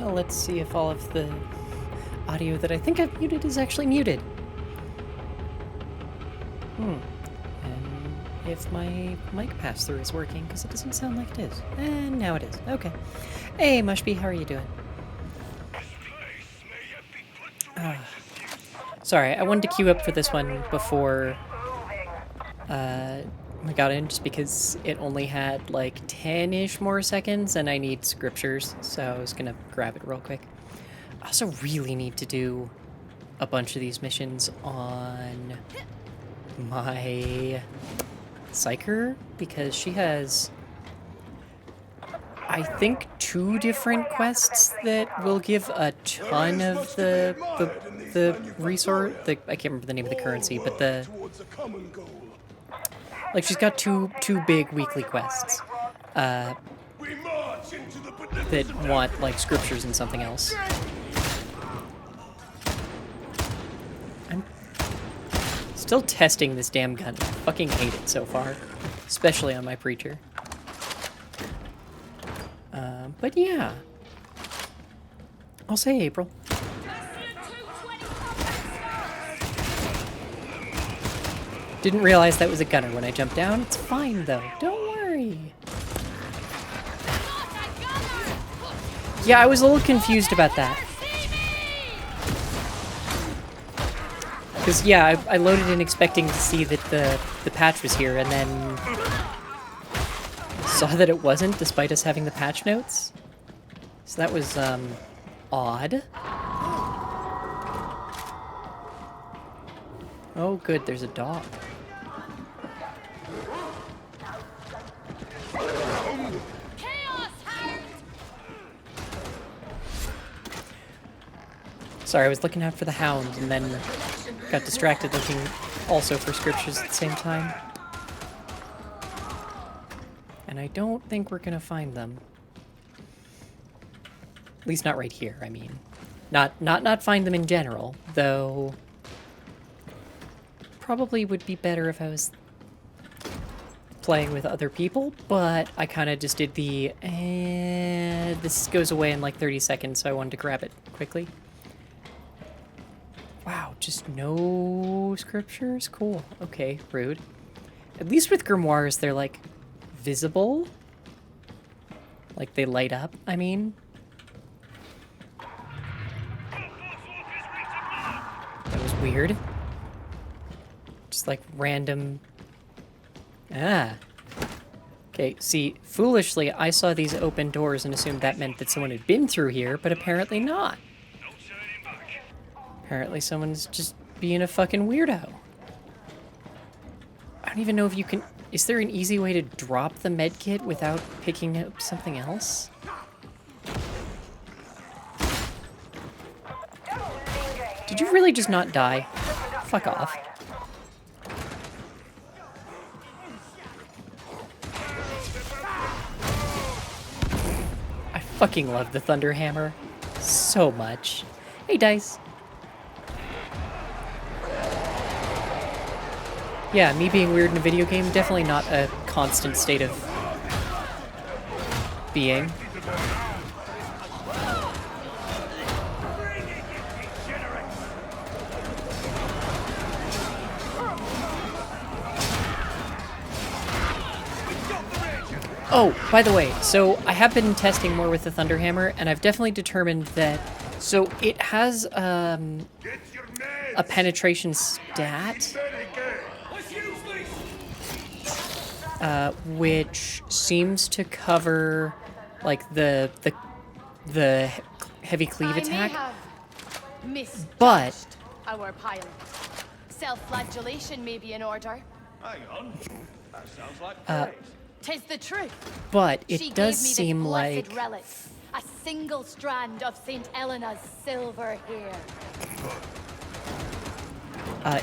Well, let's see if all of the audio that I think I've muted is actually muted. And if my mic pass-through is working, because it doesn't sound like it is. And now it is. Okay. Hey, Mushby, how are you doing? Sorry, I wanted to queue up for this one before I got in, just because it only had like 10-ish more seconds, and I need scriptures, so I was gonna grab it real quick. I also really need to do a bunch of these missions on my psyker, because she has, I think, 2 different quests that will give a ton of the resource. I can't remember the name of the currency, but like she's got two big weekly quests that want like scriptures and something else. I'm still testing this damn gun. I fucking hate it so far, especially on my preacher. But yeah, I'll say April. Didn't realize that was a gunner when I jumped down. It's fine though, don't worry. Yeah, I was a little confused about that. Because yeah, I loaded in expecting to see that the patch was here, and then saw that it wasn't, despite us having the patch notes. So that was, odd. Oh good, there's a dog. Sorry, I was looking out for the hound, and then got distracted looking also for scriptures at the same time. And I don't think we're gonna find them. At least not right here, I mean. Not find them in general, though probably would be better if I was playing with other people, but I kind of just did the, this goes away in like 30 seconds, so I wanted to grab it quickly. Wow, just no scriptures? Cool. Okay, rude. At least with grimoires, they're like visible. Like they light up, I mean. That was weird. Just like random... Ah. Okay, see, foolishly, I saw these open doors and assumed that meant that someone had been through here, but apparently not. Apparently someone's just being a fucking weirdo. I don't even know if you can... Is there an easy way to drop the medkit without picking up something else? Did you really just not die? Fuck off. I fucking love the Thunder Hammer so much. Hey, Dice. Yeah, me being weird in a video game, definitely not a constant state of being. Oh, by the way, so I have been testing more with the Thunderhammer, and I've definitely determined that... So it has a penetration stat, which seems to cover like the heavy cleave attack. But our pilot. Self-flagellation may be in order. Hang on. That sounds like praise. 'Tis the truth. But it She does gave me this seem blessed like relic, a single strand of Saint Elena's silver hair.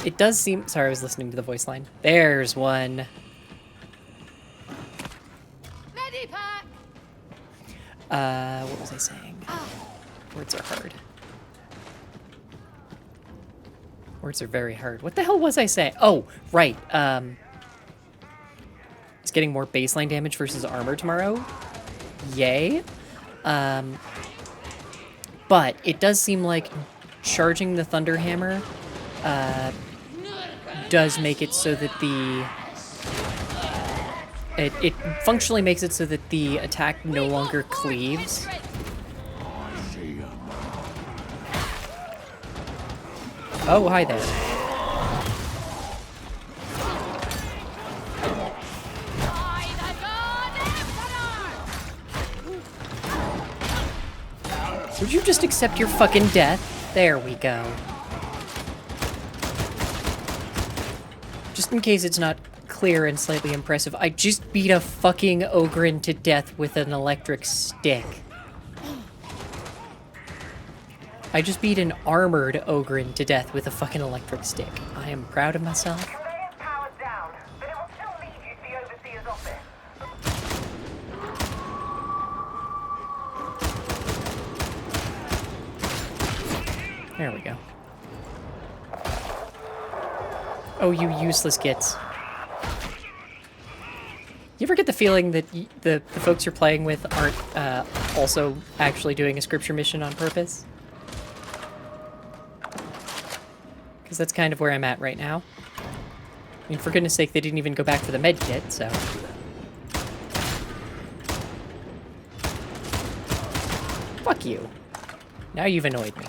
It does seem... Sorry, I was listening to the voice line. There's one. Medipack! What was I saying? Words are hard. Words are very hard. What the hell was I saying? Oh, right. It's getting more baseline damage versus armor tomorrow. Yay. But it does seem like charging the Thunder Hammer does make it so that it functionally makes it so that the attack no longer cleaves. Oh, hi there. Would you just accept your fucking death? There we go. Just in case it's not clear and slightly impressive, I just beat a fucking Ogren to death with an electric stick. I just beat an armored Ogren to death with a fucking electric stick. I am proud of myself. Conveyance power's down, but it will still lead you to the Overseer's office. There we go. Oh, you useless gits. You ever get the feeling that the folks you're playing with aren't also actually doing a scripture mission on purpose? Because that's kind of where I'm at right now. I mean, for goodness sake, they didn't even go back for the med kit, so... Fuck you. Now you've annoyed me.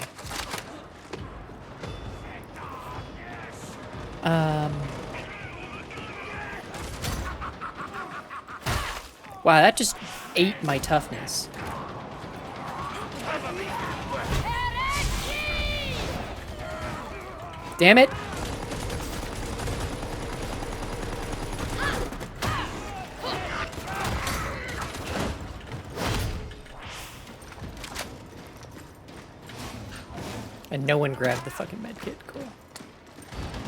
Wow, that just ate my toughness. Damn it! And no one grabbed the fucking medkit. Cool.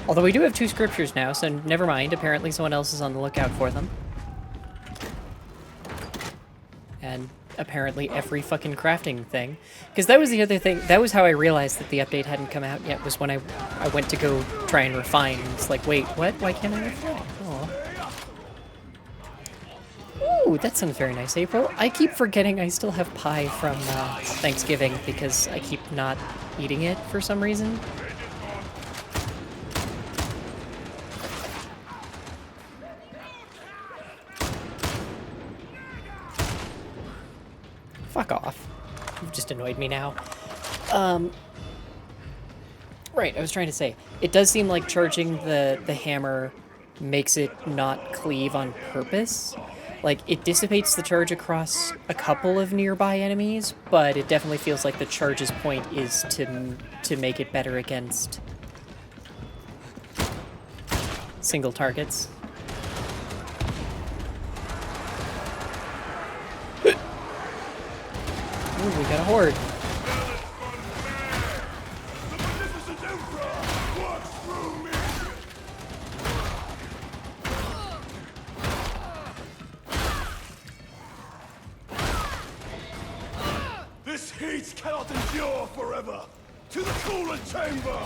Although we do have 2 scriptures now, so never mind. Apparently someone else is on the lookout for them. And apparently every fucking crafting thing. Because that was the other thing. That was how I realized that the update hadn't come out yet, was when I went to go try and refine. It's like, wait, what? Why can't I refine? Oh. Ooh, that sounds very nice, April. I keep forgetting I still have pie from Thanksgiving because I keep not eating it for some reason. Fuck off. You've just annoyed me now. Right, I was trying to say, it does seem like charging the hammer makes it not cleave on purpose. Like, it dissipates the charge across a couple of nearby enemies, but it definitely feels like the charge's point is to make it better against single targets. Ooh, we got a horde. This heat cannot endure forever. To the cooler chamber.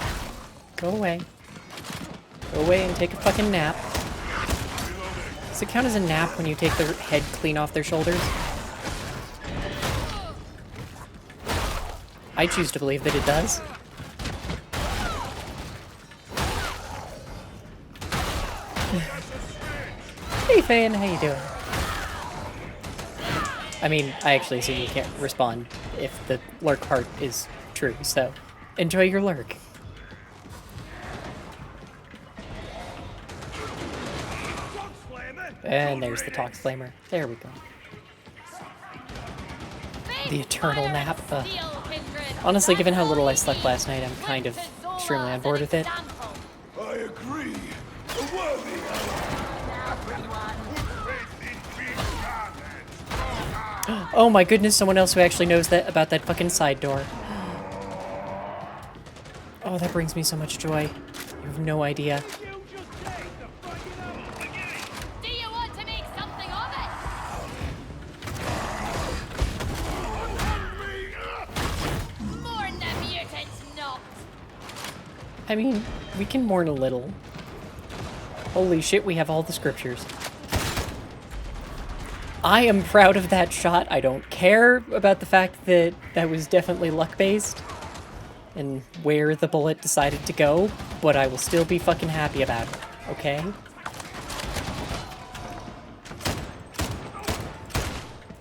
Go away. Go away and take a fucking nap. Does it count as a nap when you take their head clean off their shoulders? I choose to believe that it does. Hey, Fan, how you doing? I mean, I actually assume you can't respond if the lurk part is true, so enjoy your lurk. And there's the Tox Flamer. There we go. The eternal nap. Honestly, given how little I slept last night, I'm kind of extremely on board with it. I agree. A worthy Oh my goodness, someone else who actually knows that about that fucking side door. Oh, that brings me so much joy. You have no idea. Do you want to make something of it? Mourn the mutants not. I mean, we can mourn a little. Holy shit, we have all the scriptures. I am proud of that shot. I don't care about the fact that that was definitely luck-based and where the bullet decided to go, but I will still be fucking happy about it, okay?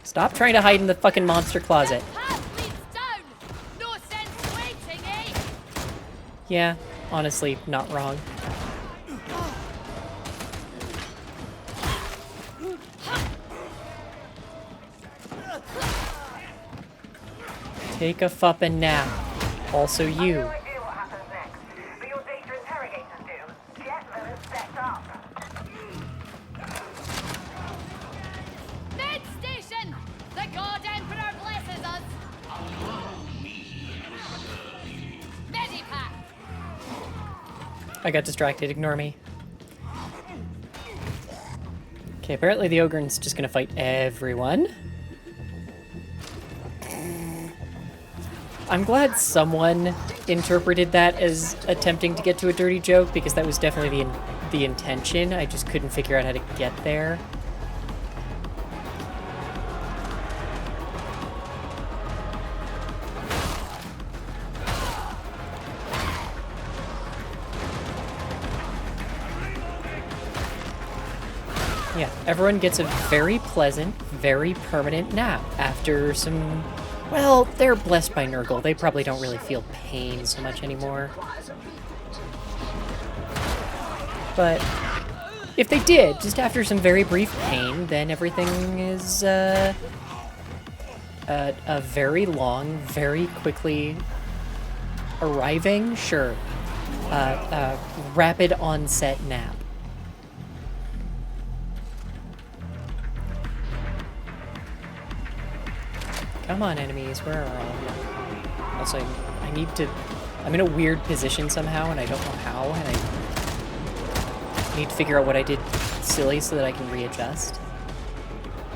Stop trying to hide in the fucking monster closet. Path leads down. No sense waiting, eh? Yeah, honestly, not wrong. Take a fuppin' nap. Also you. No idea what happens next, but your data interrogators do. Get them set up. Med station! The God Emperor blesses us! Medipack! I got distracted, ignore me. Okay, apparently the Ogren's just gonna fight everyone. I'm glad someone interpreted that as attempting to get to a dirty joke, because that was definitely the intention. I just couldn't figure out how to get there. Yeah, everyone gets a very pleasant, very permanent nap after some... Well, they're blessed by Nurgle. They probably don't really feel pain so much anymore. But if they did, just after some very brief pain, then everything is a very long, very quickly arriving, sure, rapid onset nap. Come on, enemies, where are all of you? Also, I need to... I'm in a weird position somehow, and I don't know how, and I need to figure out what I did silly so that I can readjust.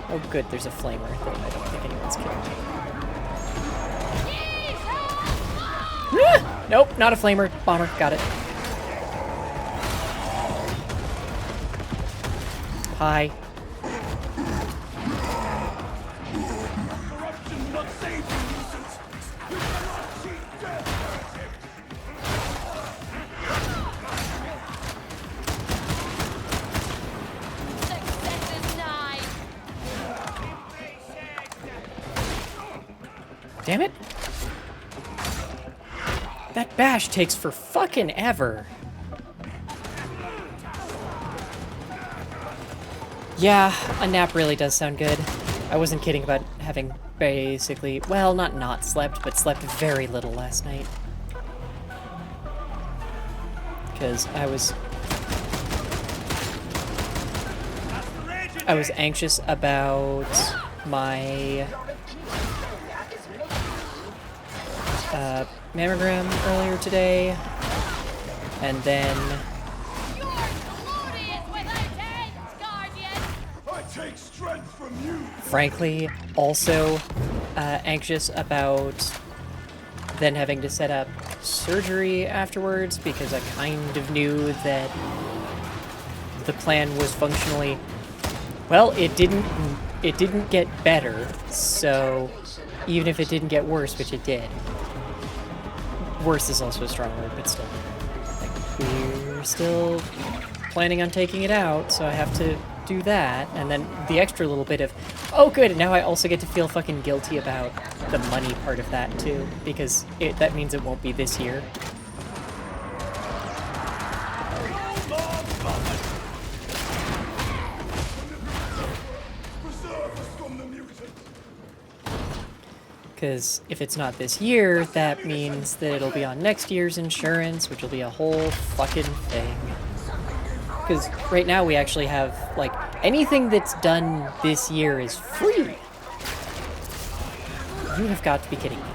Oh good, there's a flamer that I don't think anyone's killed. Ah! Nope, not a flamer. Bomber, got it. Hi. Corruption not saved you, nuisance. You cannot cheat death, heretic. Success is nigh! Damn it. That bash takes for fucking ever. Yeah, a nap really does sound good. I wasn't kidding about having basically, well, not slept, but slept very little last night. Because I was anxious about my mammogram earlier today, and then You're glorious without ends, Guardian! I take strength from you. frankly also anxious about then having to set up surgery afterwards, because I kind of knew that the plan was functionally, well, it didn't get better, so even if it didn't get worse, which it did, worse is also a strong word, but still, like, we're still planning on taking it out, so I have to do that, and then the extra little bit of, oh good, now I also get to feel fucking guilty about the money part of that too, because that means it won't be this year. Preserve the scum the mutant. Because if it's not this year, that means that it'll be on next year's insurance, which will be a whole fucking thing. Because right now we actually have, like, anything that's done this year is free. You have got to be kidding me.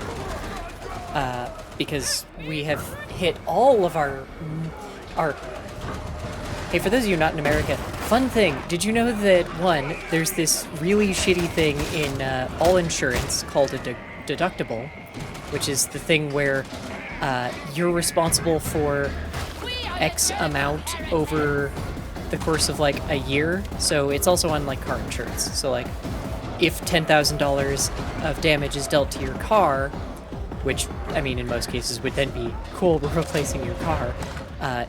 Because we have hit all of our... Hey, for those of you not in America, fun thing, did you know that, one, there's this really shitty thing in all insurance called a deductible, which is the thing where you're responsible for X amount over the course of like a year. So it's also on like car insurance. So like if $10,000 of damage is dealt to your car, which, I mean, in most cases would then be cool replacing your car,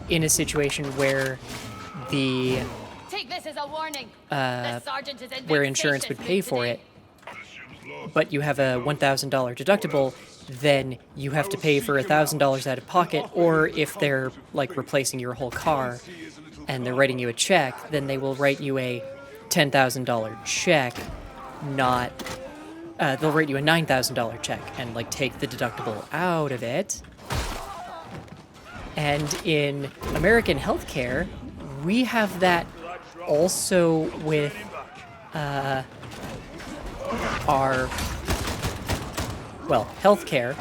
in a situation where the Take this as a warning. The sergeant is in where insurance would vexatious pay for mood it, but you have a $1,000 deductible, then you have to pay for $1,000 out of pocket, or if they're like replacing your whole car and they're writing you a check, then they will write you a $10,000 check, not they'll write you a $9,000 check and like take the deductible out of it. And in American healthcare, we have that also with our, well, healthcare.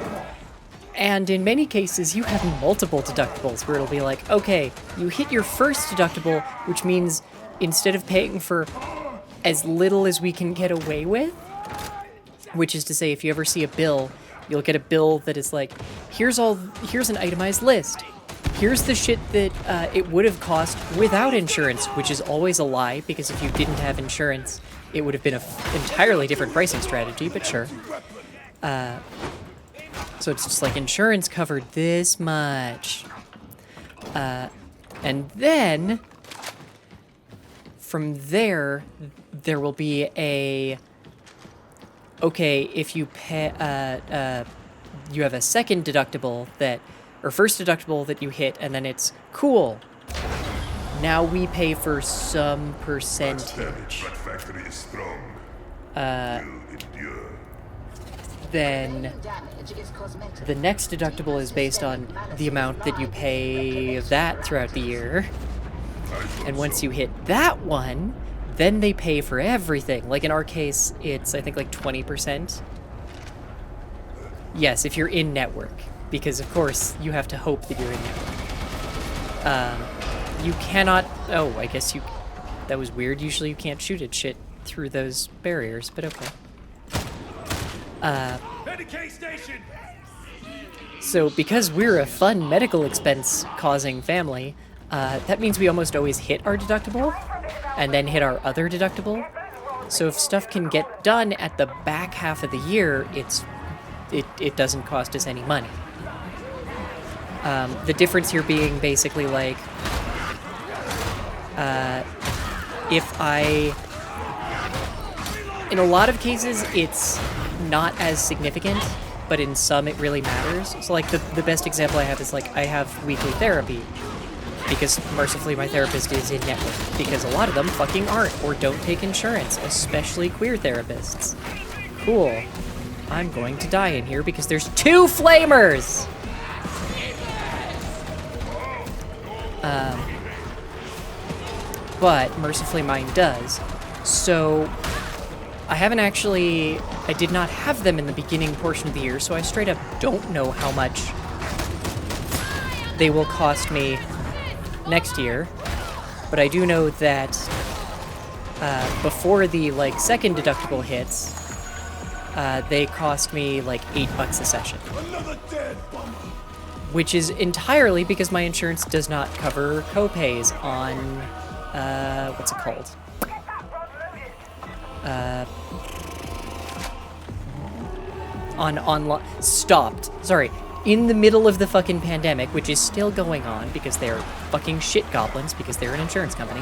And in many cases, you have multiple deductibles where it'll be like, okay, you hit your first deductible, which means instead of paying for as little as we can get away with, which is to say, if you ever see a bill, you'll get a bill that is like, here's an itemized list. Here's the shit that it would have cost without insurance, which is always a lie, because if you didn't have insurance, it would have been an entirely different pricing strategy, but sure. So it's just like, insurance covered this much. And then, from there, there will be a... Okay, if you pay, you have a second deductible that, or first deductible that you hit, and then it's cool. Now we pay for some percentage. Then the next deductible is based on the amount that you pay of that throughout the year. And once you hit that one, then they pay for everything. Like in our case, it's I think like 20%. Yes, if you're in network. Because of course, you have to hope that you're in network. You cannot... Oh, I guess you... That was weird. Usually you can't shoot at shit through those barriers, but okay. So because we're a fun medical expense causing family, that means we almost always hit our deductible and then hit our other deductible. So if stuff can get done at the back half of the year, it doesn't cost us any money. The difference here being basically like, if in a lot of cases, it's not as significant, but in some it really matters. So like the best example I have is like, I have weekly therapy, because mercifully my therapist is in network, because a lot of them fucking aren't, or don't take insurance, especially queer therapists. Cool. I'm going to die in here because there's 2 flamers! But mercifully mine does. So I did not have them in the beginning portion of the year, so I straight up don't know how much they will cost me next year. But I do know that before the like second deductible hits, they cost me like $8 a session. Which is entirely because my insurance does not cover copays on, what's it called? In the middle of the fucking pandemic, which is still going on because they're fucking shit goblins, because they're an insurance company,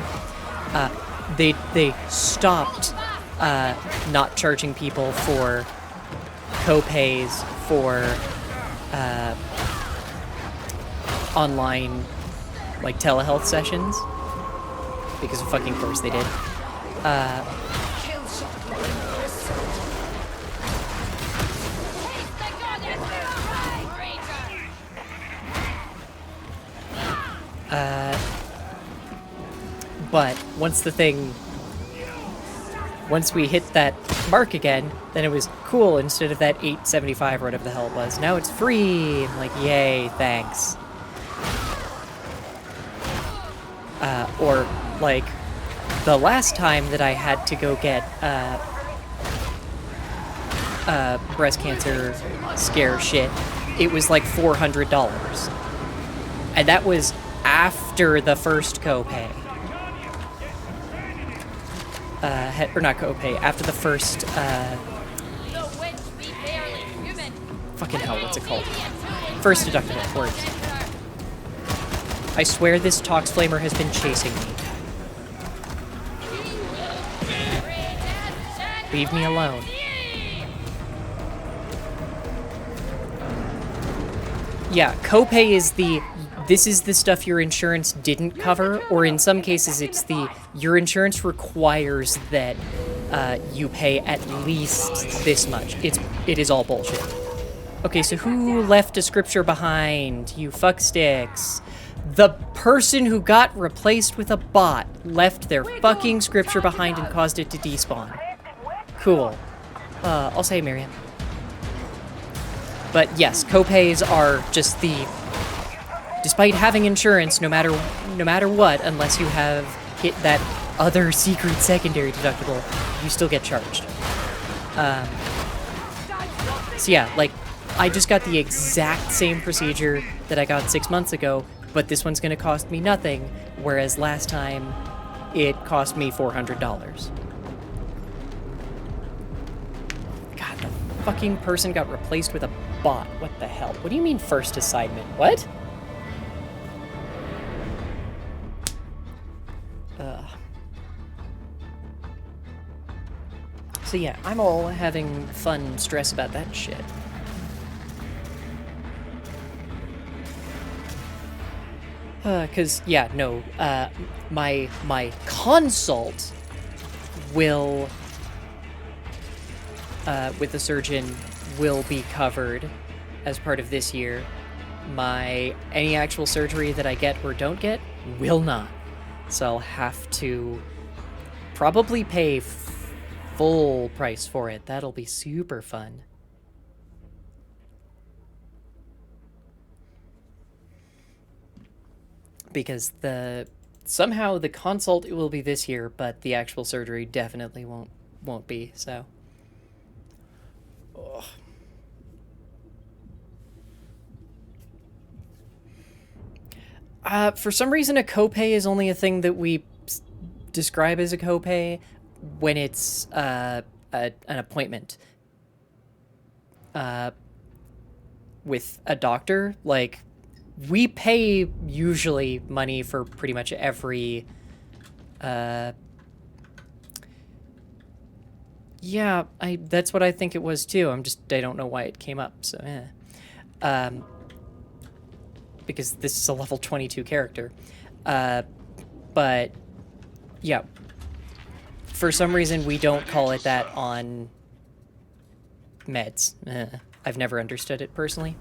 they stopped not charging people for copays for online like telehealth sessions, because of fucking course they did. But once we hit that mark again, then it was cool. Instead of that $8.75 or whatever the hell it was, now it's free. I'm like, yay, thanks. Or like the last time that I had to go get breast cancer scare shit, it was like $400, and that was after the first copay. or not copay, after the first, The witch be barely human. fucking hell, what's it called? First deductible, words. I swear this Tox Flamer has been chasing me. Leave me alone. Yeah, copay is this is the stuff your insurance didn't cover, or in some cases it's your insurance requires that you pay at least this much. It is all bullshit. Okay, so who left a scripture behind? You fucksticks. The person who got replaced with a bot left their fucking scripture behind and caused it to despawn. Cool. I'll say Miriam. But yes, copays are just despite having insurance, no matter what, unless you have hit that other secret secondary deductible, you still get charged. So yeah, like, I just got the exact same procedure that I got 6 months ago, but this one's gonna cost me nothing, whereas last time it cost me $400. God, the fucking person got replaced with a bot. What the hell? What do you mean first assignment? What? So yeah, I'm all having fun stress about that shit. Cause yeah, no, my consult will, with the surgeon will be covered as part of this year. Any actual surgery that I get or don't get will not. So I'll have to probably pay full price for it. That'll be super fun. Because somehow the consult it will be this year, but the actual surgery definitely won't be, so. Ugh. For some reason, a copay is only a thing that we describe as a copay when it's an appointment with a doctor. Like, we pay usually money for pretty much every yeah, that's what I think it was too. I don't know why it came up, so because this is a level 22 character. But yeah, for some reason we don't call it that on meds. I've never understood it personally.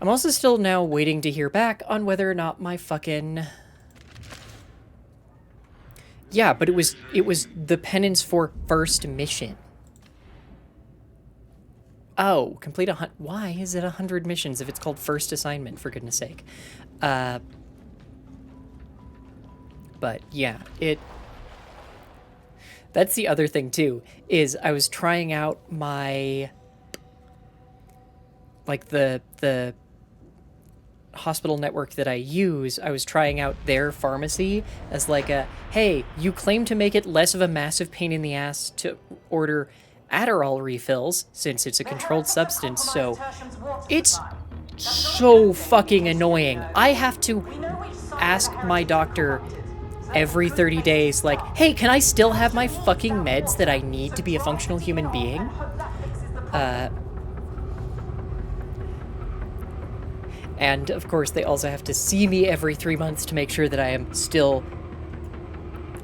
I'm also still now waiting to hear back on whether or not my fucking... Yeah, but it was the penance for first mission. Oh, complete why is it 100 missions if it's called first assignment, for goodness sake? But yeah, that's the other thing too, is I was trying out my, like the hospital network that I use, I was trying out their pharmacy as like a, hey, you claim to make it less of a massive pain in the ass to order Adderall refills since it's a controlled substance, so it's so fucking annoying. I have to ask my doctor every 30 days, like, hey, can I still have my fucking meds that I need to be a functional human being? And, of course, they also have to see me every 3 months to make sure that I am still...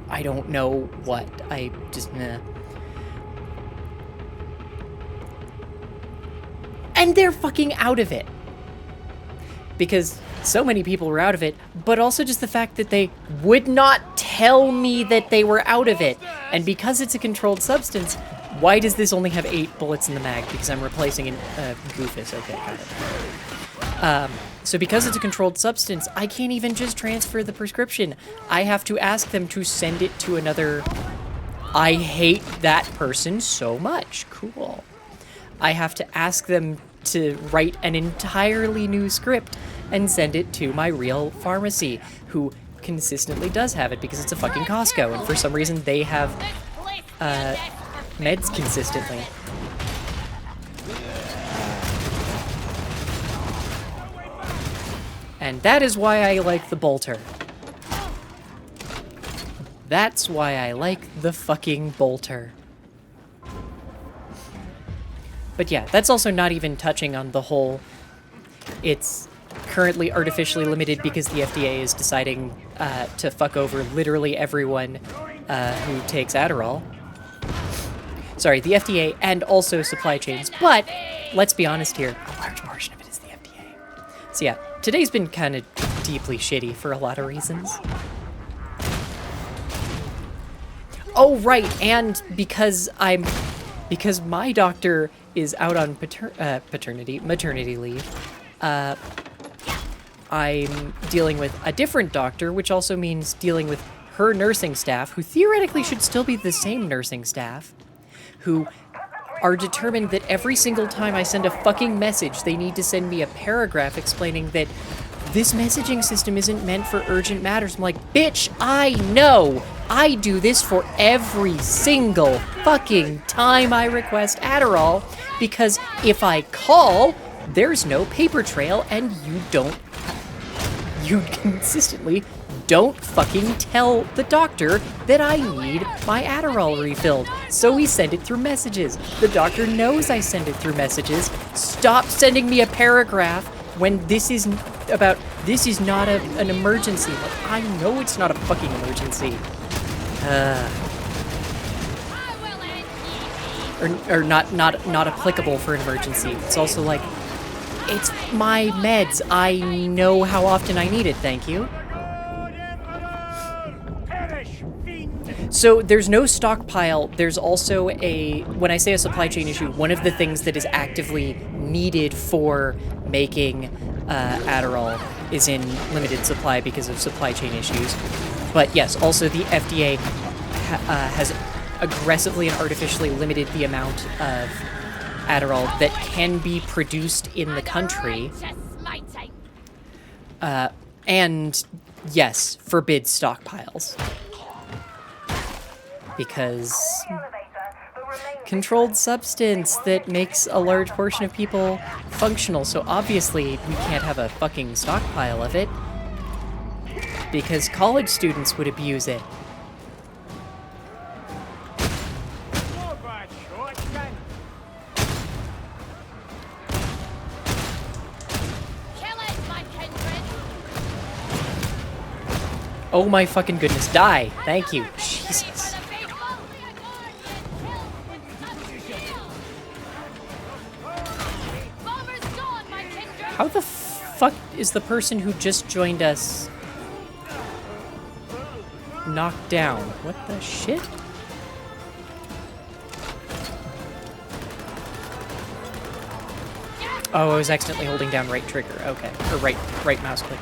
I don't know what. I just... Nah. And they're fucking out of it. Because so many people were out of it, but also just the fact that they would not tell me that they were out of it. And because it's a controlled substance, why does this only have 8 bullets in the mag? Because I'm replacing a Goofus. Okay, got it. So because it's a controlled substance, I can't even just transfer the prescription. I have to ask them to send it to another... I hate that person so much. Cool. I have to ask them to write an entirely new script and send it to my real pharmacy, who consistently does have it because it's a fucking Costco, and for some reason they have meds consistently. And that is why I like the bolter. That's why I like the fucking bolter. But yeah, that's also not even touching on the whole... It's currently artificially limited because the FDA is deciding to fuck over literally everyone who takes Adderall. Sorry, the FDA and also supply chains, but let's be honest here, a large portion of it is the FDA. So yeah, today's been kind of deeply shitty for a lot of reasons. Oh, right, and because my doctor is out on maternity leave, I'm dealing with a different doctor, which also means dealing with her nursing staff, who theoretically should still be the same nursing staff, who are determined that every single time I send a fucking message, they need to send me a paragraph explaining that this messaging system isn't meant for urgent matters. I'm like, bitch, I know! I do this for every single fucking time I request Adderall, because if I call, there's no paper trail, and you consistently don't fucking tell the doctor that I need my Adderall refilled. So we send it through messages. The doctor knows I send it through messages. Stop sending me a paragraph when this is not an emergency. Like, I know it's not a fucking emergency. Or not applicable for an emergency. It's also like, it's my meds. I know how often I need it, thank you. So there's no stockpile. There's also when I say a supply chain issue, one of the things that is actively needed for making Adderall is in limited supply because of supply chain issues. But yes, also the FDA has aggressively and artificially limited the amount of Adderall that can be produced in the country. And yes, forbids stockpiles. Because controlled substance that makes a large portion of people functional, so obviously we can't have a fucking stockpile of it. Because college students would abuse it. Oh my fucking goodness, die! Thank you. Jesus. How the fuck is the person who just joined us knocked down? What the shit? Oh, I was accidentally holding down right trigger. Okay. Or right mouse click.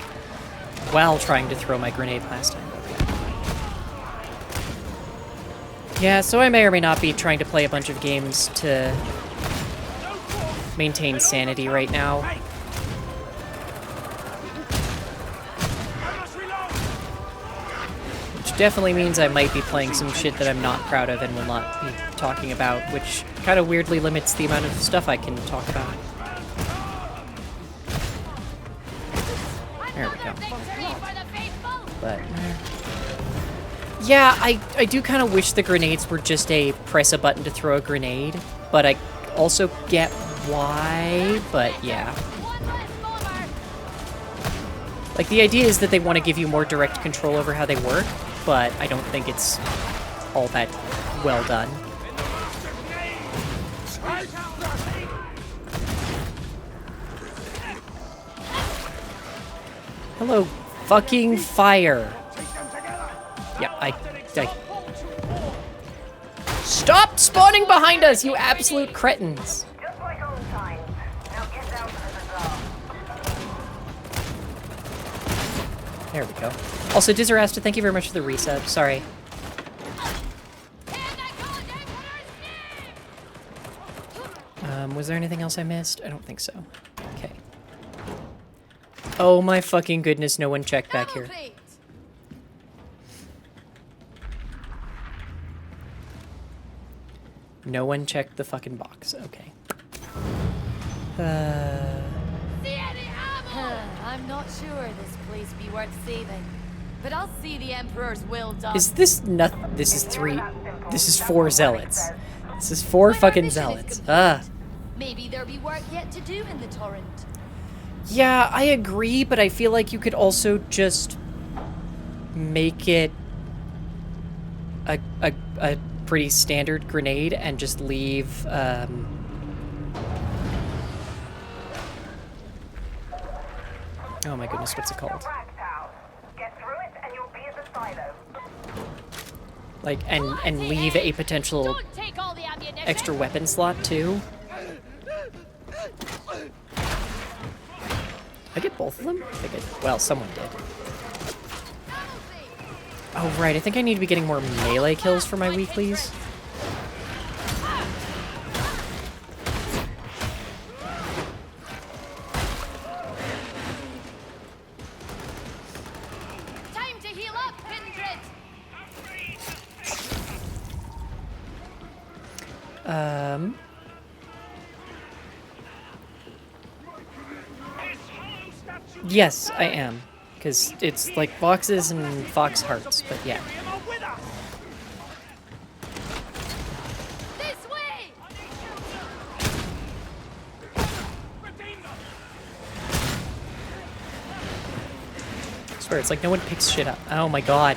While trying to throw my grenade last time. Okay. Yeah, so I may or may not be trying to play a bunch of games to maintain sanity right now. Which definitely means I might be playing some shit that I'm not proud of and will not be talking about, which kind of weirdly limits the amount of stuff I can talk about. There we go. But yeah, I do kind of wish the grenades were just a press a button to throw a grenade, but I also get why, but yeah. Like, the idea is that they want to give you more direct control over how they work, but I don't think it's all that well done. Hello, fucking fire. Yeah, I... Stop spawning behind us, you absolute cretins! Just like old times. Now get down to the bazaar. There we go. Also, Dizarasta, thank you very much for the resub. Sorry. Was there anything else I missed? I don't think so. Okay. Oh my fucking goodness, no one checked back here. No one checked the fucking box. Okay. I'm not sure this place be worth saving, but I'll see the Emperor's will done. Is this nothing? This is 3. This is 4 zealots. This is 4 fucking zealots. Maybe there be work yet to do in the torrent. Yeah, I agree, but I feel like you could also just make it a pretty standard grenade and just leave oh my goodness, what's it called? Get through it and you'll be at the silo. Like and leave a potential Don't take all the ammunition. extra weapon slot too. I get both of them? I think well, someone did. Oh, right. I think I need to be getting more melee kills for my weeklies. Time to heal up, Kindred. Yes, I am. Because it's like boxes and fox hearts, but yeah. This way. I swear, it's like no one picks shit up. Oh my god.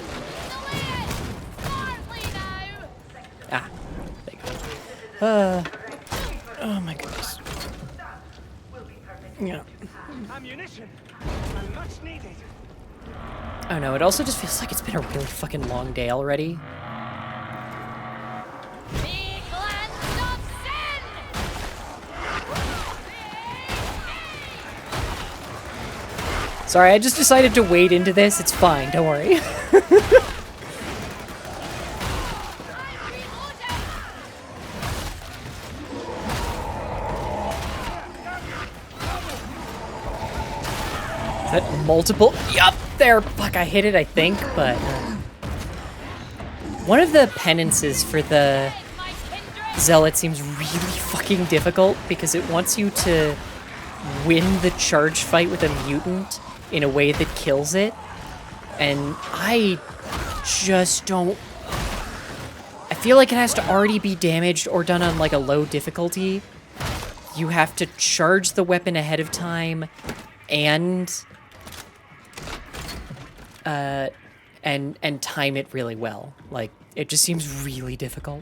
Ah, there you go. Oh my goodness. Yeah. Ammunition. Much needed. I don't know, it also just feels like it's been a really fucking long day already. Big land of sin. Sorry, I just decided to wade into this. It's fine, don't worry. Is that multiple? Yup, there. Fuck, I hit it, I think, but one of the penances for the Zealot seems really fucking difficult because it wants you to win the charge fight with a mutant in a way that kills it, and I just don't. I feel like it has to already be damaged or done on like a low difficulty. You have to charge the weapon ahead of time, and time it really well. Like, it just seems really difficult.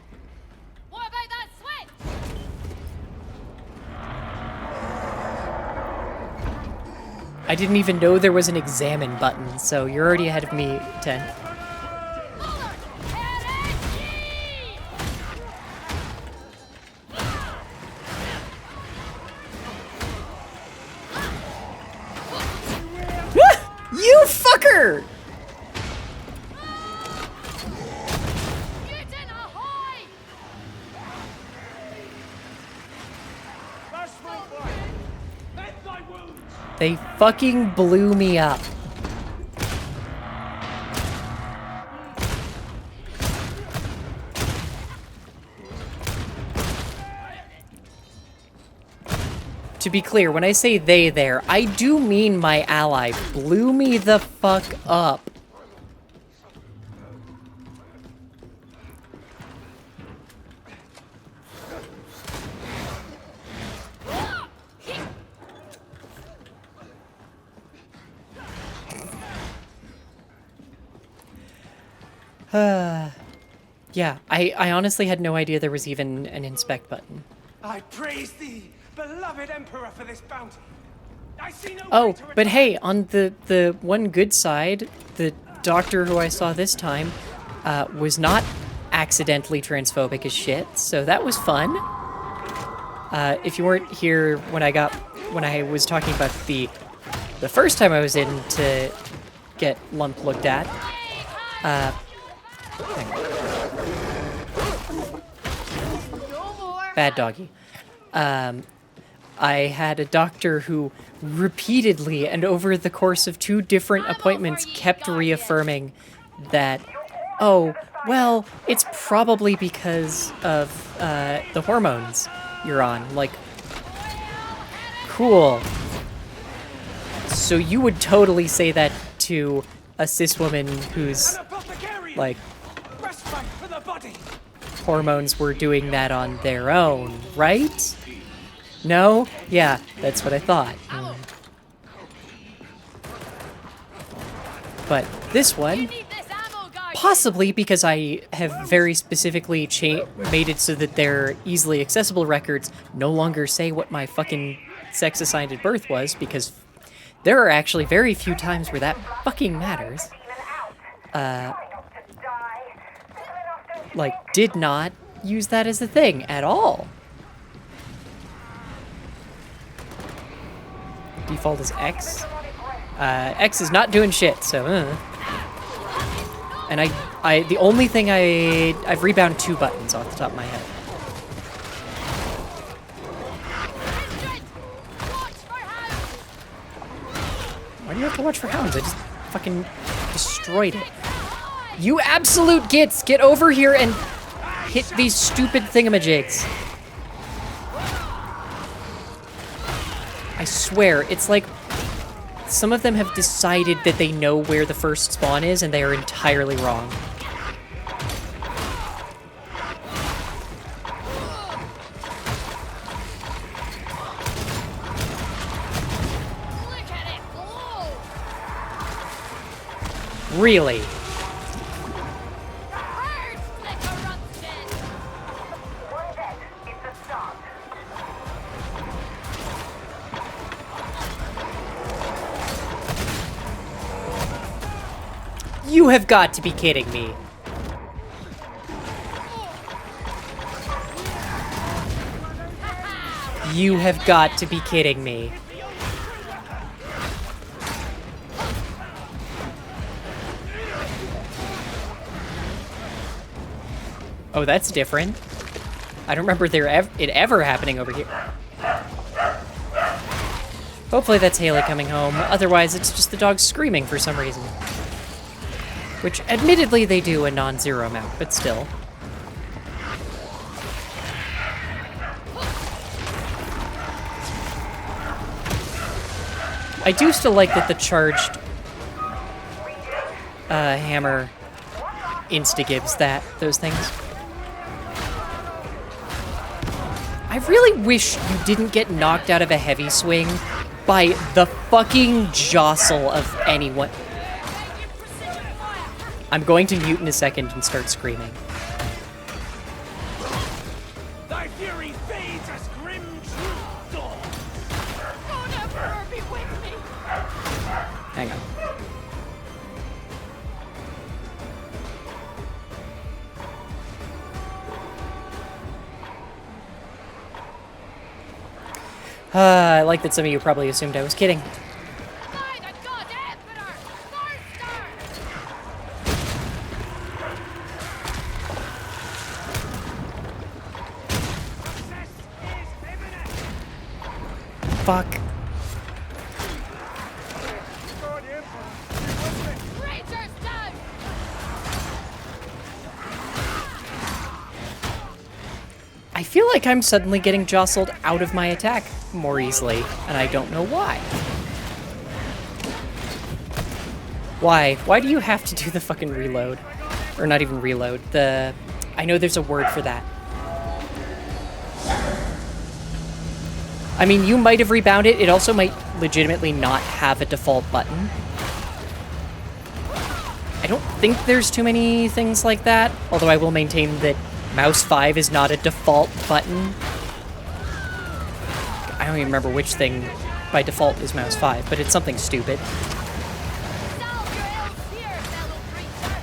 What about that switch? I didn't even know there was an examine button, so you're already ahead of me, 10. You fucker! They fucking blew me up. To be clear, when I say they there, I do mean my ally blew me the fuck up. Yeah, I honestly had no idea there was even an inspect button. I praise thee, beloved Emperor, for this bounty. I see no Oh, way to but return. hey, on the one good side, the doctor who I saw this time was not accidentally transphobic as shit, so that was fun. If you weren't here when I was talking about the first time I was in to get Lump looked at, hang on. Bad doggy. I had a doctor who repeatedly and over the course of 2 different appointments kept reaffirming that, oh, Well, it's probably because of the hormones you're on. Like, cool. So you would totally say that to a cis woman who's, like, hormones were doing that on their own, right? No? Yeah, that's what I thought. But this one, possibly because I have very specifically made it so that their easily accessible records no longer say what my fucking sex assigned at birth was, because there are actually very few times where that fucking matters. Like, did not use that as a thing at all. Default is X. X is not doing shit, so, And the only thing I've rebound 2 buttons off the top of my head. Why do you have to watch for hounds? I just fucking destroyed it. You absolute gits! Get over here and hit these stupid thingamajigs. I swear, it's like some of them have decided that they know where the first spawn is, and they are entirely wrong. Really? You have got to be kidding me. You have got to be kidding me. Oh, that's different. I don't remember it ever happening over here. Hopefully that's Haley coming home. Otherwise, it's just the dogs screaming for some reason. Which, admittedly, they do a non-zero amount, but still. I do still like that the charged hammer insta-gives those things. I really wish you didn't get knocked out of a heavy swing by the fucking jostle of anyone. I'm going to mute in a second and start screaming. Thy fury fades as grim truth dawns. Don't ever be with me. Hang on. I like that some of you probably assumed I was kidding. By the god Emperor! Monster! Fuck. Rangers down! I feel like I'm suddenly getting jostled out of my attack more easily, and I don't know why. Why? Why do you have to do the fucking reload? Or not even reload, I know there's a word for that. I mean, you might have rebounded. It also might legitimately not have a default button. I don't think there's too many things like that, although I will maintain that mouse 5 is not a default button. I don't even remember which thing by default is mouse 5, but it's something stupid. Solve your ills here, fellow creature!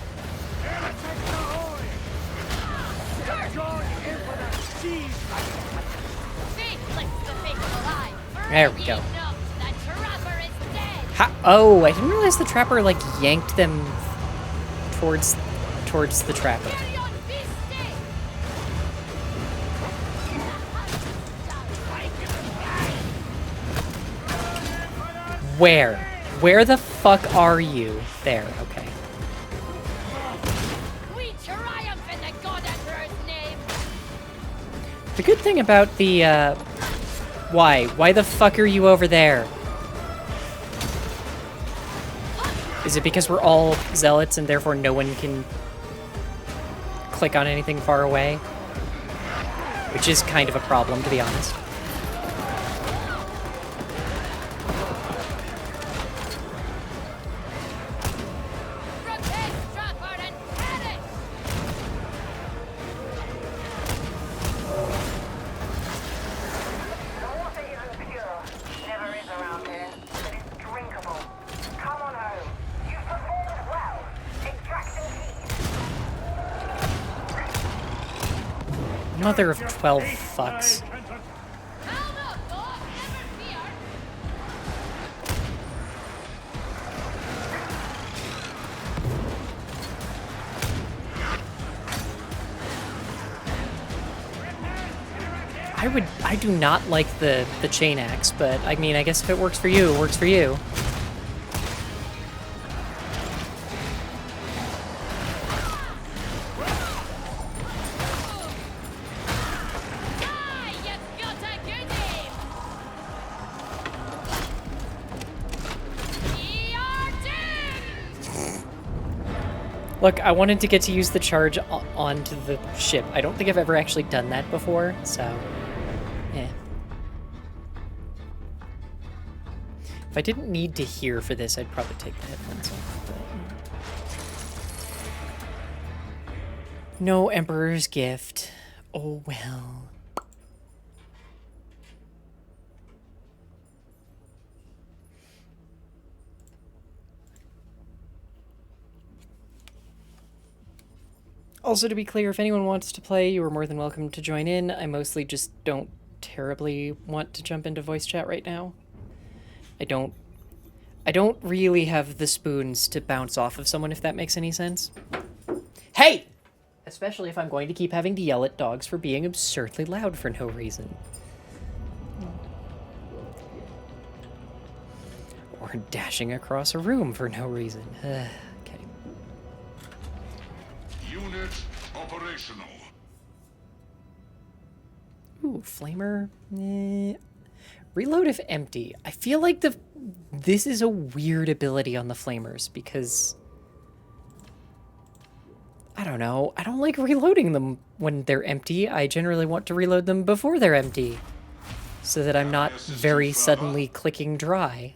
Faithless the faithful eye. There we go. Enough, the trapper is dead! Oh, I didn't realize the trapper, like, yanked them towards the trapper. Carry on, beastie! Where? Where the fuck are you? There, okay. We try The good thing about the, Why? Why the fuck are you over there? Is it because we're all zealots and therefore no one can click on anything far away? Which is kind of a problem, to be honest. Mother of 12 fucks. I do not like the chain axe, but I mean, I guess if it works for you, it works for you. Look, I wanted to get to use the charge onto the ship. I don't think I've ever actually done that before, so... eh. If I didn't need to hear for this, I'd probably take the headphones off. But... no Emperor's Gift. Oh well. Also, to be clear, if anyone wants to play, you are more than welcome to join in. I mostly just don't terribly want to jump into voice chat right now. I don't really have the spoons to bounce off of someone, if that makes any sense. Hey! Especially if I'm going to keep having to yell at dogs for being absurdly loud for no reason. Or dashing across a room for no reason. Okay. Unit operational. Ooh, flamer. Reload if empty. I feel like this is a weird ability on the flamers because I don't know. I don't like reloading them when they're empty. I generally want to reload them before they're empty so that I'm not very suddenly clicking dry.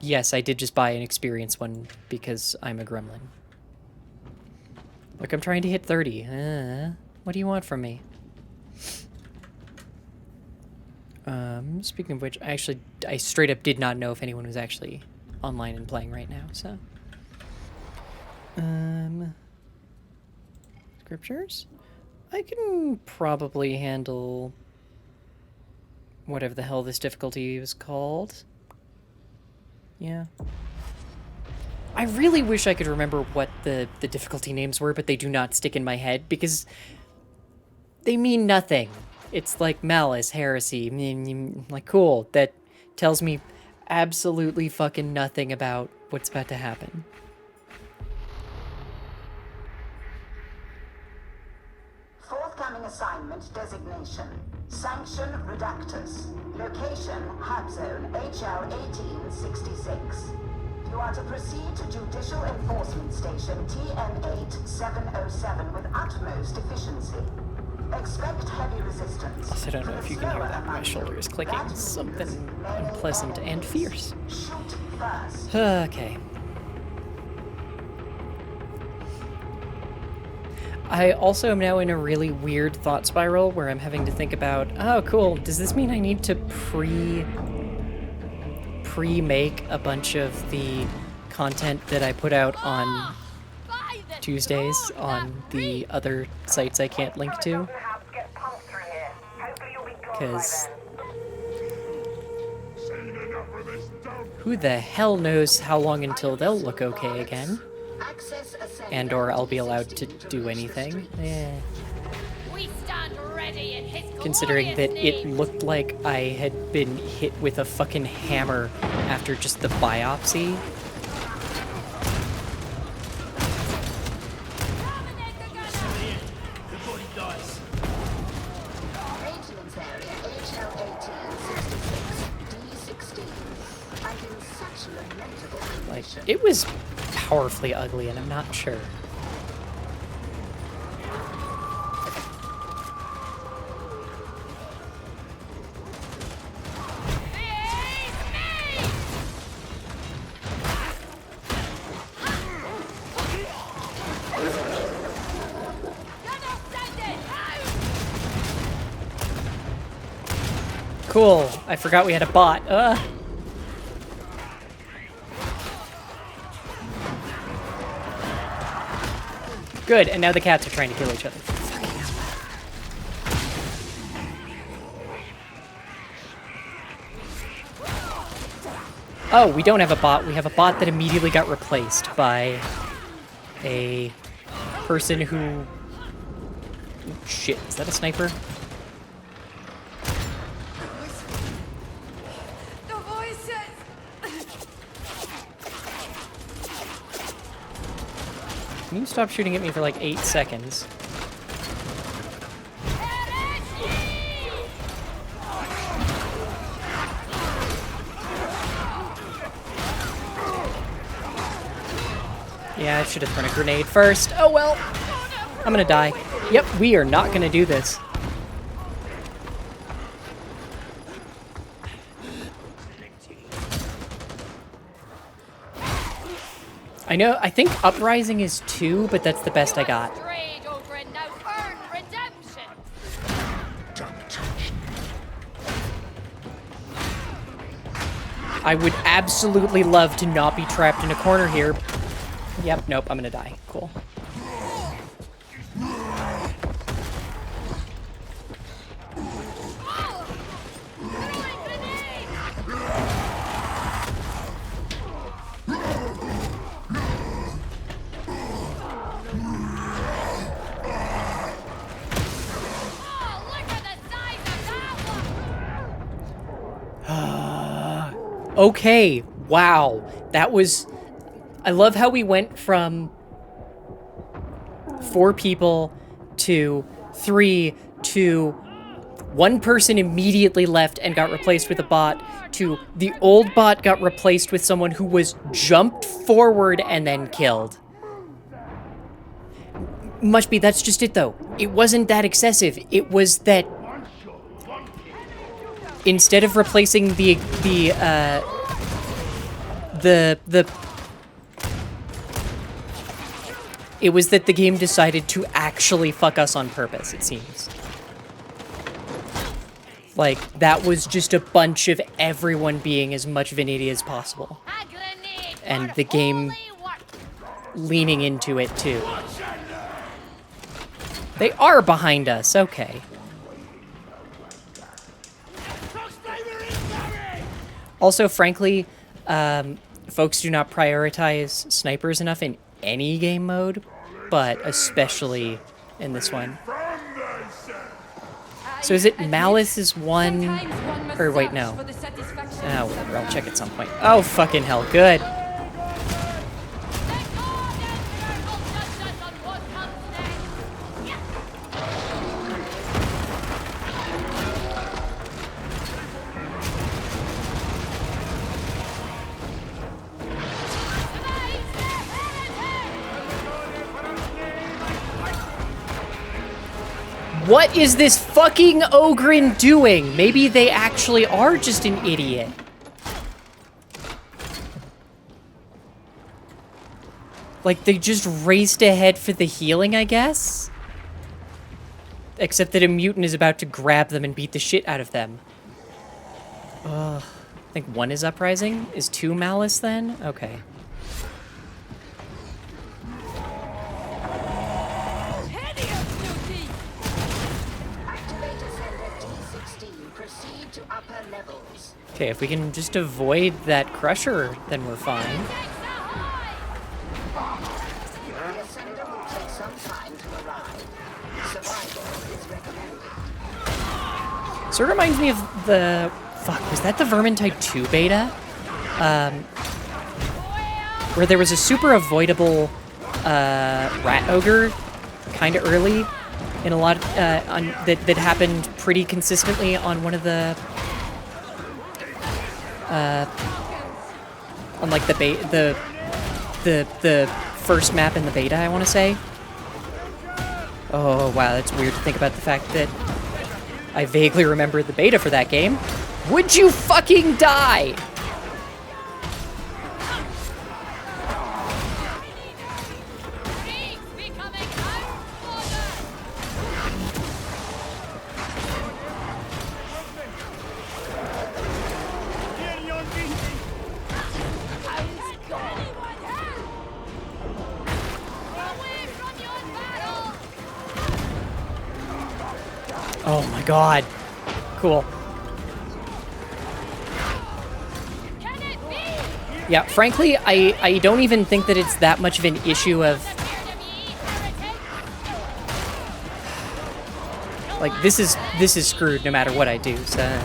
Yes, I did just buy an experience one because I'm a gremlin. Look, I'm trying to hit 30. What do you want from me? Speaking of which, I straight up did not know if anyone was actually online and playing right now, so. Scriptures? I can probably handle whatever the hell this difficulty was called. Yeah. I really wish I could remember what the difficulty names were, but they do not stick in my head because they mean nothing. It's like malice, heresy, like cool. That tells me absolutely fucking nothing about what's about to happen. Forthcoming assignment designation. Sanction Redactus. Location Hub Zone HL 1866. You are to proceed to Judicial Enforcement Station TN8707 with utmost efficiency. Expect heavy resistance. Also, I don't know if you can hear that. My shoulder is clicking. Something unpleasant and fierce. Okay. I also am now in a really weird thought spiral where I'm having to think about, oh, cool, does this mean I need to pre-make a bunch of the content that I put out on Tuesdays on the other sites I can't link to? Because who the hell knows how long until they'll look okay again? And or I'll be allowed to do anything. Considering that it looked like I had been hit with a fucking hammer after just the biopsy. It was powerfully ugly, and I'm not sure. Cool. I forgot we had a bot. Good, and now the cats are trying to kill each other. Fucking hell. Oh, we don't have a bot. We have a bot that immediately got replaced by a person who... Ooh, shit, is that a sniper? Can you stop shooting at me for like 8 seconds? Yeah, I should have thrown a grenade first. Oh well. I'm gonna die. Yep, we are not gonna do this. I know, I think Uprising is 2, but that's the best I got. I would absolutely love to not be trapped in a corner here. Yep, nope, I'm gonna die. Cool. Okay, wow. That was... I love how we went from 4 people to 3 to 1 person immediately left and got replaced with a bot to the old bot got replaced with someone who was jumped forward and then killed. Must be, that's just it though. It wasn't that excessive. It was that instead of replacing it was that the game decided to actually fuck us on purpose, it seems. Like, that was just a bunch of everyone being as much of an idiot as possible. And the game leaning into it, too. They are behind us, okay. Also, frankly, folks do not prioritize snipers enough in any game mode, but especially in this one. So is it Malice is 1, or wait, no. Oh, whatever, I'll check at some point. Oh, fucking hell, good. What is this fucking Ogren doing? Maybe they actually are just an idiot. Like, they just raced ahead for the healing, I guess? Except that a mutant is about to grab them and beat the shit out of them. I think 1 is Uprising? Is 2 Malice, then? Okay. Okay, if we can just avoid that crusher, then we're fine. So it reminds me of the... Fuck, was that the Vermintide 2 beta? Where there was a super avoidable rat ogre kind of early in a lot of, that happened pretty consistently on one of the... on like the the first map in the beta, I want to say. Oh, wow, that's weird to think about the fact that I vaguely remember the beta for that game. Would you fucking die? Oh my god. Cool. Yeah, frankly, I don't even think that it's that much of an issue of... Like, this is screwed no matter what I do, so...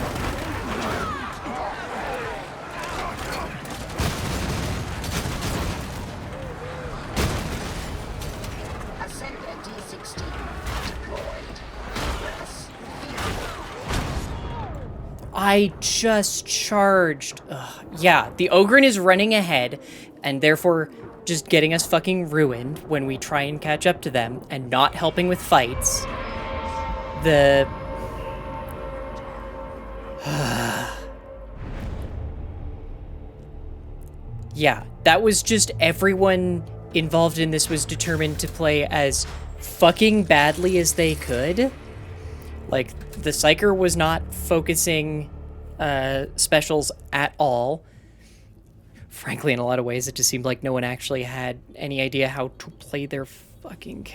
I just charged. Ugh. Yeah, the Ogryn is running ahead, and therefore just getting us fucking ruined when we try and catch up to them, and not helping with fights. The... Yeah, that was just everyone involved in this was determined to play as fucking badly as they could. Like, the psyker was not focusing specials at all. Frankly, in a lot of ways, it just seemed like no one actually had any idea how to play their fucking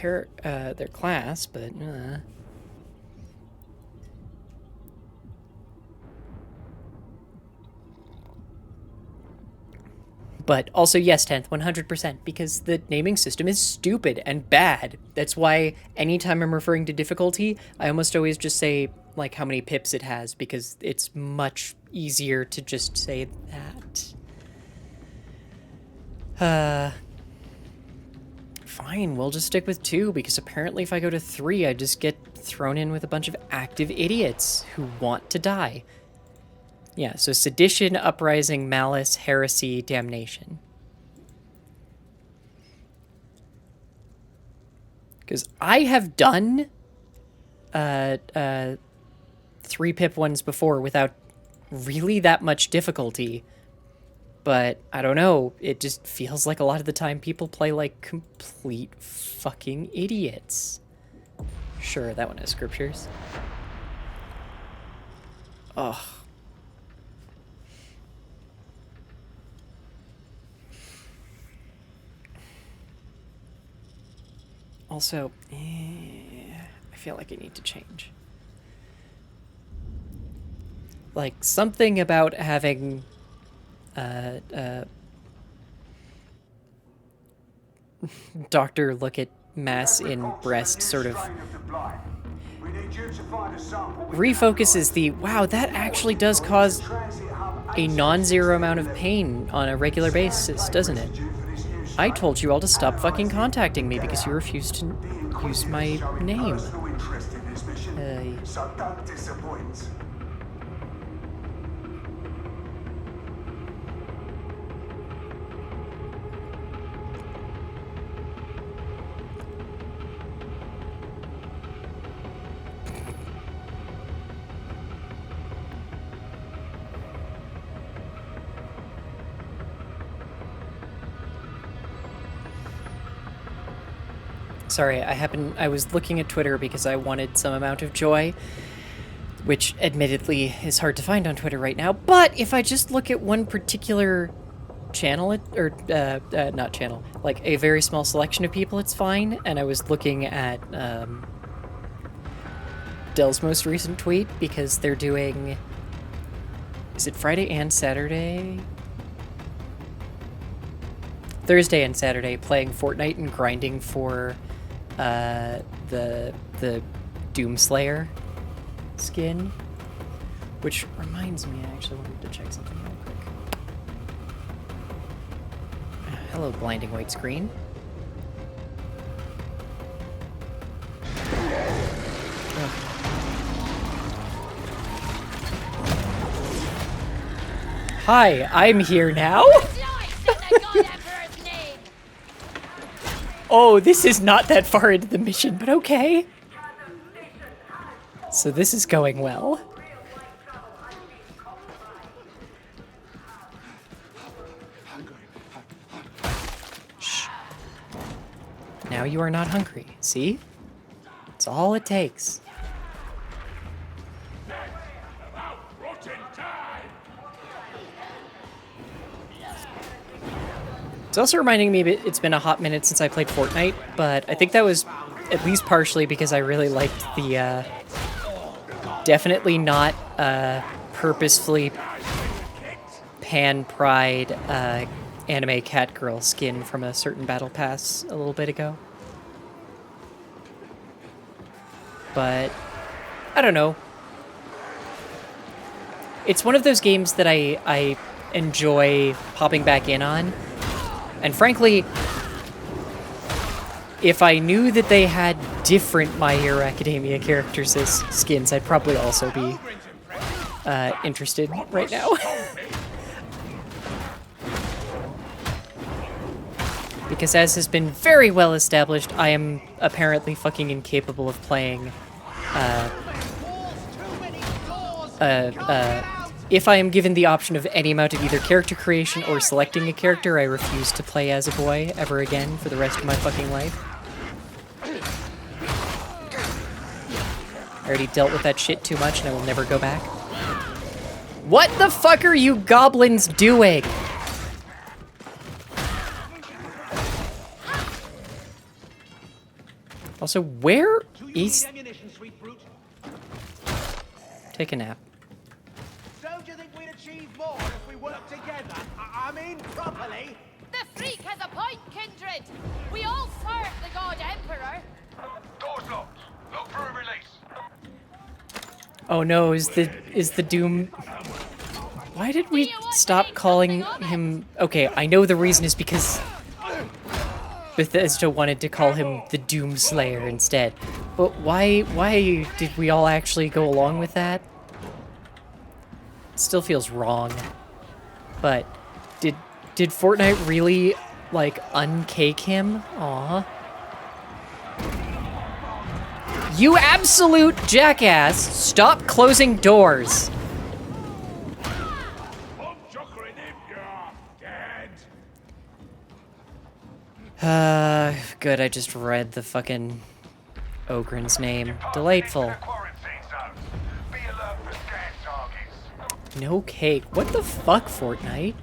their class, but... But also, yes, 10th, 100%, because the naming system is stupid and bad. That's why anytime I'm referring to difficulty, I almost always just say, like, how many pips it has, because it's much easier to just say that. Fine, we'll just stick with 2, because apparently if I go to 3, I just get thrown in with a bunch of active idiots who want to die. Yeah, so sedition, uprising, malice, heresy, damnation. Because I have done 3 pip ones before without really that much difficulty. But I don't know, it just feels like a lot of the time people play like complete fucking idiots. Sure, that one has scriptures. Ugh. Also, I feel like I need to change. Like, something about having, doctor look at mass in breast sort of refocuses the, wow, that actually does cause a non-zero amount of pain on a regular basis, doesn't it? I told you all to stop fucking contacting me because you refused to use my name. Sorry, I was looking at Twitter because I wanted some amount of joy, which admittedly is hard to find on Twitter right now, but if I just look at one particular channel, not channel, like a very small selection of people, it's fine, and I was looking at Dell's most recent tweet because they're doing, is it Friday and Saturday? Thursday and Saturday, playing Fortnite and grinding for the Doomslayer skin, which reminds me, I actually wanted to check something real quick. Hello, blinding white screen. Ugh. Hi, I'm here now. Oh, this is not that far into the mission, but okay. So this is going well. Shh. Now you are not hungry. See? It's all it takes. It's also reminding me it's been a hot minute since I played Fortnite, but I think that was at least partially because I really liked the, definitely not, purposefully pan-pride, anime cat girl skin from a certain battle pass a little bit ago. But, I don't know. It's one of those games that I enjoy popping back in on. And frankly, if I knew that they had different My Hero Academia characters as skins, I'd probably also be interested right now. Because as has been very well established, I am apparently fucking incapable of playing if I am given the option of any amount of either character creation or selecting a character, I refuse to play as a boy ever again for the rest of my fucking life. I already dealt with that shit too much and I will never go back. What the fuck are you goblins doing? Also, where is... Take a nap. Don't you think we'd achieve more if we worked together? I mean, properly? The freak has a point, Kindred. We all serve the God Emperor. Door's locked. Look for a release. Oh no, is the Doom... Why did we stop calling him... Okay, I know the reason is because Bethesda wanted to call him the Doom Slayer instead. But why did we all actually go along with that? It still feels wrong. But did Fortnite really, like, uncake him? Aw. You absolute jackass! Stop closing doors! Good, I just read the fucking Ogren's name. Delightful. No cake. What the fuck, Fortnite?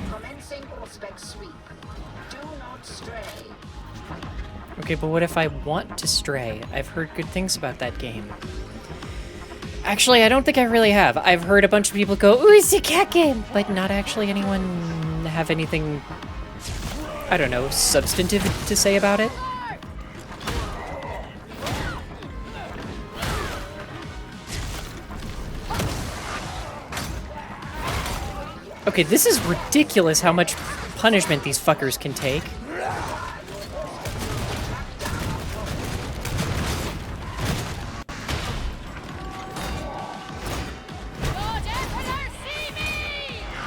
Commencing prospect sweep. Do not stray. Okay, but what if I want to stray? I've heard good things about that game. Actually, I don't think I really have. I've heard a bunch of people go, ooh, it's a cat game! But not actually anyone have anything, I don't know, substantive to say about it. Okay, this is ridiculous how much punishment these fuckers can take.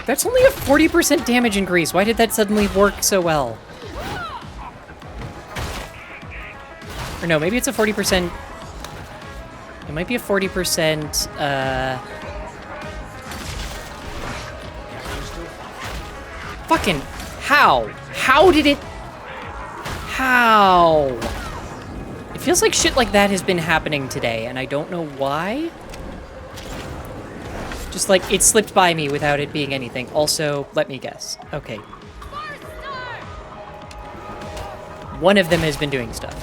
That's only a 40% damage increase. Why did that suddenly work so well? Or no, maybe it's a 40%... It might be a 40%, Fucking... How? How did it... How? It feels like shit like that has been happening today, and I don't know why. Just like, it slipped by me without it being anything. Also, let me guess. Okay. One of them has been doing stuff.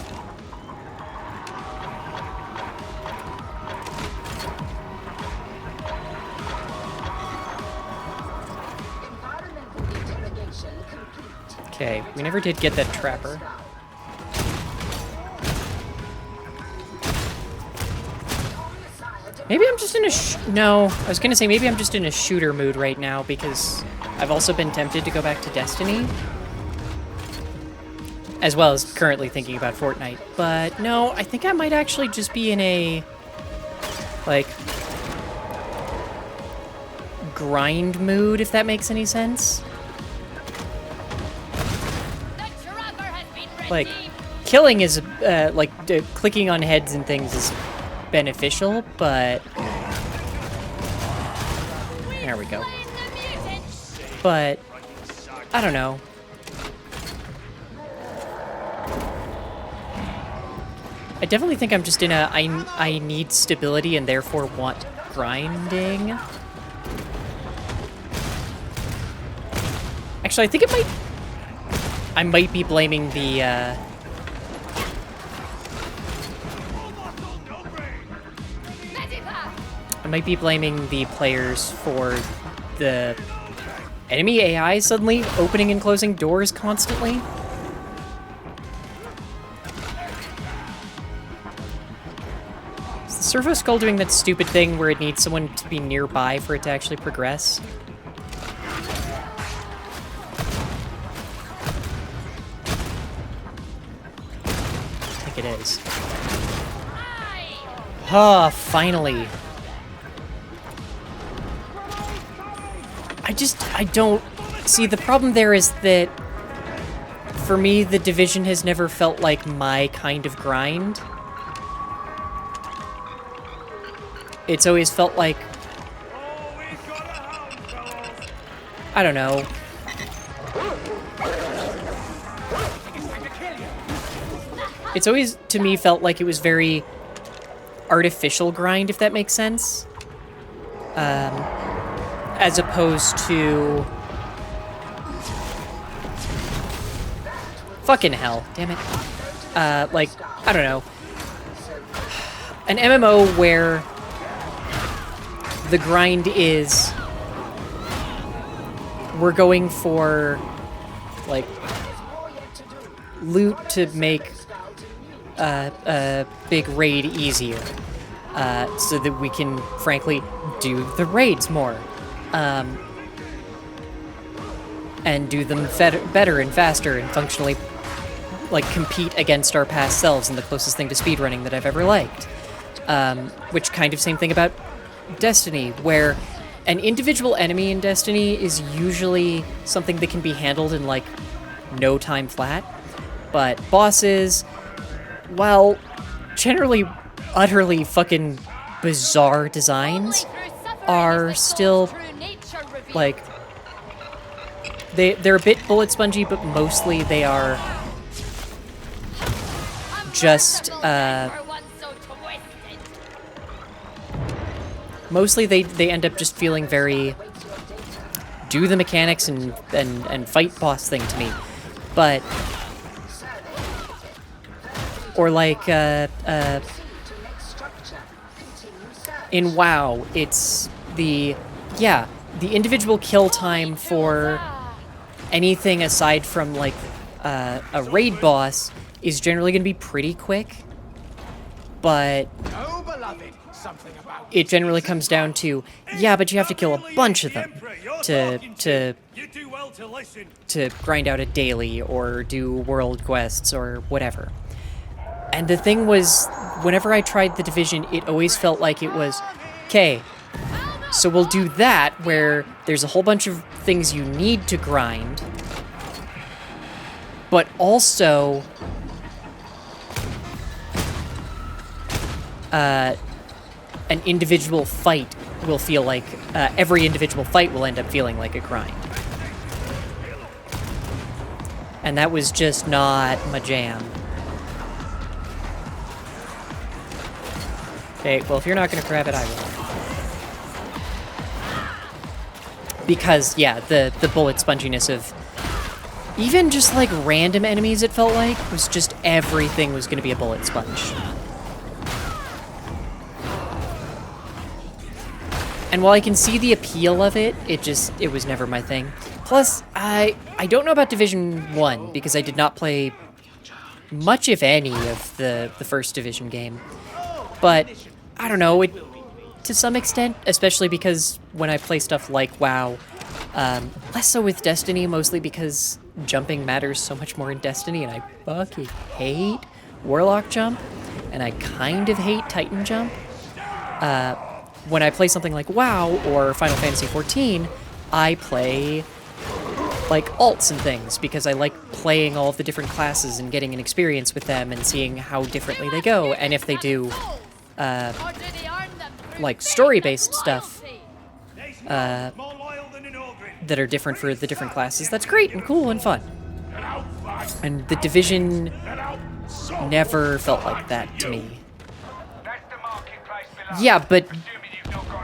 Okay, we never did get that trapper. Maybe I'm just in a no, I was gonna say maybe I'm just in a shooter mood right now because I've also been tempted to go back to Destiny. as well as currently thinking about Fortnite. But no, I think I might actually just be in a, like, grind mood, if that makes any sense. Like, killing is, clicking on heads and things is beneficial, but... There we go. But, I don't know. I definitely think I'm just in a, I need stability and therefore want grinding. Actually, I think I might be blaming the, I might be blaming the players for the enemy AI suddenly opening and closing doors constantly. Is the Servo Skull doing that stupid thing where it needs someone to be nearby for it to actually progress? I think it is. Ah, finally. I don't... See, the problem there is that, for me, the Division has never felt like my kind of grind. It's always felt like... I don't know. It's always, to me, felt like it was very artificial grind, if that makes sense. As opposed to... Fucking hell, damn it. Like, I don't know. An MMO where the grind is... We're going for, like, loot to make a big raid easier. So that we can, frankly, do the raids more. And do them better and faster and functionally, like, compete against our past selves and the closest thing to speedrunning that I've ever liked. Which kind of same thing about Destiny, where an individual enemy in Destiny is usually something that can be handled in, like, no time flat. But bosses, while generally utterly fucking bizarre designs, are still, like, they're a bit bullet spongy, but mostly they are just, mostly they end up just feeling very do the mechanics and fight boss thing to me. But, or like, in WoW, it's the individual kill time for anything aside from, like, a raid boss is generally going to be pretty quick, but it generally comes down to, yeah, but you have to kill a bunch of them to grind out a daily or do world quests or whatever. And the thing was, whenever I tried the Division, it always felt like it was, okay, so we'll do that, where there's a whole bunch of things you need to grind, but also an individual fight will feel like, every individual fight will end up feeling like a grind. And that was just not my jam. Okay, well, if you're not gonna grab it, I will. Because, yeah, the bullet sponginess of even just, like, random enemies, it felt like, was just everything was gonna be a bullet sponge. And while I can see the appeal of it, it was never my thing. Plus, I don't know about Division 1, because I did not play much, if any, of the first Division game. But, I don't know, to some extent, especially because when I play stuff like WoW, less so with Destiny, mostly because jumping matters so much more in Destiny, and I fucking hate Warlock jump, and I kind of hate Titan jump. When I play something like WoW or Final Fantasy XIV, I play like alts and things because I like playing all of the different classes and getting an experience with them and seeing how differently they go. And if they do like story-based stuff that are different for the different classes, that's great and cool and fun. And The Division never felt like that to me. Yeah, but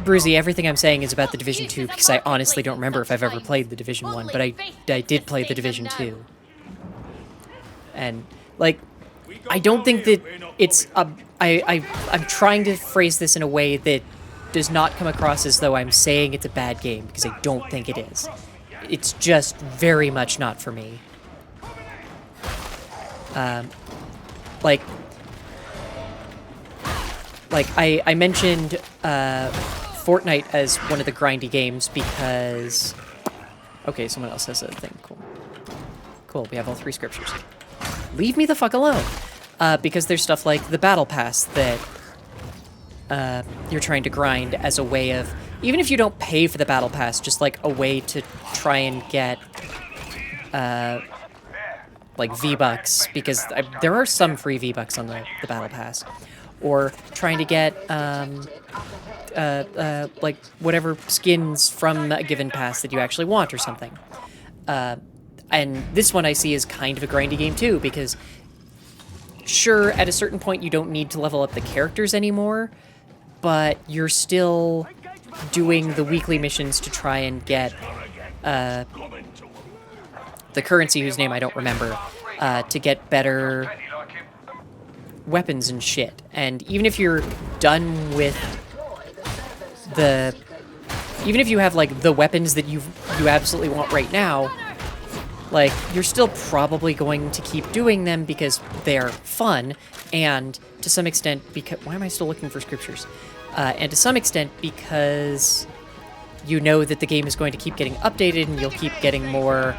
Bruzy, everything I'm saying is about The Division 2 because I honestly don't remember if I've ever played The Division 1, but I did play The Division 2. And, like, I don't think that it's... I'm trying to phrase this in a way that does not come across as though I'm saying it's a bad game, because I don't think it is. It's just very much not for me. Like I mentioned Fortnite as one of the grindy games because... Okay, someone else has a thing. Cool. Cool, we have all 3 scriptures. Leave me the fuck alone! Because there's stuff like the Battle Pass that you're trying to grind as a way of... Even if you don't pay for the Battle Pass, just like a way to try and get... like V-Bucks, because there are some free V-Bucks on the Battle Pass. Or trying to get, like, whatever skins from a given pass that you actually want or something. And this one I see is kind of a grindy game too, because sure, at a certain point you don't need to level up the characters anymore, but you're still doing the weekly missions to try and get the currency, whose name I don't remember, to get better weapons and shit. And even if you're done with the... Even if you have, like, the weapons that you absolutely want right now, like, you're still probably going to keep doing them because they're fun, and to some extent, because... Why am I still looking for scriptures? And to some extent, because you know that the game is going to keep getting updated and you'll keep getting more...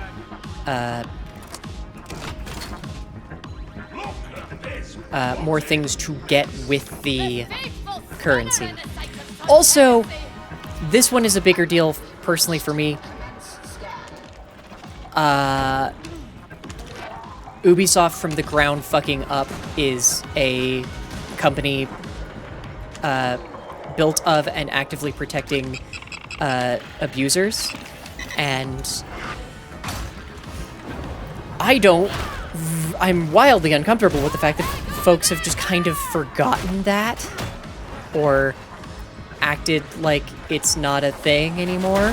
more things to get with the currency. Also, this one is a bigger deal personally for me. Ubisoft from the ground fucking up is a company built of and actively protecting abusers, and I'm wildly uncomfortable with the fact that folks have just kind of forgotten that, or acted like it's not a thing anymore,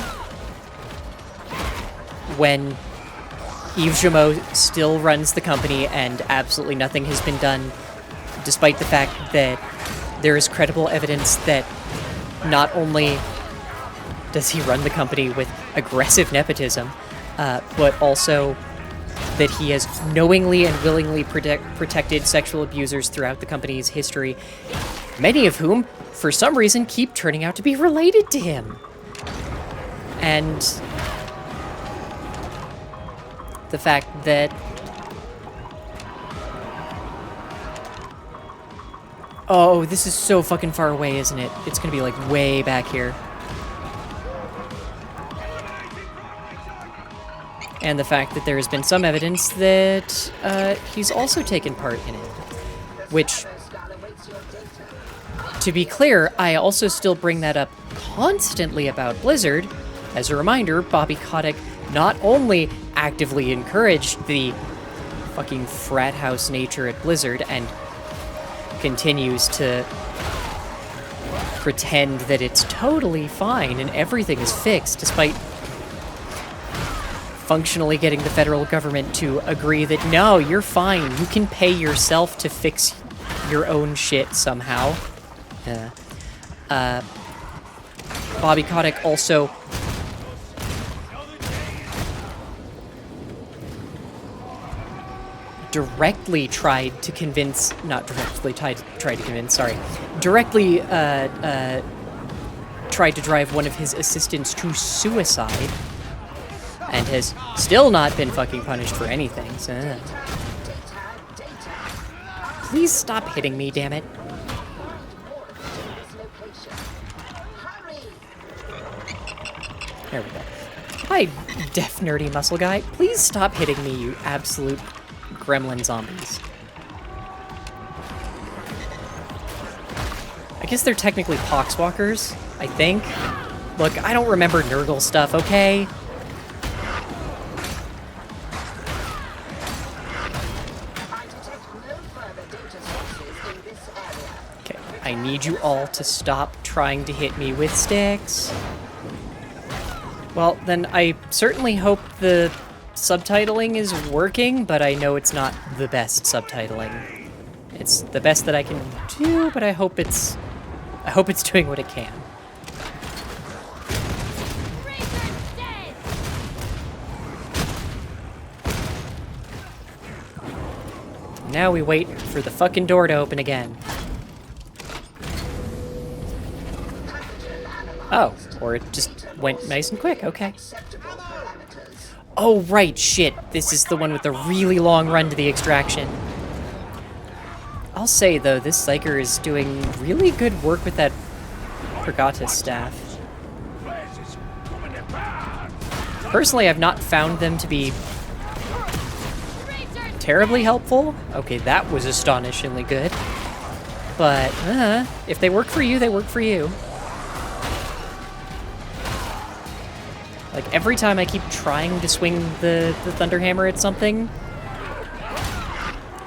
when Yves Jumeau still runs the company and absolutely nothing has been done, despite the fact that there is credible evidence that not only does he run the company with aggressive nepotism, but also that he has knowingly and willingly protected sexual abusers throughout the company's history, many of whom, for some reason, keep turning out to be related to him. And the fact that... Oh, this is so fucking far away, isn't it? It's gonna be, like, way back here. And the fact that there has been some evidence that he's also taken part in it. Which, to be clear, I also still bring that up constantly about Blizzard. As a reminder, Bobby Kotick not only actively encouraged the fucking frat house nature at Blizzard and continues to pretend that it's totally fine and everything is fixed, despite functionally getting the federal government to agree that, no, you're fine, you can pay yourself to fix your own shit somehow. Bobby Kotick also directly tried to convince, directly tried to drive one of his assistants to suicide. and has still not been fucking punished for anything, so... Please stop hitting me, damn it. There we go. Hi, deaf nerdy muscle guy. Please stop hitting me, you absolute gremlin zombies. I guess they're technically poxwalkers, I think. Look, I don't remember Nurgle stuff, okay? Okay, I need you all to stop trying to hit me with sticks. Well, then I certainly hope the subtitling is working, but I know it's not the best subtitling. It's the best that I can do, but I hope it's doing what it can. Now we wait for the fucking door to open again. Oh, or it just went nice and quick, okay. Oh, right, shit. This is the one with the really long run to the extraction. I'll say, though, this psyker is doing really good work with that Pergatus staff. Personally, I've not found them to be terribly helpful. Okay, that was astonishingly good. But, if they work for you, they work for you. Like, every time I keep trying to swing the Thunderhammer at something,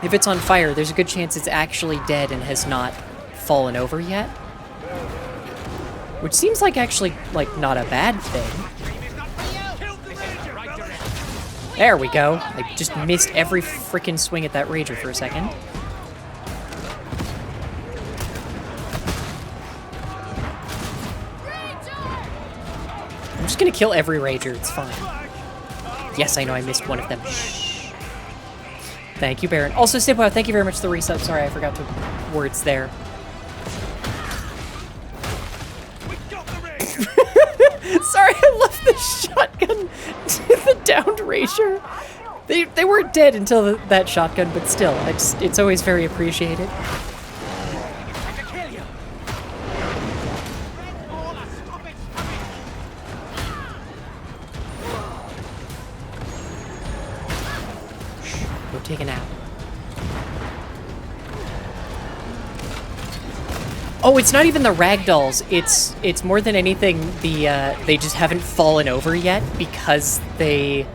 if it's on fire, there's a good chance it's actually dead and has not fallen over yet. Which seems like actually, like, not a bad thing. There we go. I just missed every frickin' swing at that Rager for a second. I'm just gonna kill every Rager, it's fine. Yes, I know I missed one of them. Shh. Thank you, Baron. Also, Sipwow, thank you very much for the resub. Sorry, I forgot to words there. Sorry, I left the shotgun to the downed Rager. They weren't dead until that shotgun, but still, it's always very appreciated. Go take a nap. Oh, it's not even the ragdolls. It's more than anything they just haven't fallen over yet because they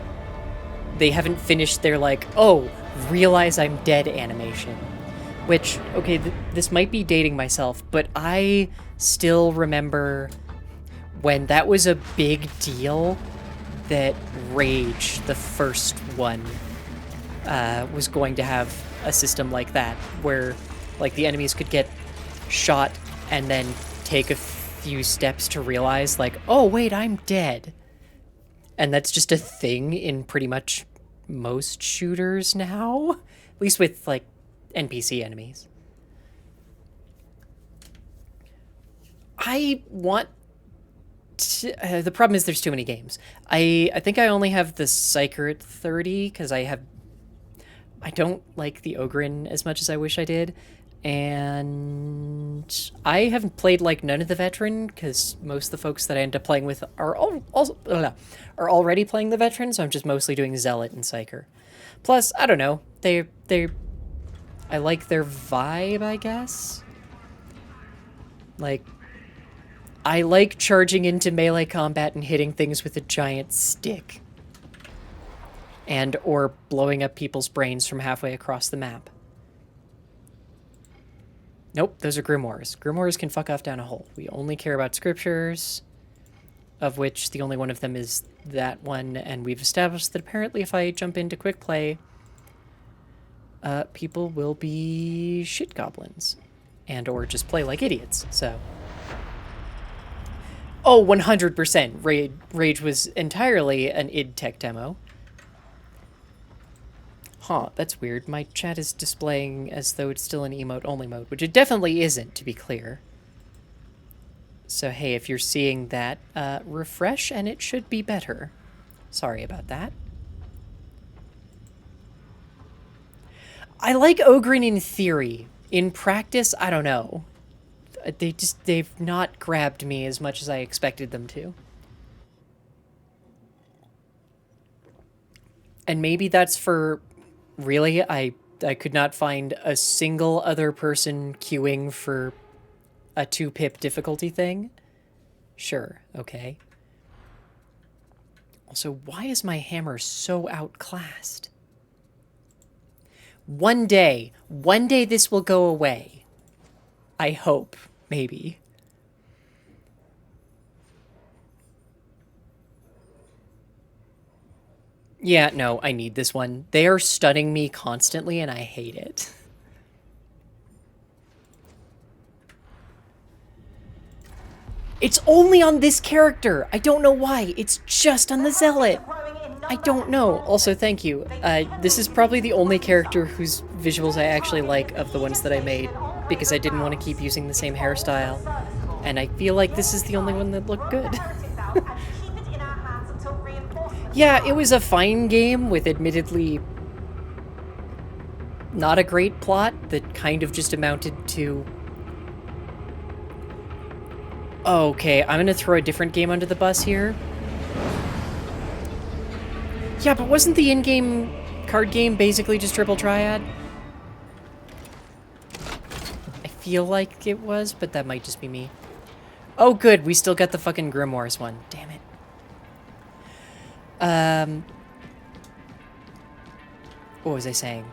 haven't finished their, like, oh, realize I'm dead animation. Which, okay, this might be dating myself, but I still remember when that was a big deal that Rage, the first one, was going to have a system like that, where, like, the enemies could get shot and then take a few steps to realize, like, oh, wait, I'm dead. And that's just a thing in pretty much most shooters now, at least with, like, NPC enemies. I want to, the problem is there's too many games. I think I only have the Psyker at 30 because I don't like the Ogren as much as I wish I did. And I haven't played, like, none of the Veteran, because most of the folks that I end up playing with are already playing the Veteran, so I'm just mostly doing Zealot and Psyker. Plus, I don't know, I like their vibe, I guess? Like, I like charging into melee combat and hitting things with a giant stick. And or blowing up people's brains from halfway across the map. Nope, those are grimoires. Grimoires can fuck off down a hole. We only care about scriptures, of which the only one of them is that one, and we've established that apparently if I jump into quick play, people will be shit goblins, and or just play like idiots, so. Oh, 100%. Rage was entirely an id Tech demo. Huh, that's weird. My chat is displaying as though it's still in emote-only mode, which it definitely isn't, to be clear. So hey, if you're seeing that, refresh and it should be better. Sorry about that. I like Ogren in theory. In practice, I don't know. They've not grabbed me as much as I expected them to. And maybe that's for... Really? I could not find a single other person queuing for a 2-pip difficulty thing? Sure, okay. Also, why is my hammer so outclassed? One day this will go away. I hope, maybe. Yeah, no, I need this one. They are stunning me constantly and I hate it. It's only on this character. I don't know why. It's just on the Zealot. I don't know. Also, thank you. This is probably the only character whose visuals I actually like of the ones that I made, because I didn't want to keep using the same hairstyle. And I feel like this is the only one that looked good. Yeah, it was a fine game with admittedly not a great plot that kind of just amounted to... Okay, I'm gonna throw a different game under the bus here. Yeah, but wasn't the in-game card game basically just Triple Triad? I feel like it was, but that might just be me. Oh good, we still got the fucking Grimoires one. Damn it. What was I saying?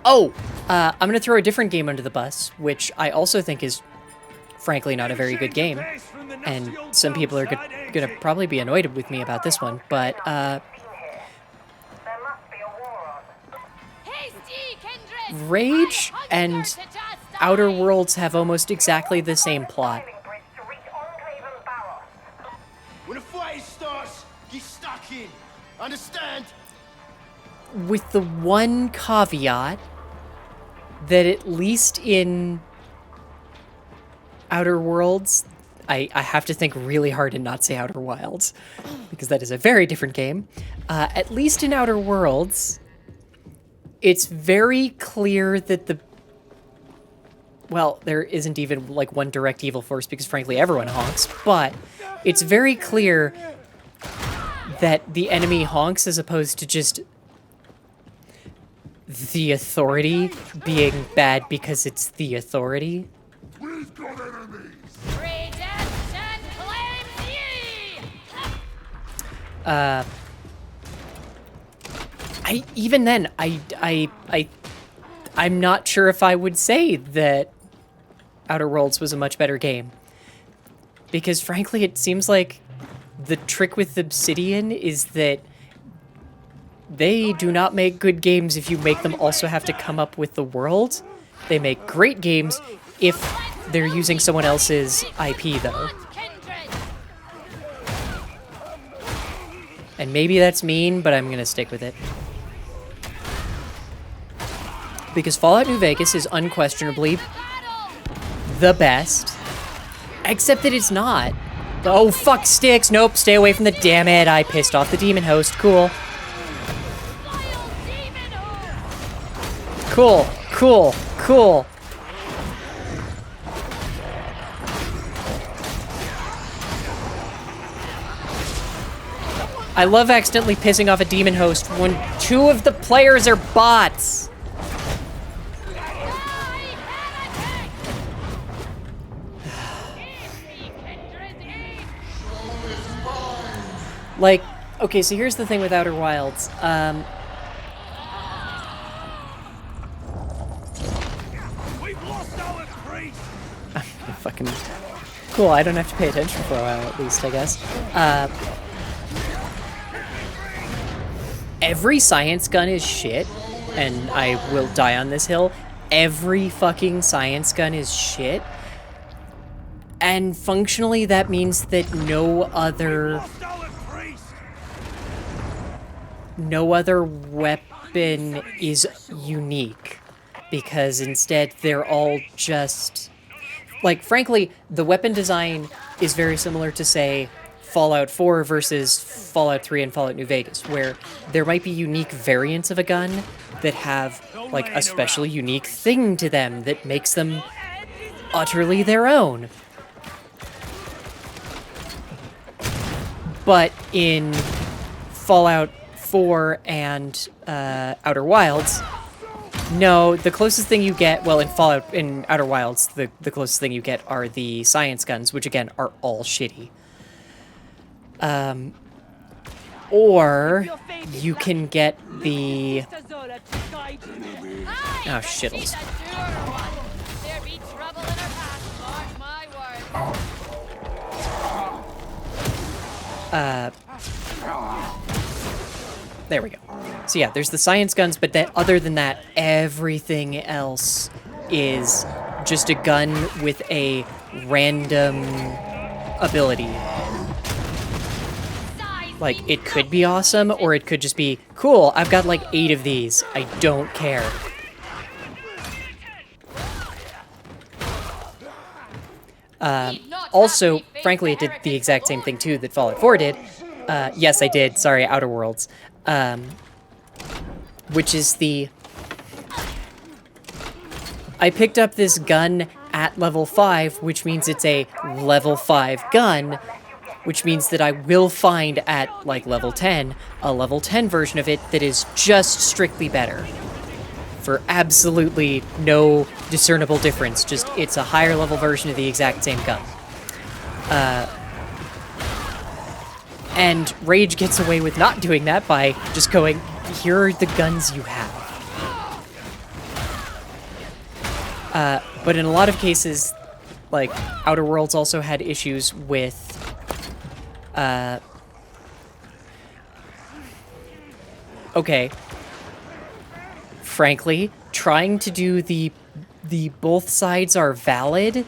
Oh! I'm gonna throw a different game under the bus, which I also think is frankly not a very good game. And some people are gonna probably be annoyed with me about this one, but, Rage and Outer Worlds have almost exactly the same plot. When a fight starts, get stuck in. Understand? With the one caveat that at least in Outer Worlds, I have to think really hard and not say Outer Wilds, because that is a very different game. At least in Outer Worlds, it's very clear that the... Well, there isn't even, like, one direct evil force, because frankly everyone honks, but it's very clear that the enemy honks as opposed to just the authority being bad because it's the authority. We've got enemies. Redemption claims ye! I'm not sure if I would say that Outer Worlds was a much better game. Because frankly, it seems like the trick with Obsidian is that they do not make good games if you make them also have to come up with the world. They make great games if they're using someone else's IP, though. And maybe that's mean, but I'm gonna stick with it. Because Fallout New Vegas is unquestionably the best. Except that it's not. Oh, fuck sticks. Nope, stay away from the... Damn it, I pissed off the demon host. Cool. Cool, cool, cool. I love accidentally pissing off a demon host when two of the players are bots. Like, okay, so here's the thing with Outer Wilds. We've lost our priest. Fucking cool, I don't have to pay attention for a while at least, I guess. Every science gun is shit, and I will die on this hill. Every fucking science gun is shit. And functionally that means that no other weapon is unique. Because instead they're all just... Like, frankly, the weapon design is very similar to, say, Fallout 4 versus Fallout 3 and Fallout New Vegas, where there might be unique variants of a gun that have, like, a special unique thing to them that makes them utterly their own. But in Fallout 4 and Outer Wilds, no, the closest thing you get, well, in Outer Wilds, the closest thing you get are the science guns, which again are all shitty. Or you can get the... Oh, shittles. There be trouble in our past, mark my words. There we go. So yeah, there's the science guns, but then other than that, everything else is just a gun with a random ability. Like, it could be awesome, or it could just be, cool, I've got like 8 of these. I don't care. Also, frankly, it did the exact same thing too that Fallout 4 did. Yes, I did. Sorry, Outer Worlds. Which is the... I picked up this gun at level 5, which means it's a level 5 gun, which means that I will find at, like, level 10, a level 10 version of it that is just strictly better. For absolutely no discernible difference, just it's a higher level version of the exact same gun. And Rage gets away with not doing that by just going, here are the guns you have. But in a lot of cases, like, Outer Worlds also had issues with, okay, frankly, trying to do the both sides are valid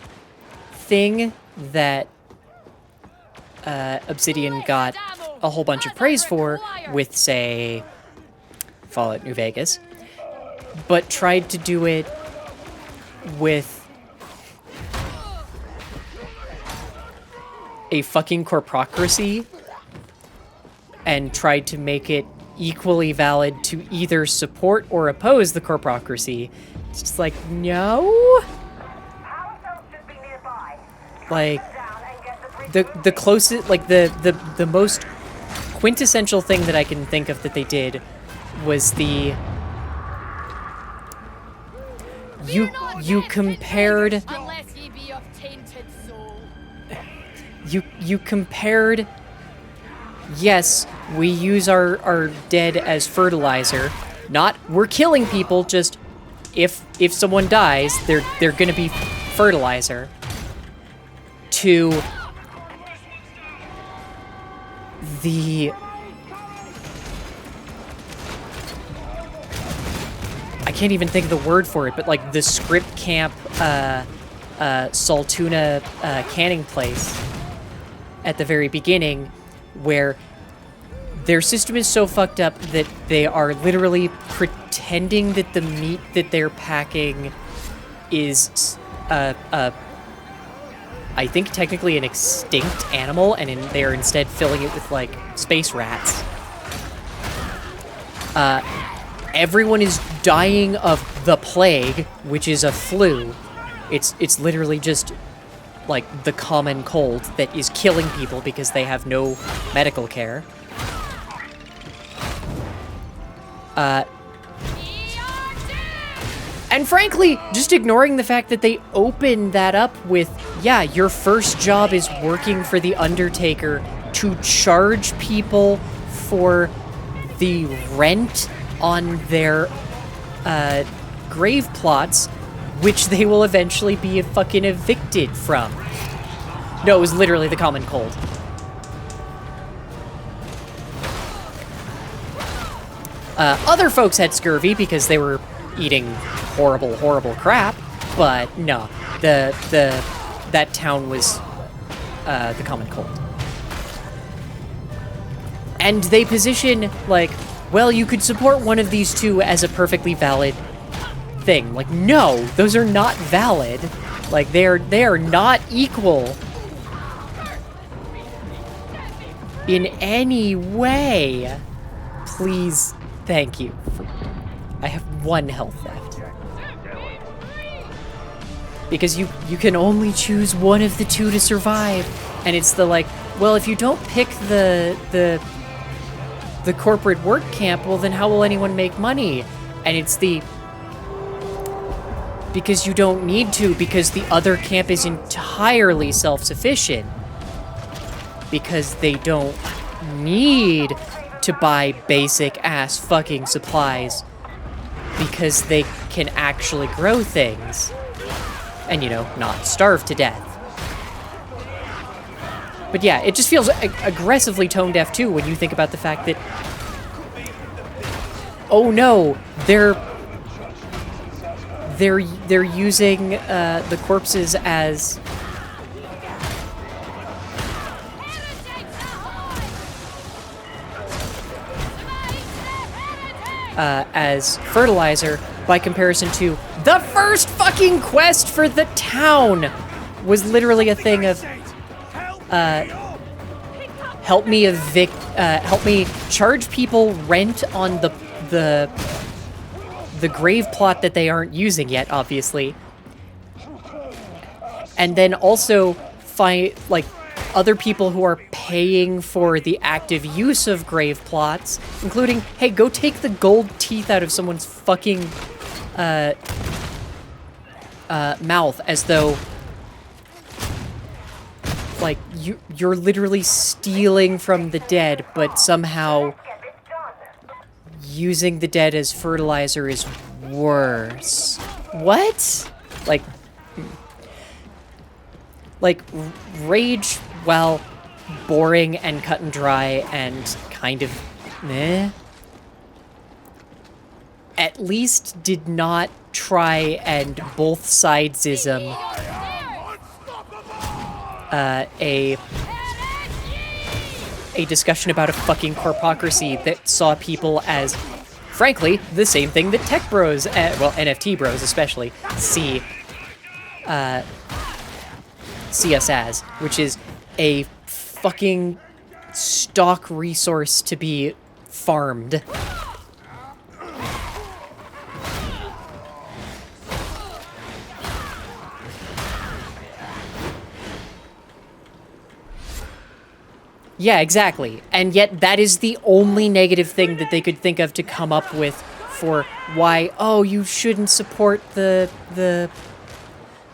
thing that Obsidian got a whole bunch of praise for with, say, Fallout New Vegas, but tried to do it with a fucking corpocracy and tried to make it equally valid to either support or oppose the corpocracy. It's just like, no? Like, the closest, like, the most quintessential thing that I can think of that they did was the... You compared... Unless ye be of tainted soul. You compared... Yes, we use our dead as fertilizer. Not, we're killing people, just... If someone dies, they're gonna be fertilizer. To... the... I can't even think of the word for it, but like the script camp, Saltuna canning place at the very beginning, where their system is so fucked up that they are literally pretending that the meat that they're packing is, I think technically an extinct animal, and they're instead filling it with, like, space rats. Everyone is dying of the plague, which is a flu. It's literally just, like, the common cold that is killing people because they have no medical care. And frankly, just ignoring the fact that they open that up with, yeah, your first job is working for the Undertaker to charge people for the rent on their grave plots, which they will eventually be fucking evicted from. No, it was literally the common cold. Other folks had scurvy because they were eating horrible, horrible crap, but no, that town was the common cold. And they position, like, well, you could support one of these two as a perfectly valid thing. Like, no, those are not valid. Like, they are not equal. in any way, please, thank you. I have 1 health left. Because you can only choose one of the 2 to survive. And it's the like, well, if you don't pick the corporate work camp, well then how will anyone make money? And it's the, because you don't need to, because the other camp is entirely self-sufficient. Because they don't need to buy basic ass fucking supplies. Because they can actually grow things. And, you know, not starve to death. But yeah, it just feels aggressively tone-deaf too when you think about the fact that, oh no, they're using the corpses as fertilizer by comparison to the first fucking quest for the town was literally a thing of help me charge people rent on the grave plot that they aren't using yet, obviously. And then also find like other people who are paying for the active use of grave plots, including, hey, go take the gold teeth out of someone's fucking mouth, as though like you're literally stealing from the dead, but somehow using the dead as fertilizer is worse. What? Like rage, while boring and cut and dry and kind of meh, at least did not try and both sidesism a discussion about a fucking corpocracy that saw people as, frankly, the same thing that tech bros, well, NFT bros especially, see us as, which is a fucking stock resource to be farmed. Yeah, exactly. And yet that is the only negative thing that they could think of to come up with for why, oh, you shouldn't support the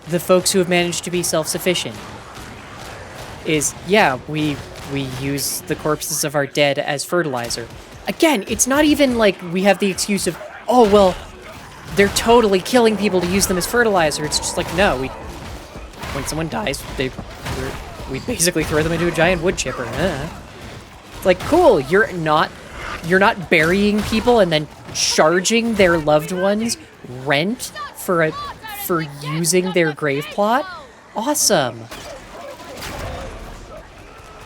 folks who have managed to be self-sufficient. Is, yeah, we use the corpses of our dead as fertilizer. Again, it's not even like we have the excuse of, oh, well, they're totally killing people to use them as fertilizer. It's just like, no, when someone dies, we basically throw them into a giant wood chipper. It's like, cool, you're not burying people and then charging their loved ones rent for using their grave plot? Awesome.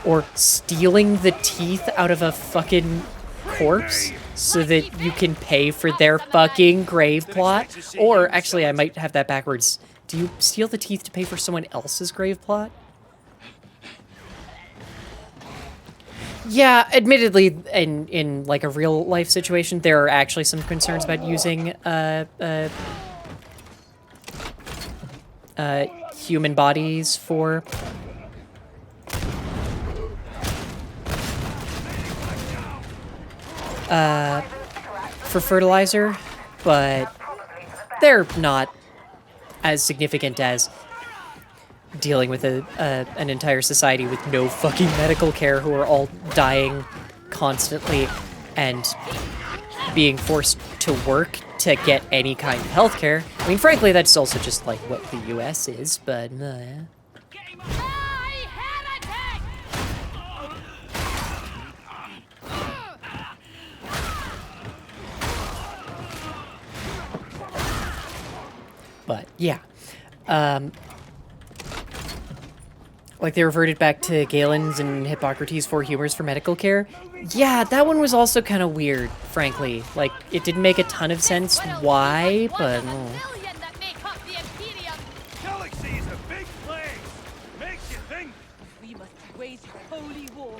Or stealing the teeth out of a fucking corpse so that you can pay for their fucking grave plot? Or, actually, I might have that backwards. Do you steal the teeth to pay for someone else's grave plot? Yeah, admittedly, in like a real life situation, there are actually some concerns about using human bodies for fertilizer, but they're not as significant as dealing with an entire society with no fucking medical care, who are all dying constantly and being forced to work to get any kind of healthcare. I mean, frankly, that's also just like what the US is, but But yeah, like they reverted back to Galen's and Hippocrates' 4 humors for medical care. Yeah, that one was also kind of weird, frankly. Like, it didn't make a ton of sense why, but Galaxy is a big place. Makes you think. We must wage holy war.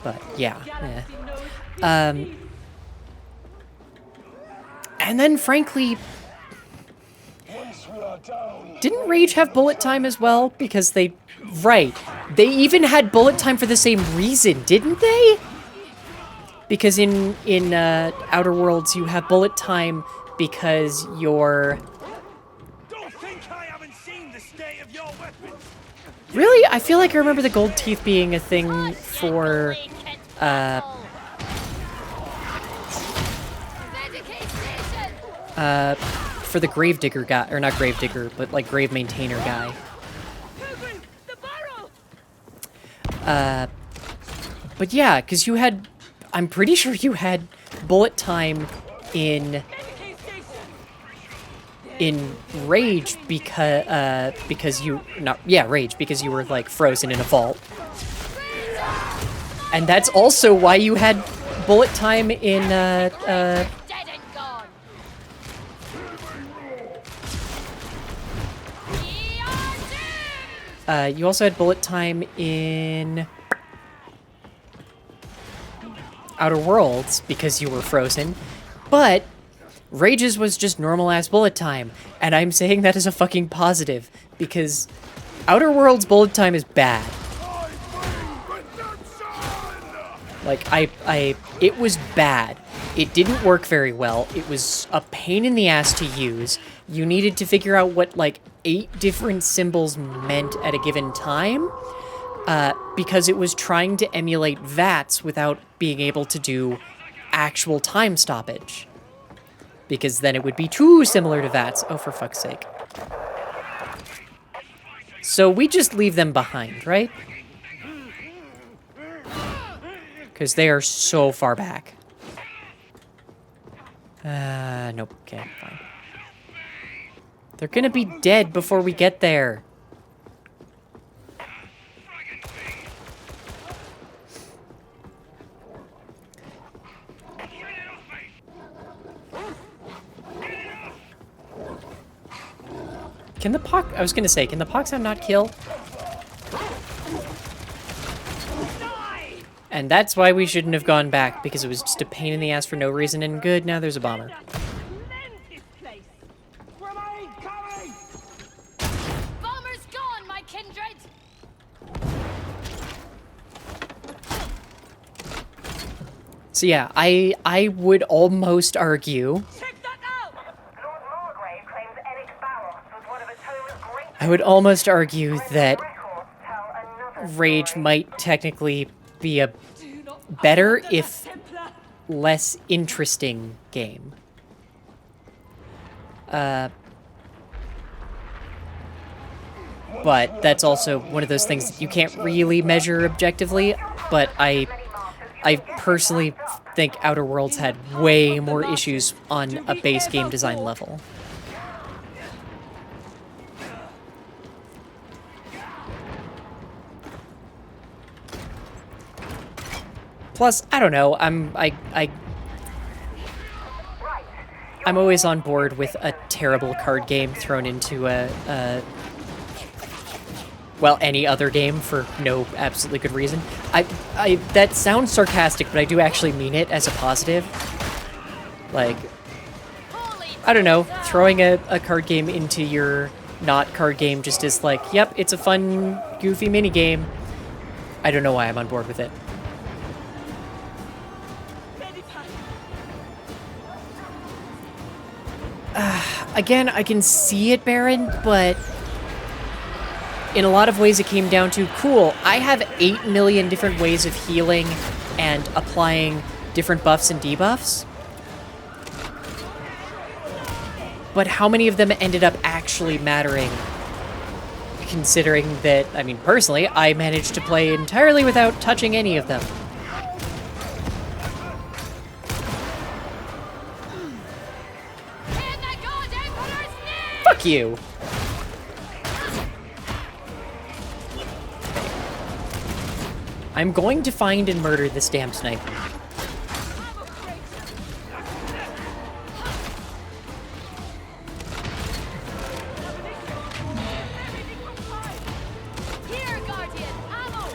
But yeah. Galaxy knows And then frankly, Once we are down, didn't Rage have bullet time as well? Because they even had bullet time for the same reason, didn't they? Because in Outer Worlds you have bullet time because you're... don't think I haven't seen the state of your weapons. Really? I feel like I remember the gold teeth being a thing for, for the Gravedigger guy, or not Gravedigger, but like Grave Maintainer guy. But yeah, because you had, I'm pretty sure you had bullet time in Rage because you, Rage, because you were like frozen in a vault. And that's also why you had bullet time in, dead and gone. We are doomed. you also had bullet time in Outer Worlds because you were frozen, but Rage's was just normal-ass bullet time, and I'm saying that as a fucking positive, because Outer Worlds bullet time is bad. Like, it was bad. It didn't work very well. It was a pain in the ass to use. You needed to figure out what, like, 8 different symbols meant at a given time, because it was trying to emulate VATS without being able to do actual time stoppage. Because then it would be too similar to VATS. Oh, for fuck's sake. So we just leave them behind, right? Because they are so far back. Nope. Okay, fine. They're gonna be dead before we get there. Can the Pox... I was gonna say, can the Poxhound not kill? And that's why we shouldn't have gone back, because it was just a pain in the ass for no reason, and good, now there's a bomber. Bomber's gone, my kindred. So yeah, I would almost argue... Lord Margrave claims Eric Barros was one of Atoma's great I would almost argue that records tell another Rage might technically be a better, if less interesting game. But that's also one of those things that you can't really measure objectively, but I personally think Outer Worlds had way more issues on a base game design level. Plus, I don't know, I'm always on board with a terrible card game thrown into well, any other game for no absolutely good reason. That sounds sarcastic, but I do actually mean it as a positive. Like, I don't know, throwing a card game into your not card game just as like, yep, it's a fun, goofy mini game. I don't know why I'm on board with it. Again, I can see it, Baron, but in a lot of ways it came down to, cool, I have 8 million different ways of healing and applying different buffs and debuffs. But how many of them ended up actually mattering? Considering that, I mean, personally, I managed to play entirely without touching any of them. Fuck you! I'm going to find and murder this damn sniper. Here, Guardian, ammo.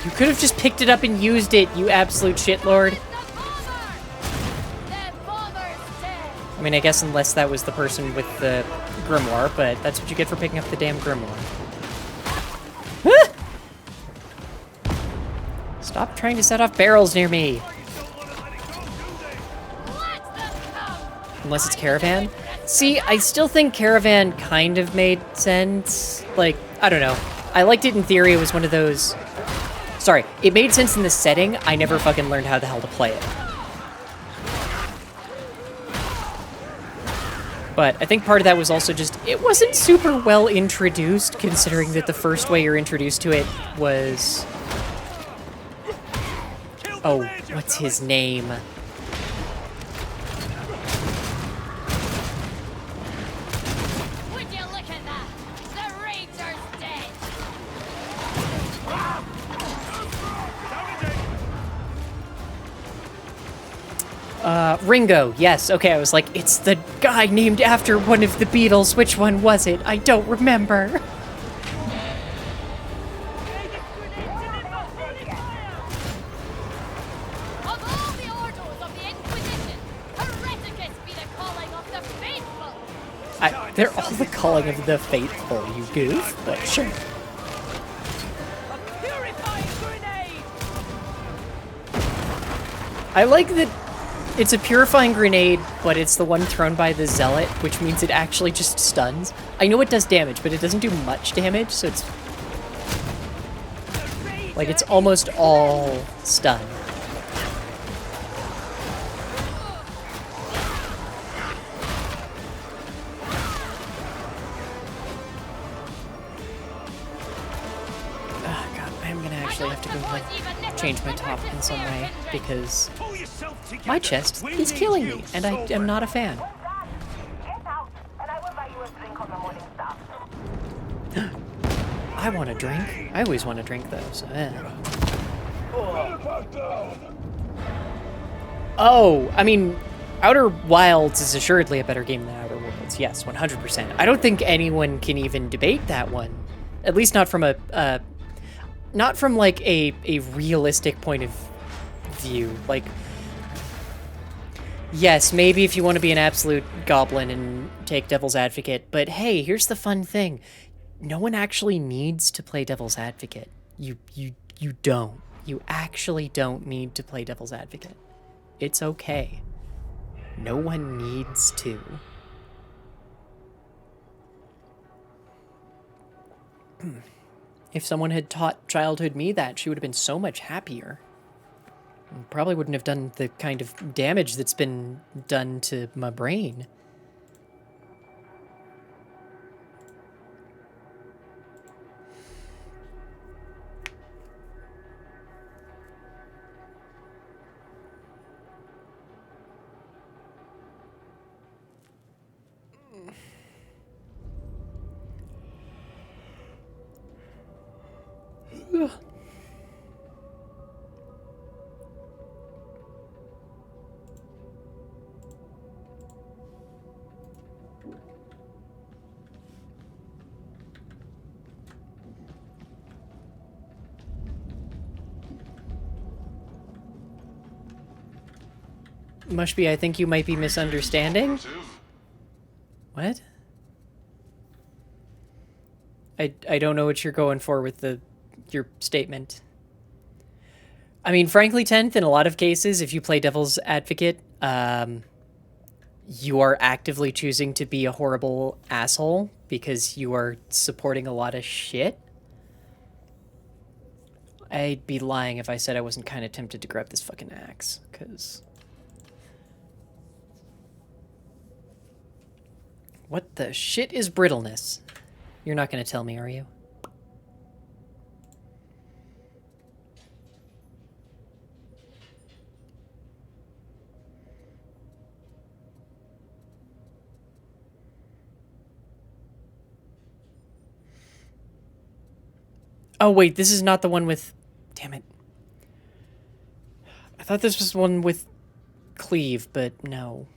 You could have just picked it up and used it, you absolute shitlord. The bomber! The bomber's dead! I mean, I guess unless that was the person with the grimoire, but that's what you get for picking up the damn grimoire. Ah! Stop trying to set off barrels near me. Let them come! Unless it's Caravan. See, I still think Caravan kind of made sense. Like, I don't know. I liked it in theory. It was one of those... Sorry, it made sense in the setting. I never fucking learned how the hell to play it. But I think part of that was also just, it wasn't super well introduced, considering that the first way you're introduced to it was... Oh, what's his name? Would you look at that? The Rager's dead! Ringo, yes, okay, I was like, it's the guy named after one of the Beatles. Which one was it? I don't remember. Of all the orders of the Inquisition, hereticus be the calling of the faithful! They're all the calling of the faithful, you goof, but sure. Purifying grenade! I like that it's a purifying grenade, but it's the one thrown by the Zealot, which means it actually just stuns. I know it does damage, but it doesn't do much damage, so it's... Like, it's almost all stun. Oh, God, I'm gonna actually have to go, like, change my top in some way, because my chest is killing me, and I am not a fan. Get out, and I will buy you a drink on the morning stop. I want a drink. I always want a drink, though, so Oh, I mean, Outer Wilds is assuredly a better game than Outer Worlds. Yes, 100%. I don't think anyone can even debate that one. At least not from not from, like, a realistic point of view. Like, yes, maybe if you want to be an absolute goblin and take Devil's Advocate, but hey, here's the fun thing. No one actually needs to play Devil's Advocate. You don't. You actually don't need to play Devil's Advocate. It's okay. No one needs to. If someone had taught childhood me that, she would have been so much happier. And probably wouldn't have done the kind of damage that's been done to my brain. Mushby, I think you might be misunderstanding. What? I don't know what you're going for with your statement. I mean, frankly, 10th, in a lot of cases, if you play Devil's Advocate, you are actively choosing to be a horrible asshole because you are supporting a lot of shit. I'd be lying if I said I wasn't kind of tempted to grab this fucking axe, because... What the shit is brittleness? You're not going to tell me, are you? Oh, wait, this is not the one with... Damn it. I thought this was one with cleave, but no.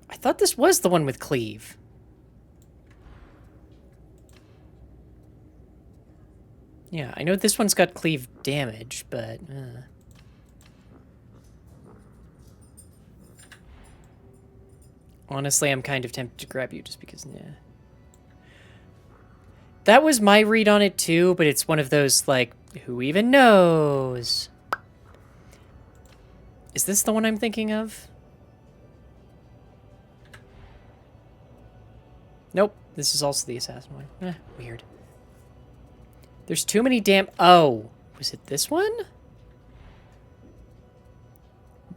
I thought this was the one with cleave. Yeah, I know this one's got cleave damage, but... Honestly, I'm kind of tempted to grab you just because, yeah. That was my read on it too, but it's one of those, like, who even knows? Is this the one I'm thinking of? Nope, this is also the assassin one. Weird. There's too many damn... Oh, was it this one?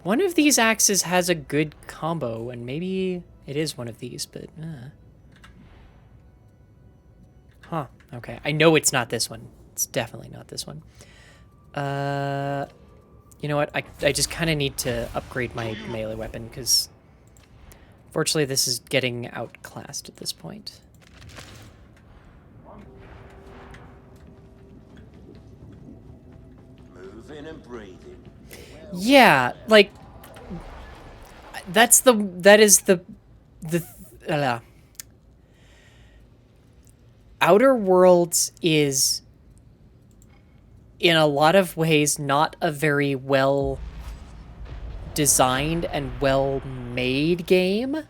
One of these axes has a good combo, and maybe it is one of these, but... Huh, okay. I know it's not this one. It's definitely not this one. You know what? I just kind of need to upgrade my melee weapon, because... Fortunately, this is getting outclassed at this point. Moving and breathing. Yeah, like... That is the Outer Worlds is, in a lot of ways, not a very well designed and well made game,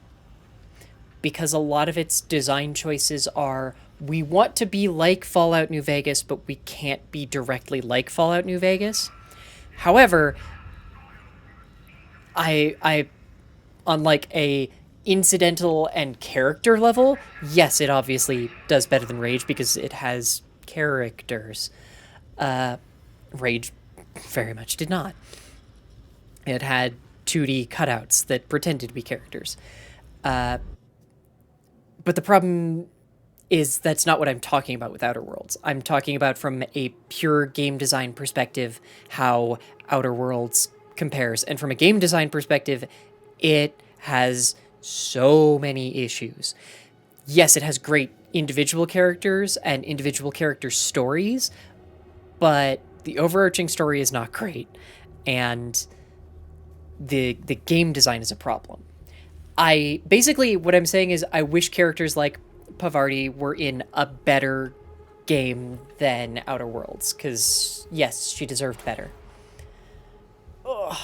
because a lot of its design choices are, we want to be like Fallout New Vegas, but we can't be directly like Fallout New Vegas. However, I on like a incidental and character level, yes, it obviously does better than Rage because it has characters. Rage very much did not. It had 2D cutouts that pretended to be characters. But the problem is that's not what I'm talking about with Outer Worlds. I'm talking about from a pure game design perspective, how Outer Worlds compares. And from a game design perspective, it has so many issues. Yes, it has great individual characters and individual character stories, but the overarching story is not great, and the game design is a problem. Basically what I'm saying is I wish characters like Pavarti were in a better game than Outer Worlds, because yes, she deserved better. Ugh.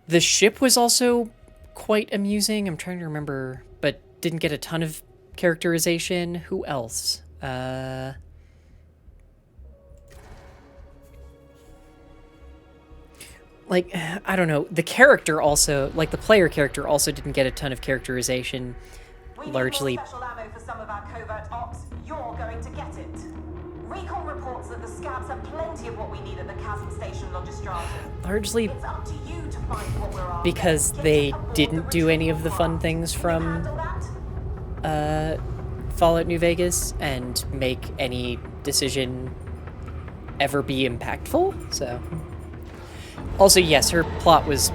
The ship was also quite amusing. I'm trying to remember, but didn't get a ton of characterization. Who else? Like, I don't know. The character also, like the player character also didn't get a ton of characterization. Largely. Special ammo for some of our covert ops. You're going to get it. Recon reports that the scabs have plenty of what we need at the Chasm Station Logistrata. Largely It's up to you to find what we're after. because they didn't do any of the fun things from Fallout New Vegas and make any decision ever be impactful. So, also yes, her plot was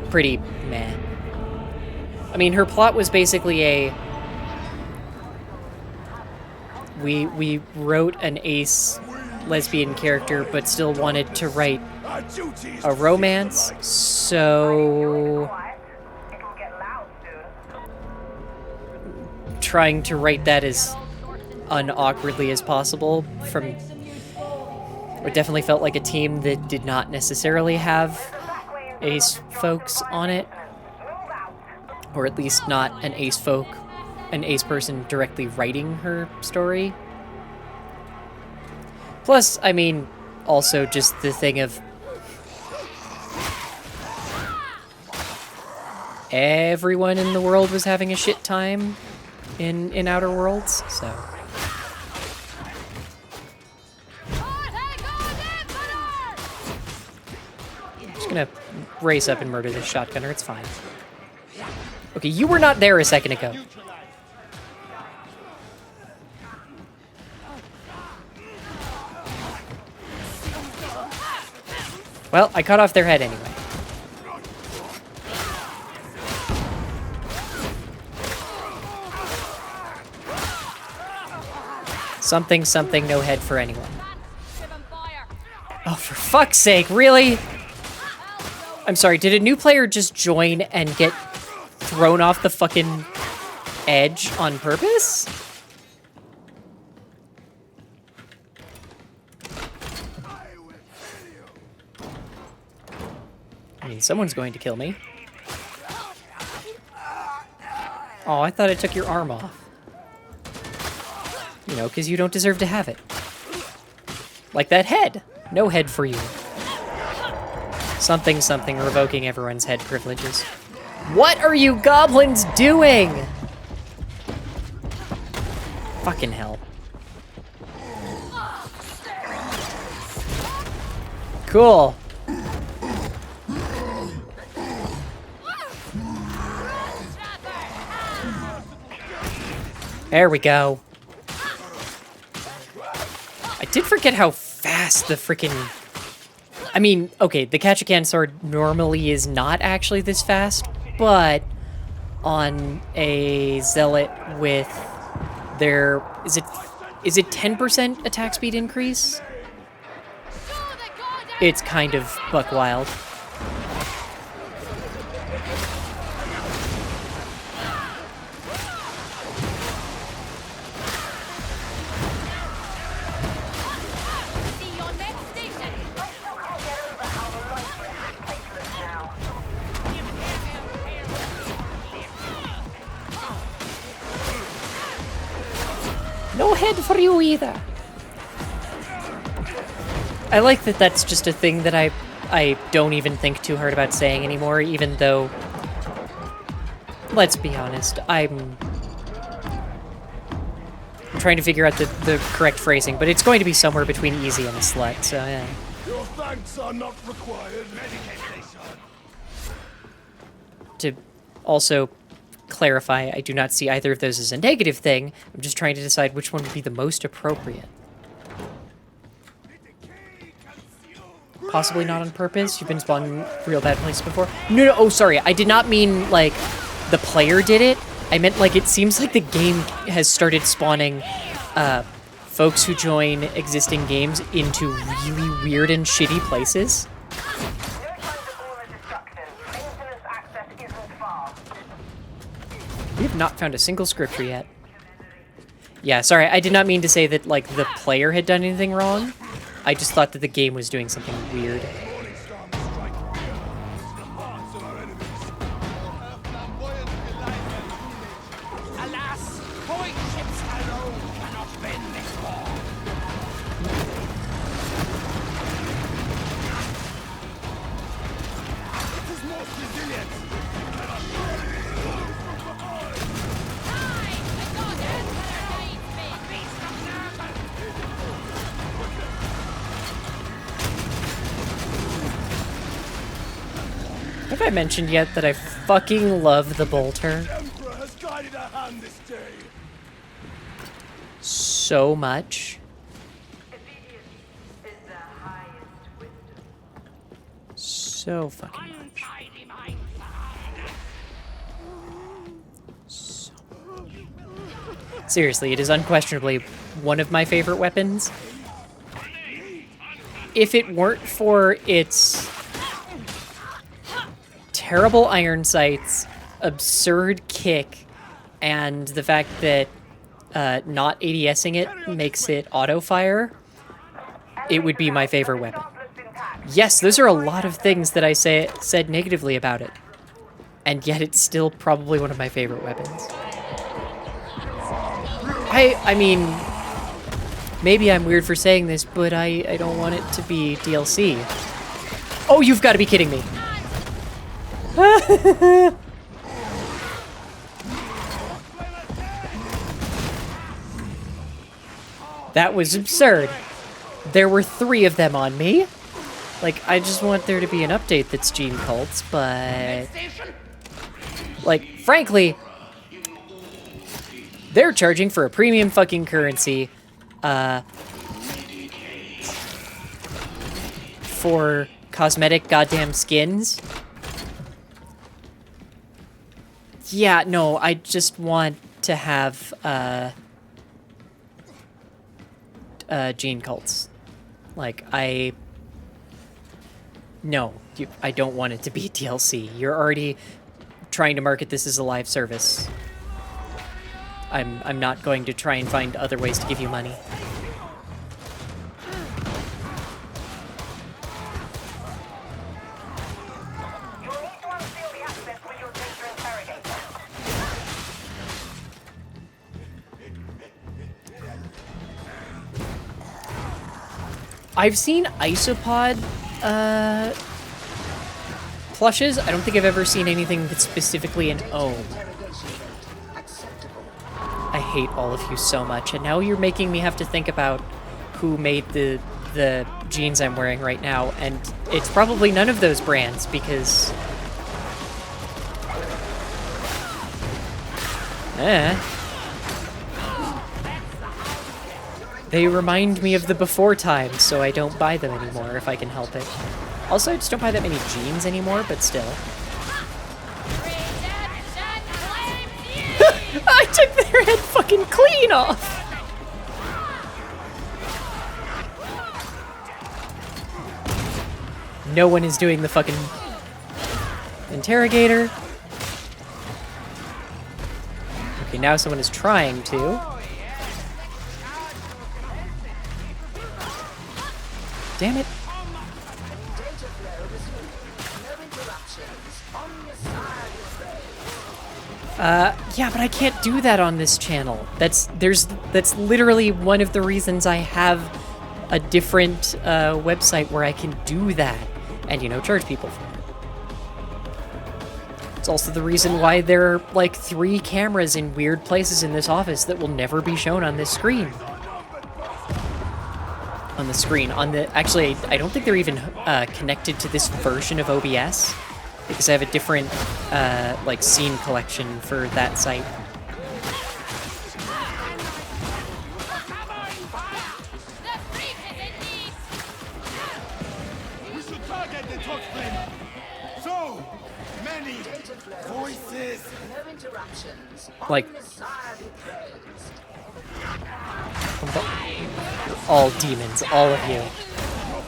pretty meh. I mean, her plot was basically we wrote an ace lesbian character but still wanted to write a romance, so trying to write that as unawkwardly as possible from it definitely felt like a team that did not necessarily have ace folks on it, or at least not an ace person directly writing her story. Plus, I mean, also just the thing of everyone in the world was having a shit time in Outer Worlds, so. I'm just gonna race up and murder this shotgunner, it's fine. Okay, you were not there a second ago. Well, I cut off their head anyway. Something, something, no head for anyone. Oh, for fuck's sake, really? I'm sorry, did a new player just join and get thrown off the fucking edge on purpose? Someone's going to kill me. Oh, I thought I took your arm off. You know, because you don't deserve to have it. Like that head. No head for you. Something, something, revoking everyone's head privileges. What are you goblins doing? Fucking hell. Cool. There we go. I did forget how fast the freaking... I mean, okay, the Catch-A-Can sword normally is not actually this fast, but on a Zealot with their... Is it 10% attack speed increase? It's kind of buck wild. No head for you either. I like that that's just a thing that I don't even think too hard about saying anymore, even though, let's be honest, I'm trying to figure out the correct phrasing, but it's going to be somewhere between easy and a slut, so yeah. Your thanks are not required. To also clarify, I do not see either of those as a negative thing. I'm just trying to decide which one would be the most appropriate. Possibly not on purpose. You've been spawned in real bad places before. No, oh, sorry. I did not mean, like, the player did it. I meant, like, it seems like the game has started spawning folks who join existing games into really weird and shitty places. We have not found a single scripture yet. Yeah, sorry, I did not mean to say that, like, the player had done anything wrong. I just thought that the game was doing something weird. Alas, point ships alone cannot bend this war. It is most resilient. Have I mentioned yet that I fucking love the bolter The Emperor has guided our hand this day. so much? So fucking much. So much. Seriously, it is unquestionably one of my favorite weapons. If it weren't for its terrible iron sights, absurd kick, and the fact that not ADSing it makes it auto-fire, it would be my favorite weapon. Yes, those are a lot of things that I said negatively about it, and yet it's still probably one of my favorite weapons. I mean, maybe I'm weird for saying this, but I don't want it to be DLC. Oh, you've got to be kidding me. That was absurd. There were 3 of them on me. Like, I just want there to be an update that's gene cults, but... like, frankly, they're charging for a premium fucking currency, for cosmetic goddamn skins. Yeah, no, I just want to have, gene cults. Like, no, I don't want it to be DLC. You're already trying to market this as a live service. I'm not going to try and find other ways to give you money. I've seen isopod plushes. I don't think I've ever seen anything that's specifically an ohm. I hate all of you so much, and now you're making me have to think about who made the jeans I'm wearing right now, and it's probably none of those brands, because... They remind me of the before times, so I don't buy them anymore if I can help it. Also, I just don't buy that many jeans anymore, but still. I took their head fucking clean off! No one is doing the fucking interrogator. Okay, now someone is trying to. Damn it. Yeah, but I can't do that on this channel. That's literally one of the reasons I have a different website where I can do that and, you know, charge people for it. It's also the reason why there are, like, 3 cameras in weird places in this office that will never be shown on this screen. Actually, I don't think they're even connected to this version of OBS, because I have a different, like, scene collection for that site. We should target the touch flame. So many voices. No interruptions. Like, Messiah be praised. all demons, all of you. Your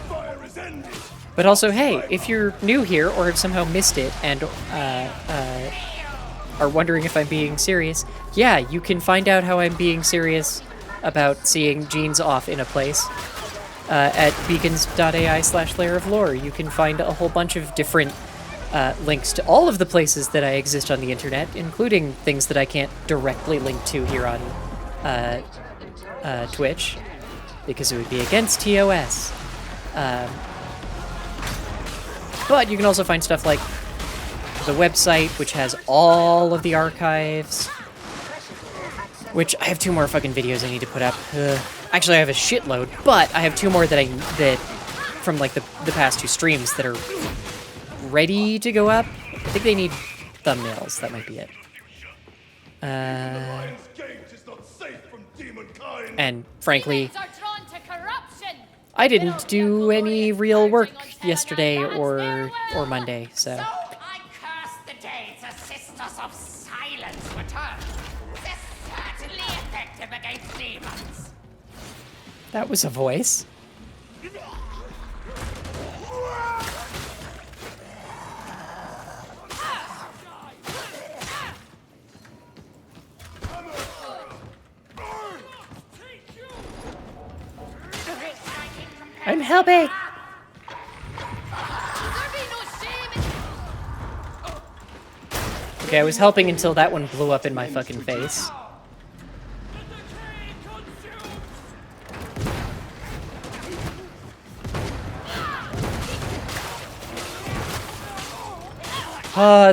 fire is ended. But also, hey, if you're new here or have somehow missed it and are wondering if I'm being serious, yeah, you can find out how I'm being serious about seeing genes off in a place at beacons.ai/layer-of-lore. You can find a whole bunch of different links to all of the places that I exist on the internet, including things that I can't directly link to here on Twitch, because it would be against TOS. But you can also find stuff like the website, which has all of the archives, which I have 2 more fucking videos I need to put up. Actually, I have a shitload, but I have 2 more that from like the past 2 streams that are ready to go up. I think they need thumbnails. That might be it. Lion's Gate is not safe from demonkind. And frankly, Demons are drawn to corruption. I didn't do any real work yesterday or Monday, so. I curse the day the Sisters of Silence return. They're certainly effective against demons. That was a voice. I'm helping! Okay, I was helping until that one blew up in my fucking face.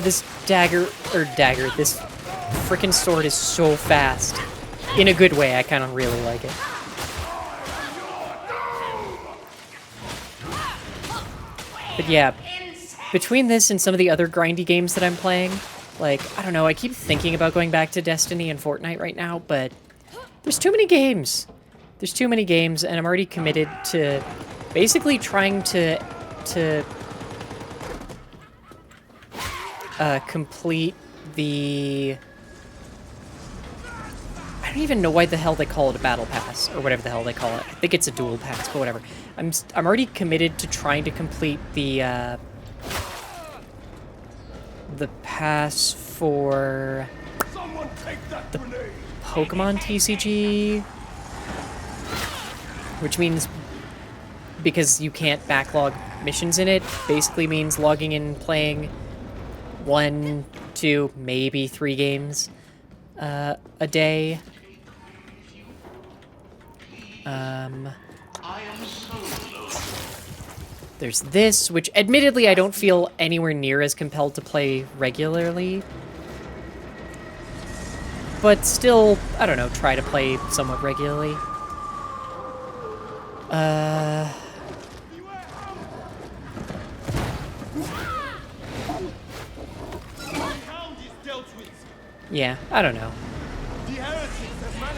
This this frickin' sword is so fast. In a good way, I kind of really like it. But yeah, between this and some of the other grindy games that I'm playing, like, I don't know, I keep thinking about going back to Destiny and Fortnite right now, but there's too many games. There's too many games, and I'm already committed to basically trying to complete the... I don't even know why the hell they call it a battle pass, or whatever the hell they call it. I think it's a dual pass, but whatever. I'm already committed to trying to complete the pass for Someone take that grenade. Pokemon TCG, which means, because you can't backlog missions in it, basically means logging in, playing 1, 2, maybe 3 games a day. There's this, which admittedly I don't feel anywhere near as compelled to play regularly. But still, I don't know, try to play somewhat regularly. Yeah, I don't know.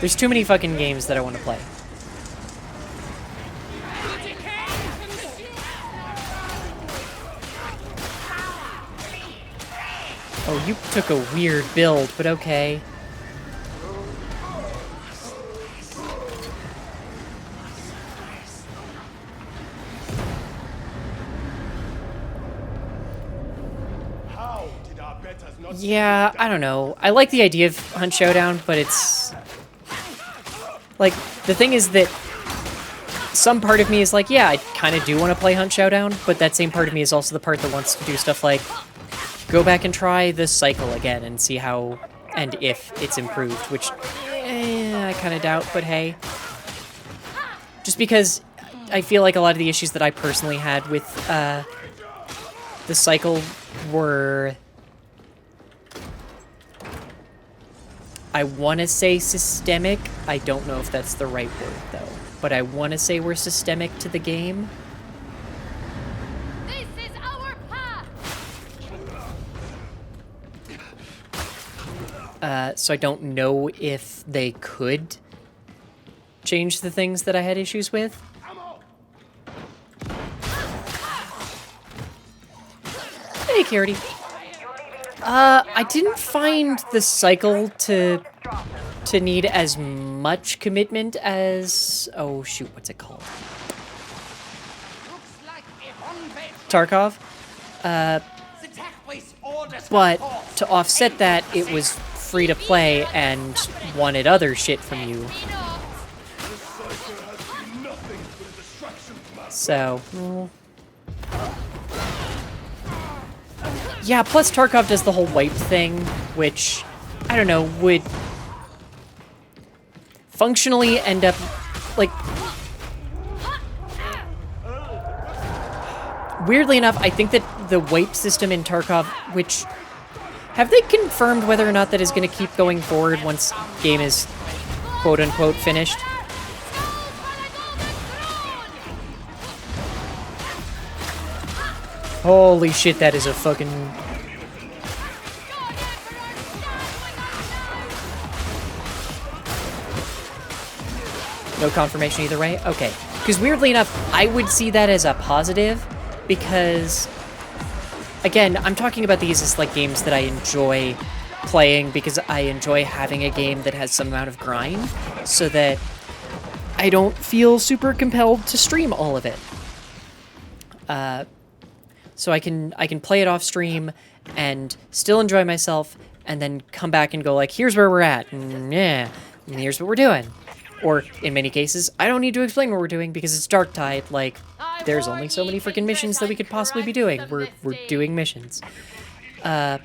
There's too many fucking games that I want to play. Oh, you took a weird build, but okay. How did our betters not Yeah, I don't know. I like the idea of Hunt Showdown, but it's... Like, the thing is that some part of me is like, yeah, I kind of do want to play Hunt Showdown, but that same part of me is also the part that wants to do stuff like go back and try this cycle again and see how and if it's improved, which I kind of doubt, but hey. Just because I feel like a lot of the issues that I personally had with the cycle were... I want to say systemic. I don't know if that's the right word, though. But I want to say we're systemic to the game. This is our path. So I don't know if they could change the things that I had issues with. Hey, Carity. I didn't find the cycle to need as much commitment as... Oh, shoot, what's it called? Tarkov. But to offset that, it was free to play and wanted other shit from you. So... Yeah, plus Tarkov does the whole wipe thing, which, I don't know, would functionally end up, like... Weirdly enough, I think that the wipe system in Tarkov, which... Have they confirmed whether or not that is going to keep going forward once game is quote-unquote finished? Holy shit, that is a fucking... No confirmation either way? Okay. Because weirdly enough, I would see that as a positive, because... Again, I'm talking about these as like games that I enjoy playing because I enjoy having a game that has some amount of grind, so that I don't feel super compelled to stream all of it. So I can play it off stream and still enjoy myself, and then come back and go like, here's where we're at, and yeah, and here's what we're doing. Or in many cases, I don't need to explain what we're doing because it's Darktide. Like, there's only so many freaking missions that we could possibly be doing. We're doing missions. Why?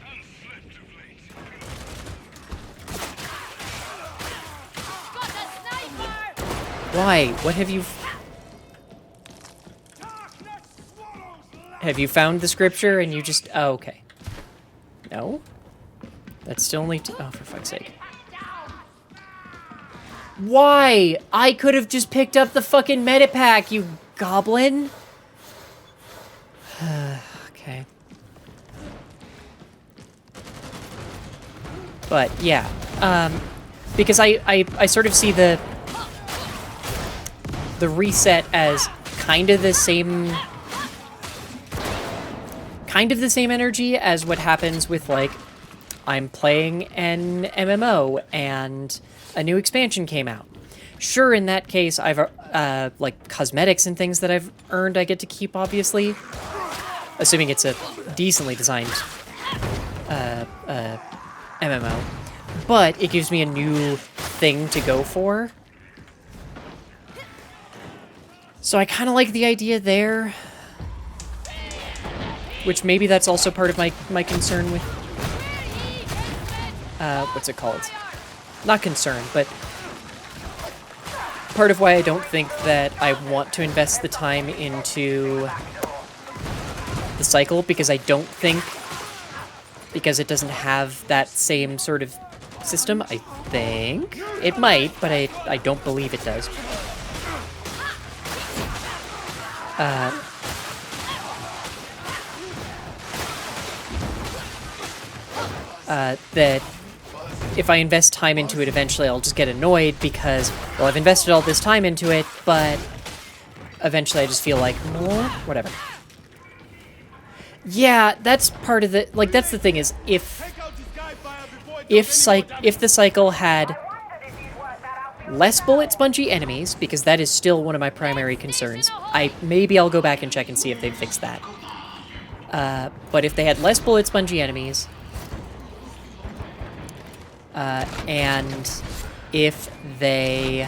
What have you... Have you found the scripture and you just... Oh, okay. No? That's still only... Oh, for fuck's sake. Why? I could have just picked up the fucking medipack, you goblin! Okay. But, yeah. Because I sort of see the reset as kind of the same energy as what happens with, like, I'm playing an MMO and a new expansion came out. Sure, in that case, I've, like, cosmetics and things that I've earned I get to keep, obviously. Assuming it's a decently designed MMO. But it gives me a new thing to go for. So I kind of like the idea there. Which maybe that's also part of my concern with... what's it called? Not concern, but... part of why I don't think that I want to invest the time into cycle because I don't think, because it doesn't have that same sort of system. I think it might, but I don't believe it does. That if I invest time into it, eventually I'll just get annoyed because, well, I've invested all this time into it, but eventually I just feel like, whatever. Yeah, that's part of the, like, that's the thing is, if the cycle had less bullet spongy enemies, because that is still one of my primary concerns, maybe I'll go back and check and see if they've fixed that. But if they had less bullet spongy enemies, and if they...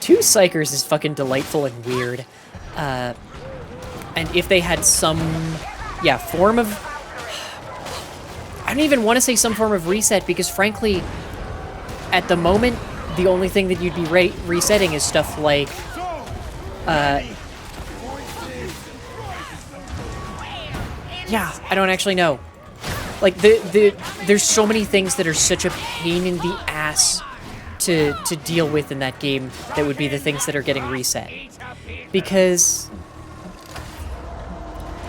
Two psykers is fucking delightful and weird. And if they had some, form of... I don't even want to say some form of reset, because frankly, at the moment, the only thing that you'd be resetting is stuff like... yeah, I don't actually know. Like, there's so many things that are such a pain in the ass to deal with in that game that would be the things that are getting reset. Because,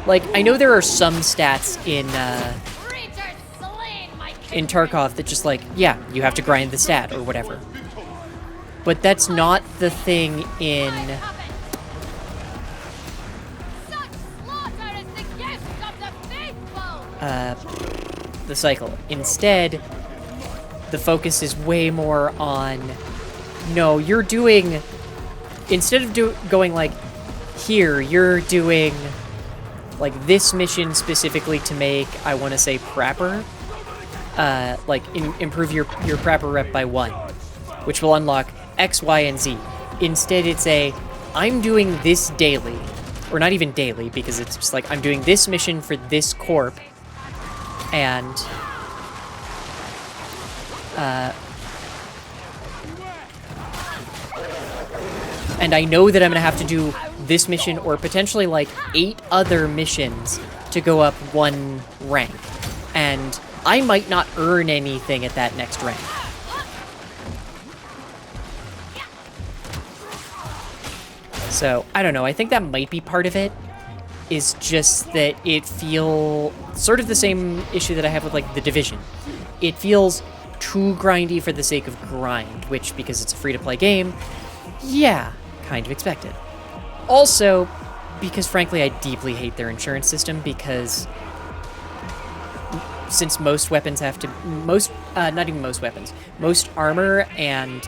like, I know there are some stats in Tarkov that just, like, yeah, you have to grind the stat or whatever. But that's not the thing in... the cycle. Instead, the focus is way more on, no, you're doing, instead of going like, here, you're doing, like, this mission specifically to make, I want to say, Prapper, like, improve your Prapper rep by 1, which will unlock X, Y, and Z. Instead, it's I'm doing this daily, or not even daily, because it's just like, I'm doing this mission for this corp, and I know that I'm gonna have to do this mission or potentially like 8 other missions to go up 1 rank, and I might not earn anything at that next rank. So, I don't know, I think that might be part of it, is just that it feels sort of the same issue that I have with, like, The Division. It feels too grindy for the sake of grind, which, because it's a free-to-play game, yeah, kind of expected. Also, because, frankly, I deeply hate their insurance system, because since most weapons have to... not even most weapons. Most armor and,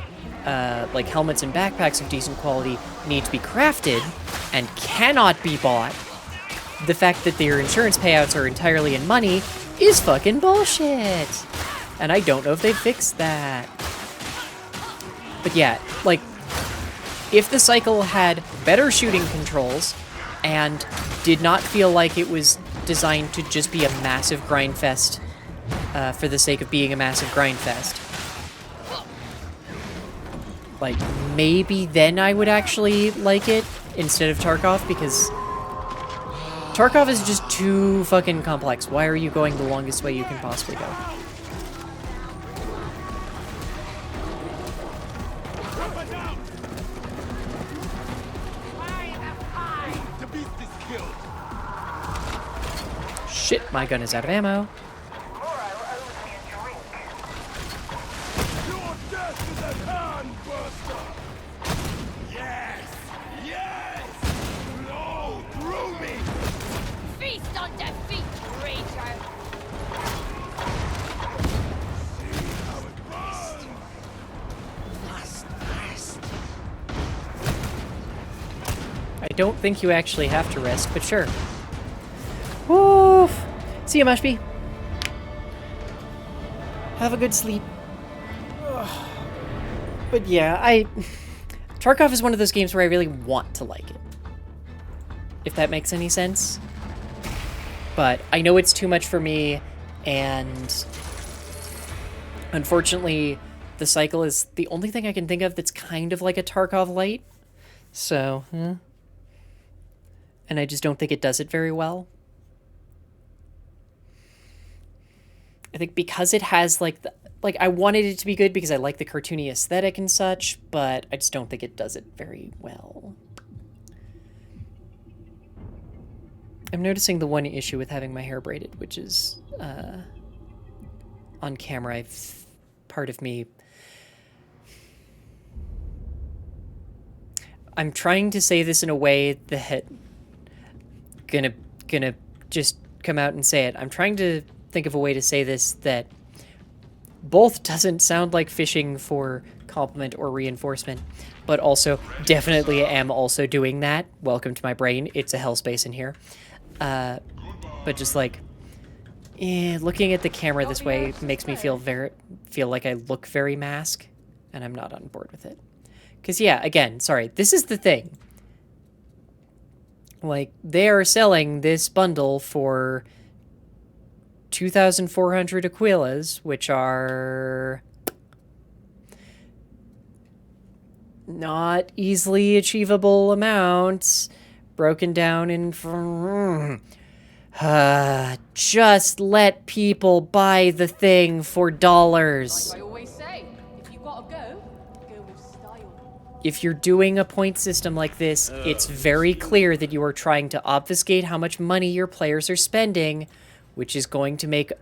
like, helmets and backpacks of decent quality need to be crafted and cannot be bought. The fact that their insurance payouts are entirely in money is fucking bullshit. And I don't know if they fixed that. But yeah, like, if the cycle had better shooting controls and did not feel like it was designed to just be a massive grind fest for the sake of being a massive grind fest, like, maybe then I would actually like it instead of Tarkov, because Tarkov is just too fucking complex. Why are you going the longest way you can possibly go? Shit, my gun is out of ammo. Your death is at hand, Buster! Yes! Yes! Flow through me! Feast on defeat, creature! See how it runs! I don't think you actually have to rest, but sure. Woof! See you, Mushby. Have a good sleep. Ugh. But yeah, Tarkov is one of those games where I really want to like it. If that makes any sense. But I know it's too much for me, and unfortunately, the cycle is the only thing I can think of that's kind of like a Tarkov light. So, and I just don't think it does it very well. I think because it has like I wanted it to be good because I like the cartoony aesthetic and such, but I just don't think it does it very well. I'm noticing the one issue with having my hair braided, which is on camera, part of me. I'm trying to say this in a way that gonna just come out and say it. I'm trying to think of a way to say this that both doesn't sound like fishing for compliment or reinforcement, but also definitely am also doing that. Welcome to my brain. It's a hellspace in here. But just like, looking at the camera this way makes me feel like I look very mask, and I'm not on board with it. Because yeah, again, sorry, this is the thing. Like, they are selling this bundle for 2,400 Aquilas, which are not easily achievable amounts, broken down in... just let people buy the thing for dollars. Like I always say, if you gotta go with style. If you're doing a point system like this, it's very clear that you are trying to obfuscate how much money your players are spending, which is going to make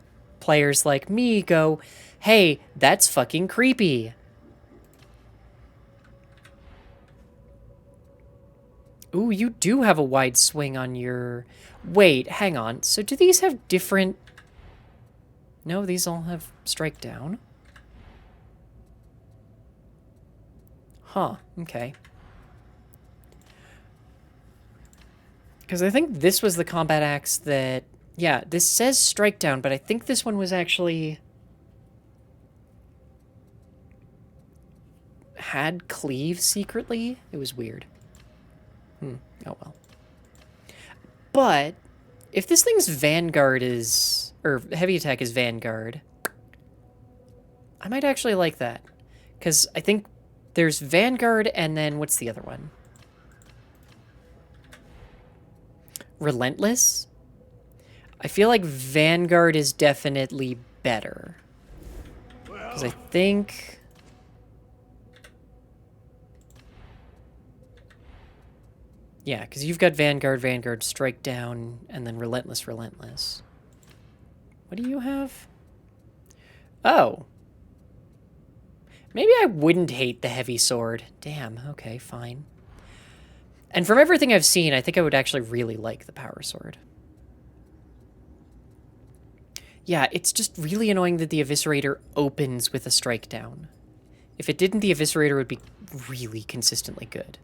players like me go, hey, that's fucking creepy. Ooh, you do have a wide swing on your... Wait, hang on. So do these have different... No, these all have strike down. Huh, okay. Because I think this was the combat axe that... Yeah, this says strike down, but I think this one was actually... had cleave secretly? It was weird. Oh well. But, if this thing's Vanguard is... or heavy attack is Vanguard, I might actually like that. Because I think there's Vanguard and then what's the other one? Relentless? I feel like Vanguard is definitely better. Because I think... Yeah, because you've got Vanguard, Strike Down, and then Relentless. What do you have? Oh. Maybe I wouldn't hate the heavy sword. Damn, okay, fine. And from everything I've seen, I think I would actually really like the power sword. Yeah, it's just really annoying that the Eviscerator opens with a strike down. If it didn't, the Eviscerator would be really consistently good.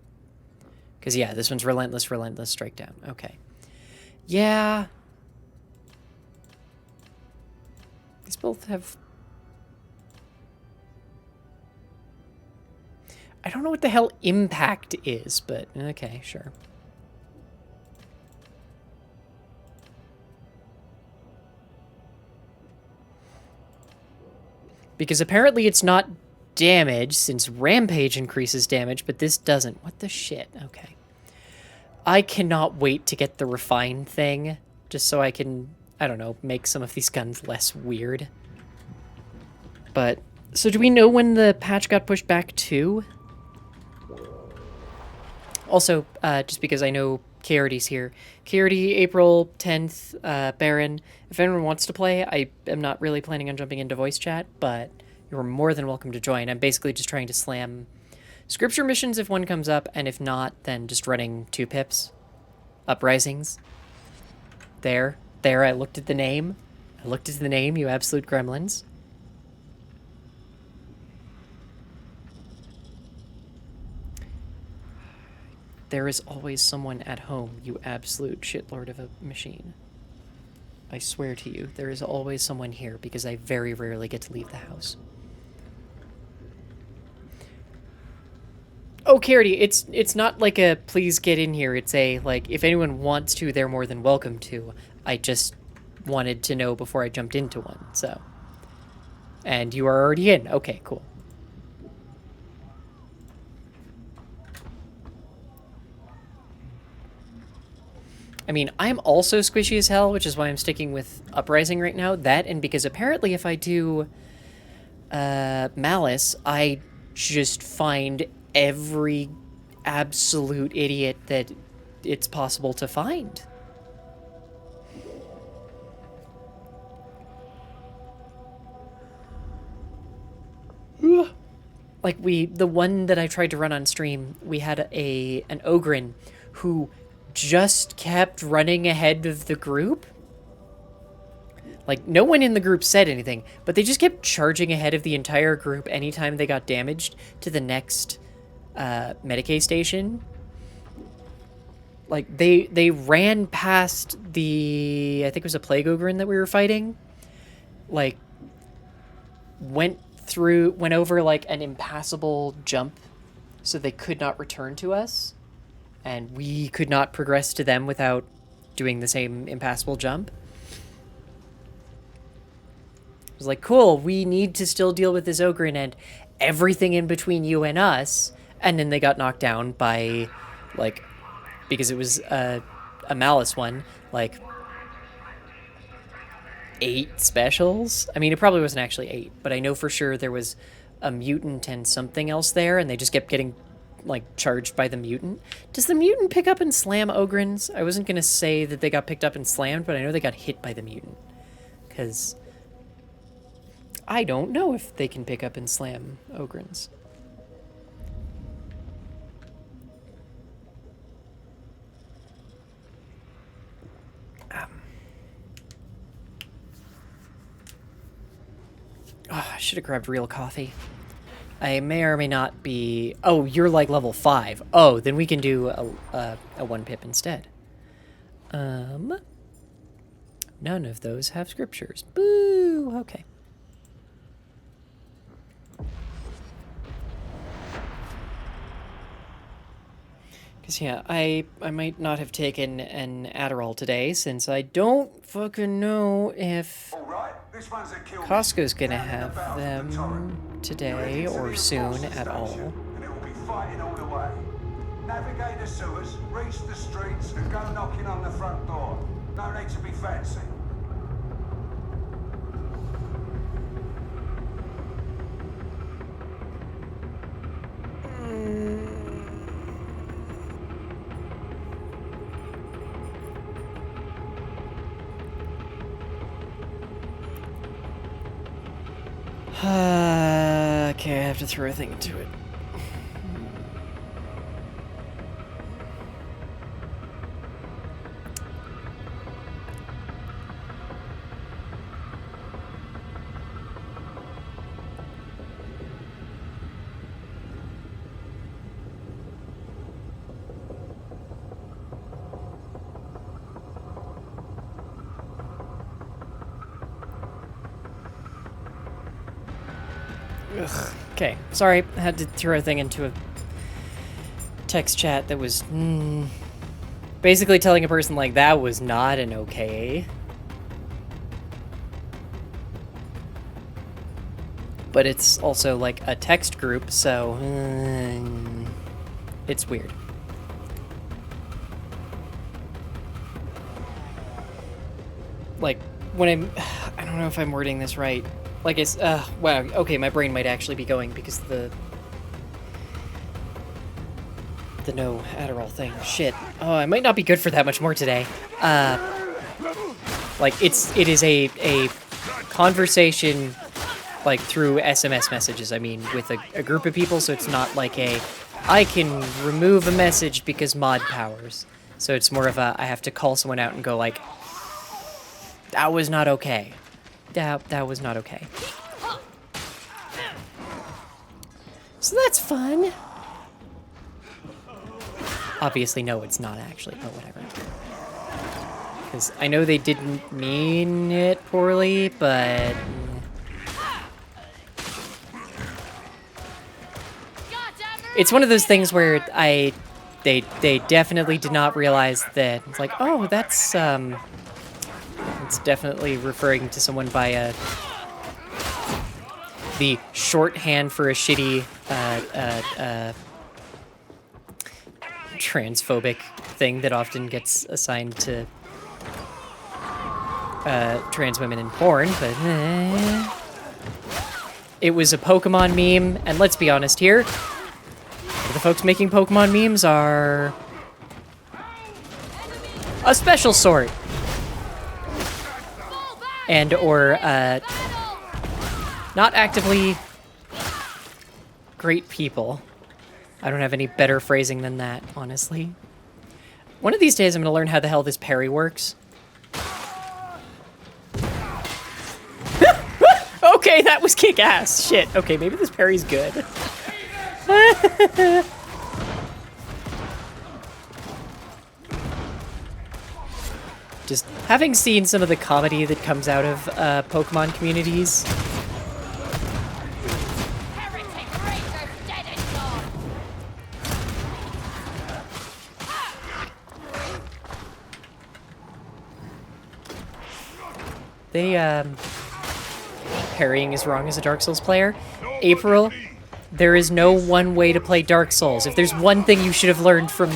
Because, yeah, this one's Relentless, strike down. Okay. Yeah. These both have... I don't know what the hell impact is, but okay, sure. Because apparently it's not damage, since Rampage increases damage, but this doesn't. What the shit? Okay. I cannot wait to get the Refine thing, just so I can, I don't know, make some of these guns less weird. But, so do we know when the patch got pushed back to? Also, just because I know Karity's here. Karity, April 10th, Baron. If anyone wants to play, I am not really planning on jumping into voice chat, but you're more than welcome to join. I'm basically just trying to slam scripture missions if one comes up, and if not, then just running 2 pips. Uprisings. There, I looked at the name. You absolute gremlins. There is always someone at home, you absolute shitlord of a machine. I swear to you, there is always someone here, because I very rarely get to leave the house. Oh, Karity, it's not like a please get in here. It's a, like, if anyone wants to, they're more than welcome to. I just wanted to know before I jumped into one, so. And you are already in. Okay, cool. I mean, I'm also squishy as hell, which is why I'm sticking with Uprising right now. That, and because apparently if I do Malice, I just find every absolute idiot that it's possible to find. Like the one that I tried to run on stream, we had an Ogren who just kept running ahead of the group. Like, no one in the group said anything, but they just kept charging ahead of the entire group anytime they got damaged to the next Medicaid station. Like, they ran past the, I think it was a Plague Ogren that we were fighting. Like, went over, like, an impassable jump so they could not return to us. And we could not progress to them without doing the same impassable jump. It was like, cool, we need to still deal with this Ogren and everything in between you and us. And then they got knocked down by, like, because it was a Malice one, like, 8 specials. I mean, it probably wasn't actually 8, but I know for sure there was a mutant and something else there, and they just kept getting, like, charged by the mutant. Does the mutant pick up and slam Ogrens? I wasn't going to say that they got picked up and slammed, but I know they got hit by the mutant. Because I don't know if they can pick up and slam Ogrens. Oh, I should have grabbed real coffee. I may or may not be... Oh, you're like level 5. Oh, then we can do a 1 pip instead. None of those have scriptures. Boo! Okay. Because, yeah, I might not have taken an Adderall today, since I don't fucking know if Costco's gonna have them today or soon at all. And it will be fighting all the way. Navigate the sewers, reach the streets, and go knocking on the front door. No need to be fancy. Okay, I have to throw a thing into it. Ugh. Okay, sorry, I had to throw a thing into a text chat that was basically telling a person, like, that was not an okay. But it's also, like, a text group, so it's weird. Like, when I don't know if I'm wording this right. Like, it's, wow, okay, my brain might actually be going because the no Adderall thing. Shit. Oh, I might not be good for that much more today. Like, it is a conversation, like, through SMS messages, I mean, with a group of people, so it's not like I can remove a message because mod powers. So it's more of I have to call someone out and go, like, that was not okay. That was not okay. So that's fun. Obviously, no, it's not actually, but whatever. Because I know they didn't mean it poorly, but... It's one of those things where they definitely did not realize that it's like, oh, that's it's definitely referring to someone by the shorthand for a shitty transphobic thing that often gets assigned to trans women in porn, but it was a Pokemon meme, and let's be honest here, the folks making Pokemon memes are a special sort, and or not actively great people. I don't have any better phrasing than that, honestly. One of these days I'm gonna learn how the hell this parry works. Okay, that was kick-ass. Shit. Okay, maybe this parry's good. Just having seen some of the comedy that comes out of Pokemon communities. Heretic Rangers dead and gone. They, parrying is wrong as a Dark Souls player. April, there is no one way to play Dark Souls. If there's one thing you should have learned from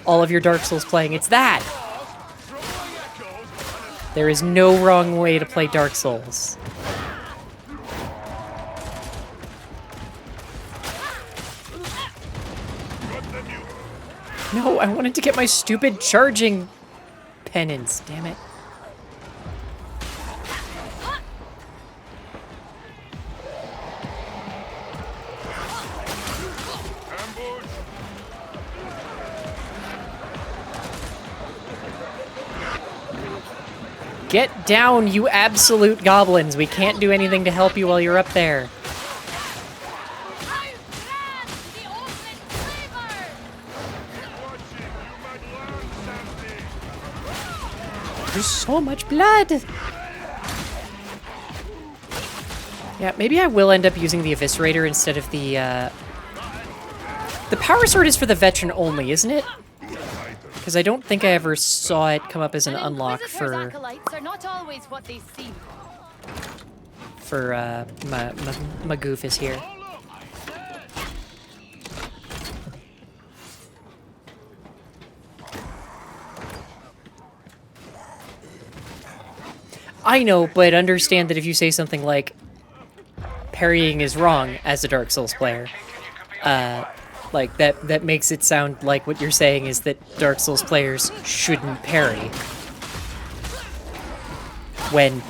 all of your Dark Souls playing, it's that! There is no wrong way to play Dark Souls. No, I wanted to get my stupid charging penance, damn it. Get down, you absolute goblins. We can't do anything to help you while you're up there. There's so much blood. Yeah, maybe I will end up using the Eviscerator instead of the Power Sword is for the veteran only, isn't it? Because I don't think I ever saw it come up as an unlock for Acolytes are not always what they seem. my goof is here. I know, but understand that if you say something like parrying is wrong as a Dark Souls player, like that makes it sound like what you're saying is that Dark Souls players shouldn't parry. When,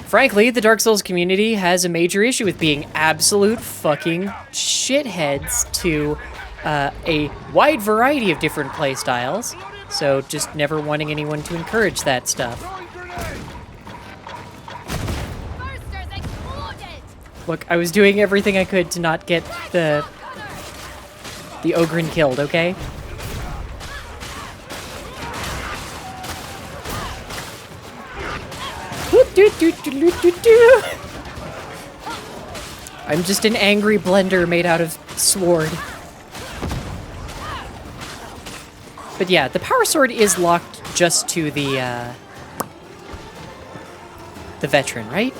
frankly, the Dark Souls community has a major issue with being absolute fucking shitheads to a wide variety of different playstyles, so just never wanting anyone to encourage that stuff. Look, I was doing everything I could to not get the Ogren killed, okay? I'm just an angry blender made out of sword. But yeah, the power sword is locked just to the veteran, right?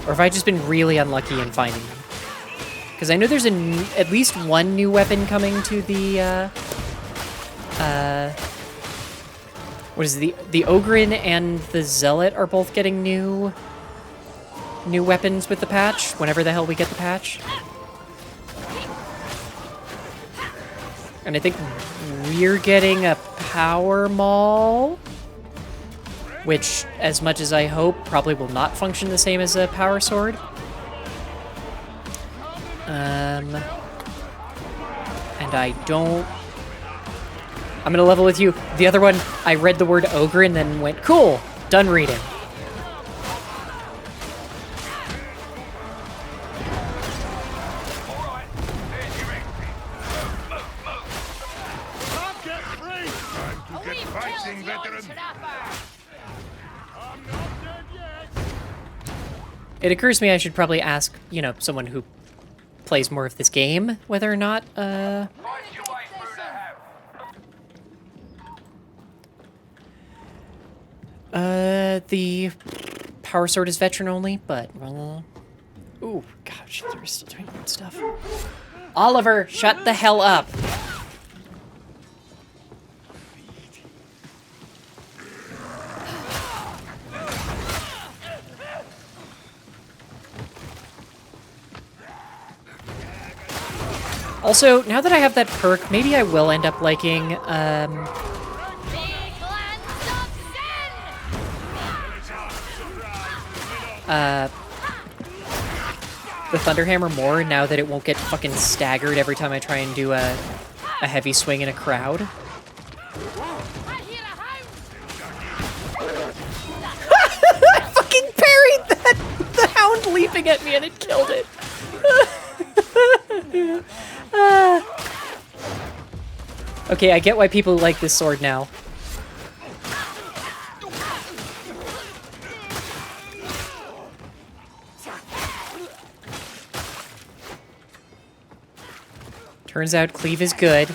Or have I just been really unlucky in finding them? Because I know there's at least one new weapon coming to the, what is it? The Ogren and the Zealot are both getting new weapons with the patch, whenever the hell we get the patch. And I think we're getting a power maul, which, as much as I hope, probably will not function the same as a power sword. And I don't... I'm gonna level with you. The other one, I read the word ogre and then went, cool, done reading. It occurs to me I should probably ask, you know, someone who plays more of this game, whether or not, the power sword is veteran only, but, ooh, gosh, they're still doing good stuff. Oliver, shut the hell up! Also, now that I have that perk, maybe I will end up liking, Big lands of sin! the Thunderhammer more now that it won't get fucking staggered every time I try and do a heavy swing in a crowd. I hear a hound! I fucking parried the hound leaping at me and it killed it. Okay, I get why people like this sword now. Turns out cleave is good.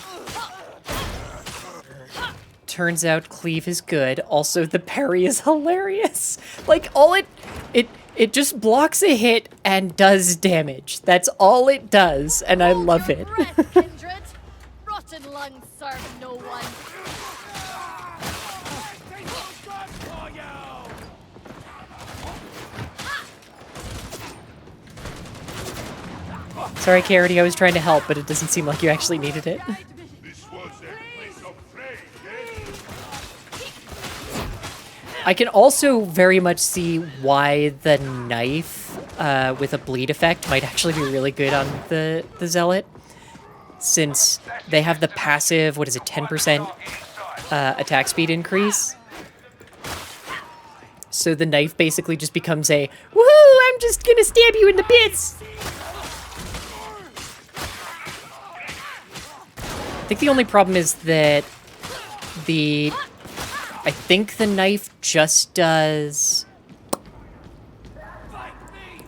Turns out cleave is good. Also, the parry is hilarious. Like, all it just blocks a hit and does damage. That's all it does, and I love it. Breath, kindred. Rotten lungs serve no one. Sorry, Carity, I was trying to help, but it doesn't seem like you actually needed it. I can also very much see why the knife with a bleed effect might actually be really good on the Zealot, since they have the passive, what is it, 10% attack speed increase. So the knife basically just becomes a, woohoo, I'm just gonna stab you in the bits! I think the only problem is that I think the knife just does...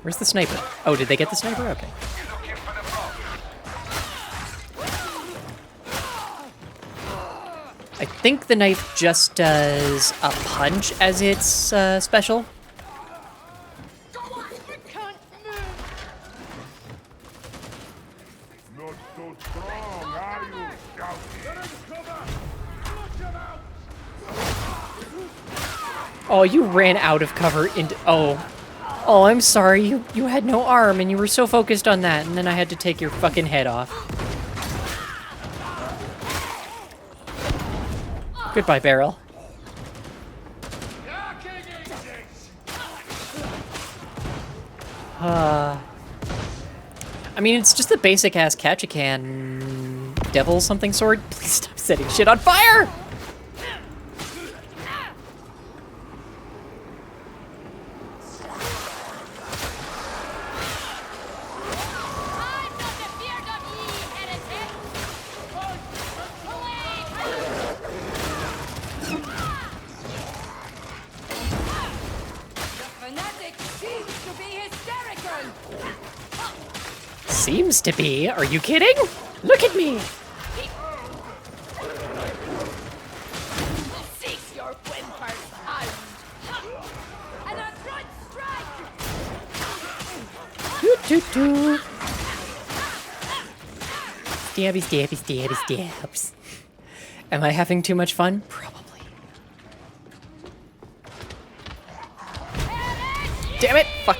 Where's the sniper? Oh, did they get the sniper? Okay. I think the knife just does a punch as its special. Oh, you ran out of cover into... Oh, I'm sorry. You had no arm, and you were so focused on that, and then I had to take your fucking head off. Goodbye, Barrel. I mean, it's just a basic-ass catch-a-can devil something sword. Please stop setting shit on fire! Seems to be. Are you kidding? Look at me! Cease your whimpers, hound! And a front strike! Doo doo doo. Stabby, stabby, stabby, stabs. Am I having too much fun? Probably. Damn it! Fuck.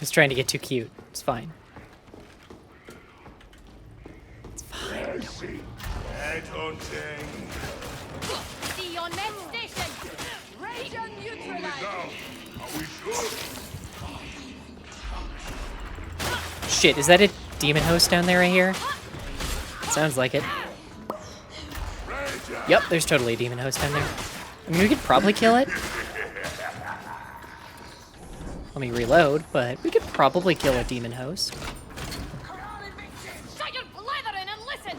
Just trying to get too cute. It's fine. It's fine. See on main station! Region neutralized! Shit, is that a demon host down there right here? Sounds like it. Yep, there's totally a demon host down there. I mean, we could probably kill it. Let me reload, but we could probably kill a demon host. Shut your blathering and listen!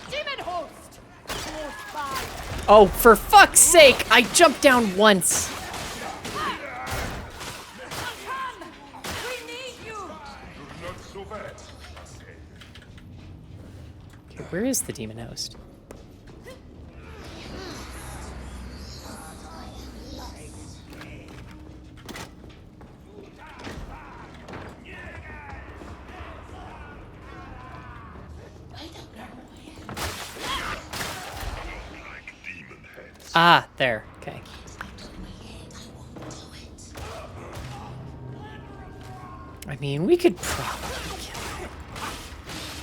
Demon host! Close by! Oh, for fuck's sake! I jumped down once! Come! We need you! Okay, where is the demon host? Ah, there. Okay. mean, we could probably kill it.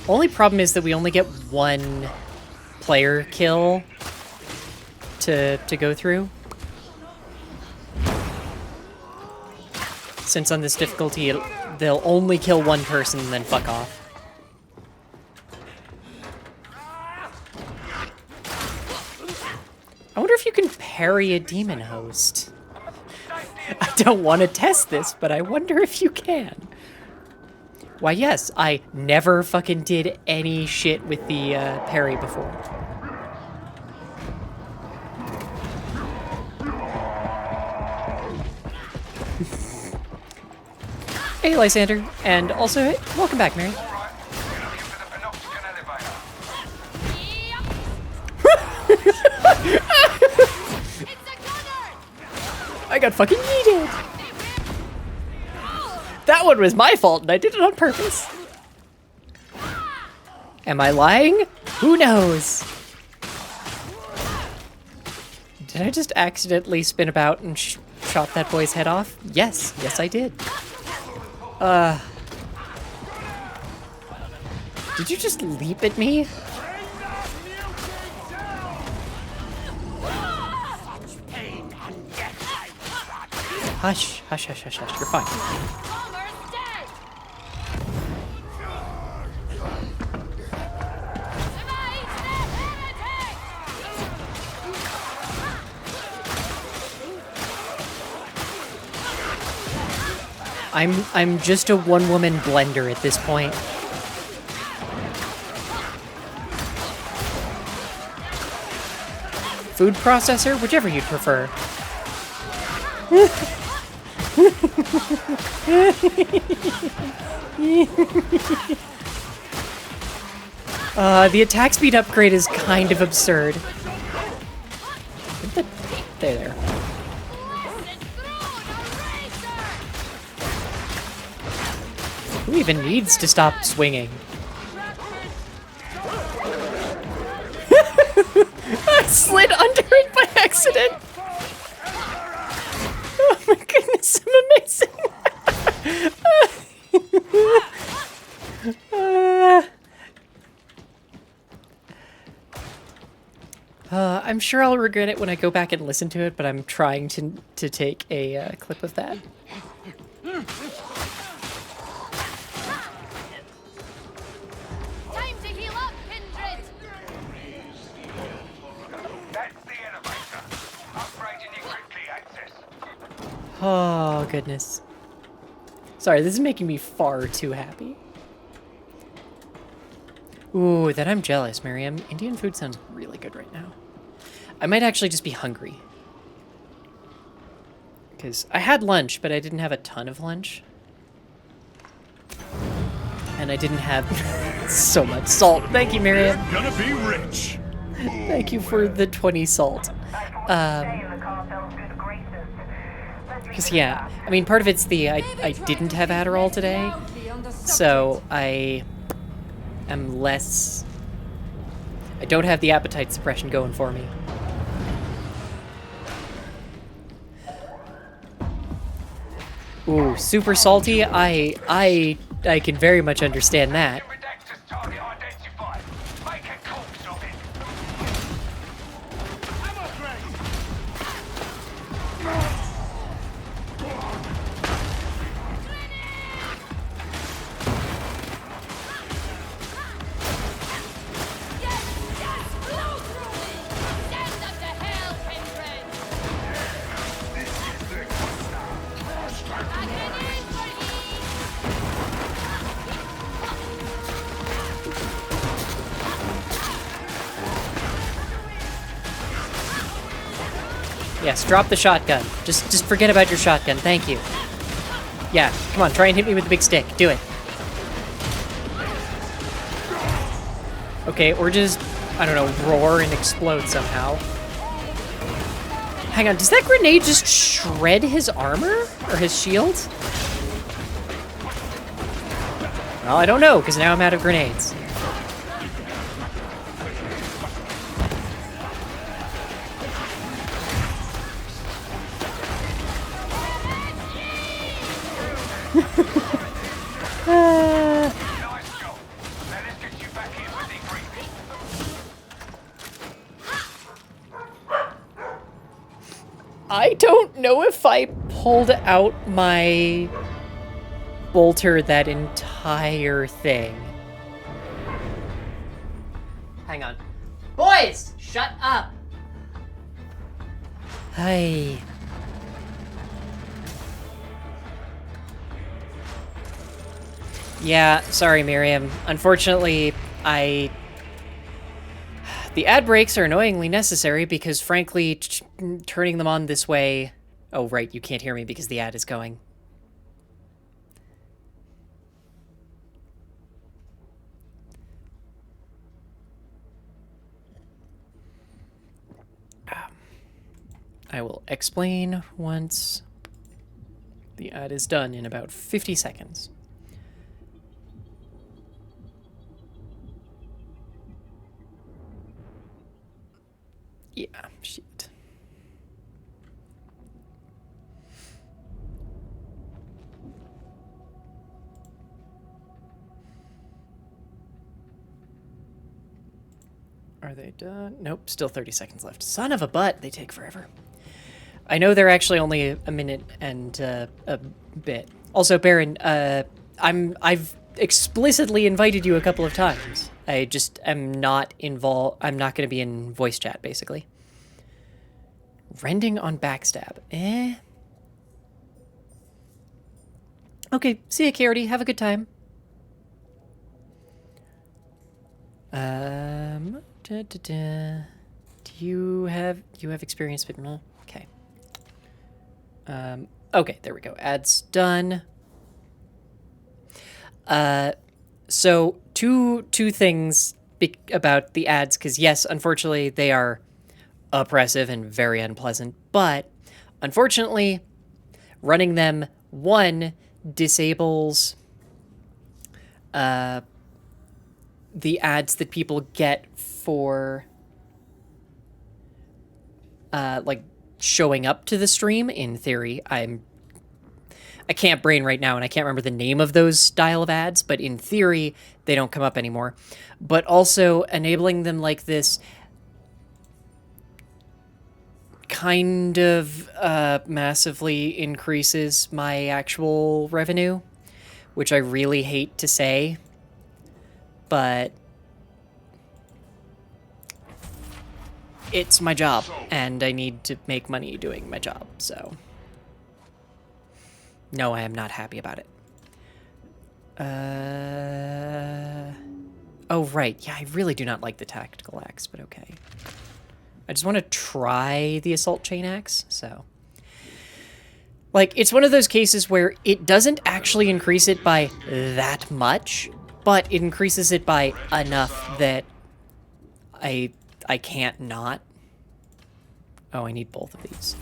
Only problem is that we only get one player kill to go through. Since on this difficulty, they'll only kill one person and then fuck off. I wonder if you can parry a demon host. I don't want to test this, but I wonder if you can. Why, yes, I never fucking did any shit with the parry before. Hey, Lysander, and also, hey, welcome back, Mary. I got fucking yeeted! That one was my fault, and I did it on purpose. Am I lying? Who knows? Did I just accidentally spin about and shot that boy's head off? Yes, yes I did. Did you just leap at me? Hush, hush, hush, hush, hush, you're fine. I'm just a one-woman blender at this point. Food processor, whichever you'd prefer. The attack speed upgrade is kind of absurd. There. Who even needs to stop swinging? I slid under it by accident! Oh my goodness, I'm amazing! I'm sure I'll regret it when I go back and listen to it, but I'm trying to take a clip of that. Oh, goodness. Sorry, this is making me far too happy. Ooh, that I'm jealous, Miriam. Indian food sounds really good right now. I might actually just be hungry. Because I had lunch, but I didn't have a ton of lunch. And I didn't have so much salt. Thank you, Miriam. You're gonna be rich. Thank you for the 20 salt. Because, yeah, I mean, part of it's the I didn't have Adderall today, so I am less... I don't have the appetite suppression going for me. Ooh, super salty? I can very much understand that. Yes, drop the shotgun. Just forget about your shotgun. Thank you. Yeah, come on, try and hit me with the big stick. Do it. Okay, or just, I don't know, roar and explode somehow. Hang on, does that grenade just shred his armor? Or his shield? Well, I don't know, because now I'm out of grenades. I don't know if I pulled out my bolter that entire thing. Hang on. Boys, shut up. Hi. Yeah, sorry, Miriam. Unfortunately, the ad breaks are annoyingly necessary because, frankly, turning them on this way... Oh, right, you can't hear me because the ad is going. I will explain once the ad is done in about 50 seconds. Yeah, shit. Are they done? Nope, still 30 seconds left. Son of a butt, they take forever. I know they're actually only a minute and a bit. Also, Baron, I've explicitly invited you a couple of times. I just am not involved. I'm not going to be in voice chat, basically. Rending on backstab. Eh. Okay, see ya, Carity. Have a good time. Do you have experience with me? Okay. Okay, there we go. Ads done. So two things about the ads, because yes, unfortunately, they are oppressive and very unpleasant, but unfortunately, running them, one, disables the ads that people get for like showing up to the stream. In theory, I can't brain right now, and I can't remember the name of those style of ads, but in theory, they don't come up anymore. But also enabling them like this kind of massively increases my actual revenue, which I really hate to say, but it's my job, and I need to make money doing my job, so... No, I am not happy about it. Oh, right. Yeah, I really do not like the tactical axe, but okay. I just want to try the assault chain axe, so... Like, it's one of those cases where it doesn't actually increase it by that much, but it increases it by enough that I can't not. Oh, I need both of these.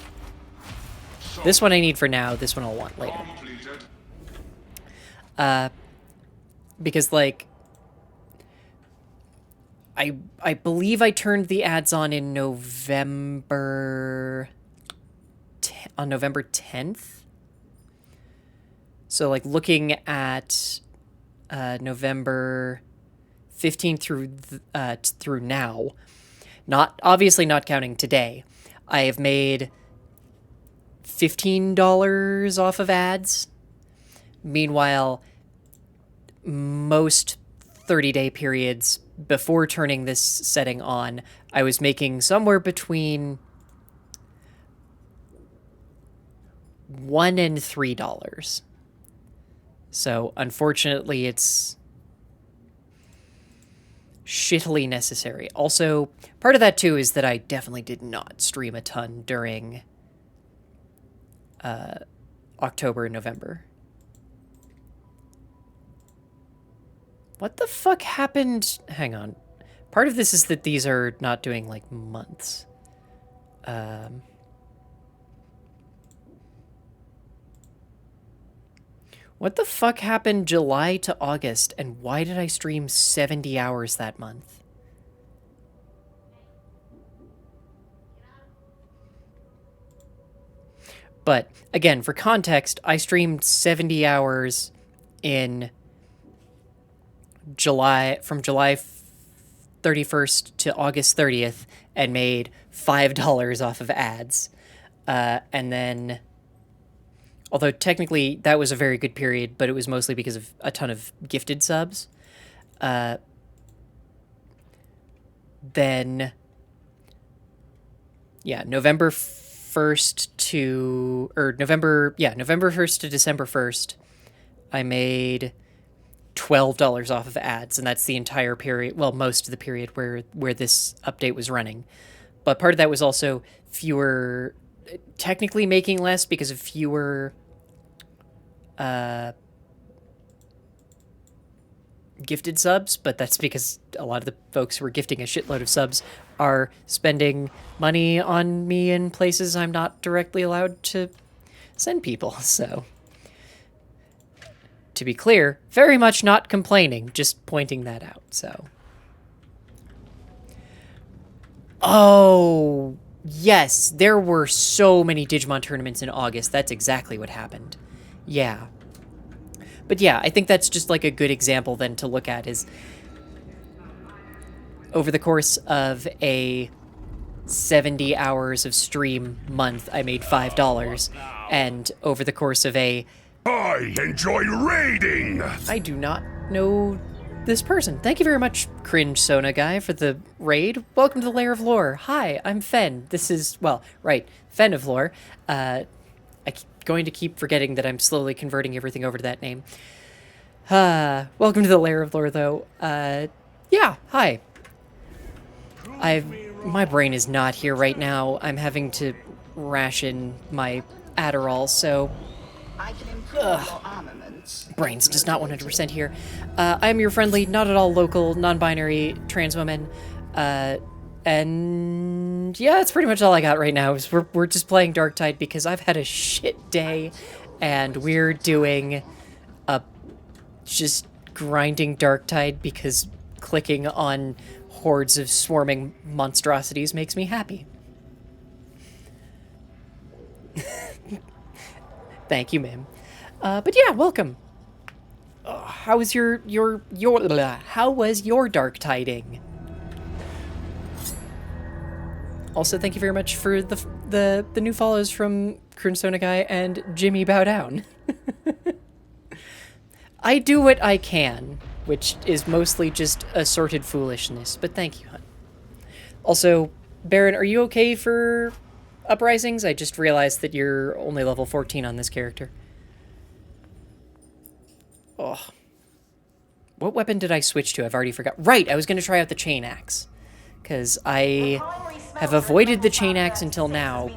This one I need for now, this one I'll want later. Because, like, I believe I turned the ads on in November... on November 10th? So, like, looking at November 15th through now, obviously not counting today, I have made $15 off of ads. Meanwhile, most 30-day periods before turning this setting on, I was making somewhere between $1 and $3. So, unfortunately, it's shittily necessary. Also, part of that, too, is that I definitely did not stream a ton during October and November. What the fuck happened? Hang on. Part of this is that these are not doing, like, months. What the fuck happened July to August, and why did I stream 70 hours that month? But, again, for context, I streamed 70 hours in July, from July 31st to August 30th, and made $5 off of ads. And then, although technically that was a very good period, but it was mostly because of a ton of gifted subs. Then, yeah, November 1st to December 1st, I made $12 off of ads, and that's the entire period, well, most of the period where this update was running. But part of that was also fewer, technically making less because of fewer gifted subs, but that's because a lot of the folks who are gifting a shitload of subs are spending money on me in places I'm not directly allowed to send people, so... To be clear, very much not complaining, just pointing that out, so... Oh, yes, there were so many Digimon tournaments in August. That's exactly what happened. Yeah. But yeah, I think that's just like a good example then to look at is over the course of a 70 hours of stream month, I made $5. And over the course of a... I enjoy raiding! I do not know this person. Thank you very much, Cringe Sona Guy, for the raid. Welcome to the Lair of Lore. Hi, I'm Fen. This is, well, right, Fen of Lore. I'm going to keep forgetting that I'm slowly converting everything over to that name. Welcome to the Lair of Lore, though. Yeah, hi. My brain is not here right now. I'm having to ration my Adderall, so... I can improve your armaments. Brains does not 100% here. I am your friendly, not at all local, non-binary trans woman. And yeah, that's pretty much all I got right now. Is we're just playing Darktide because I've had a shit day, and we're doing just grinding Darktide because clicking on hordes of swarming monstrosities makes me happy. Thank you, ma'am. But yeah, welcome. How was how was your Darktiding? Also, thank you very much for the new follows from Crunsona Guy and Jimmy Bow Down. I do what I can, which is mostly just assorted foolishness, but thank you, hon. Also, Baron, are you okay for uprisings? I just realized that you're only level 14 on this character. Oh. What weapon did I switch to? I've already forgot. Right, I was going to try out the chain axe. Because I have avoided the chain axe until now.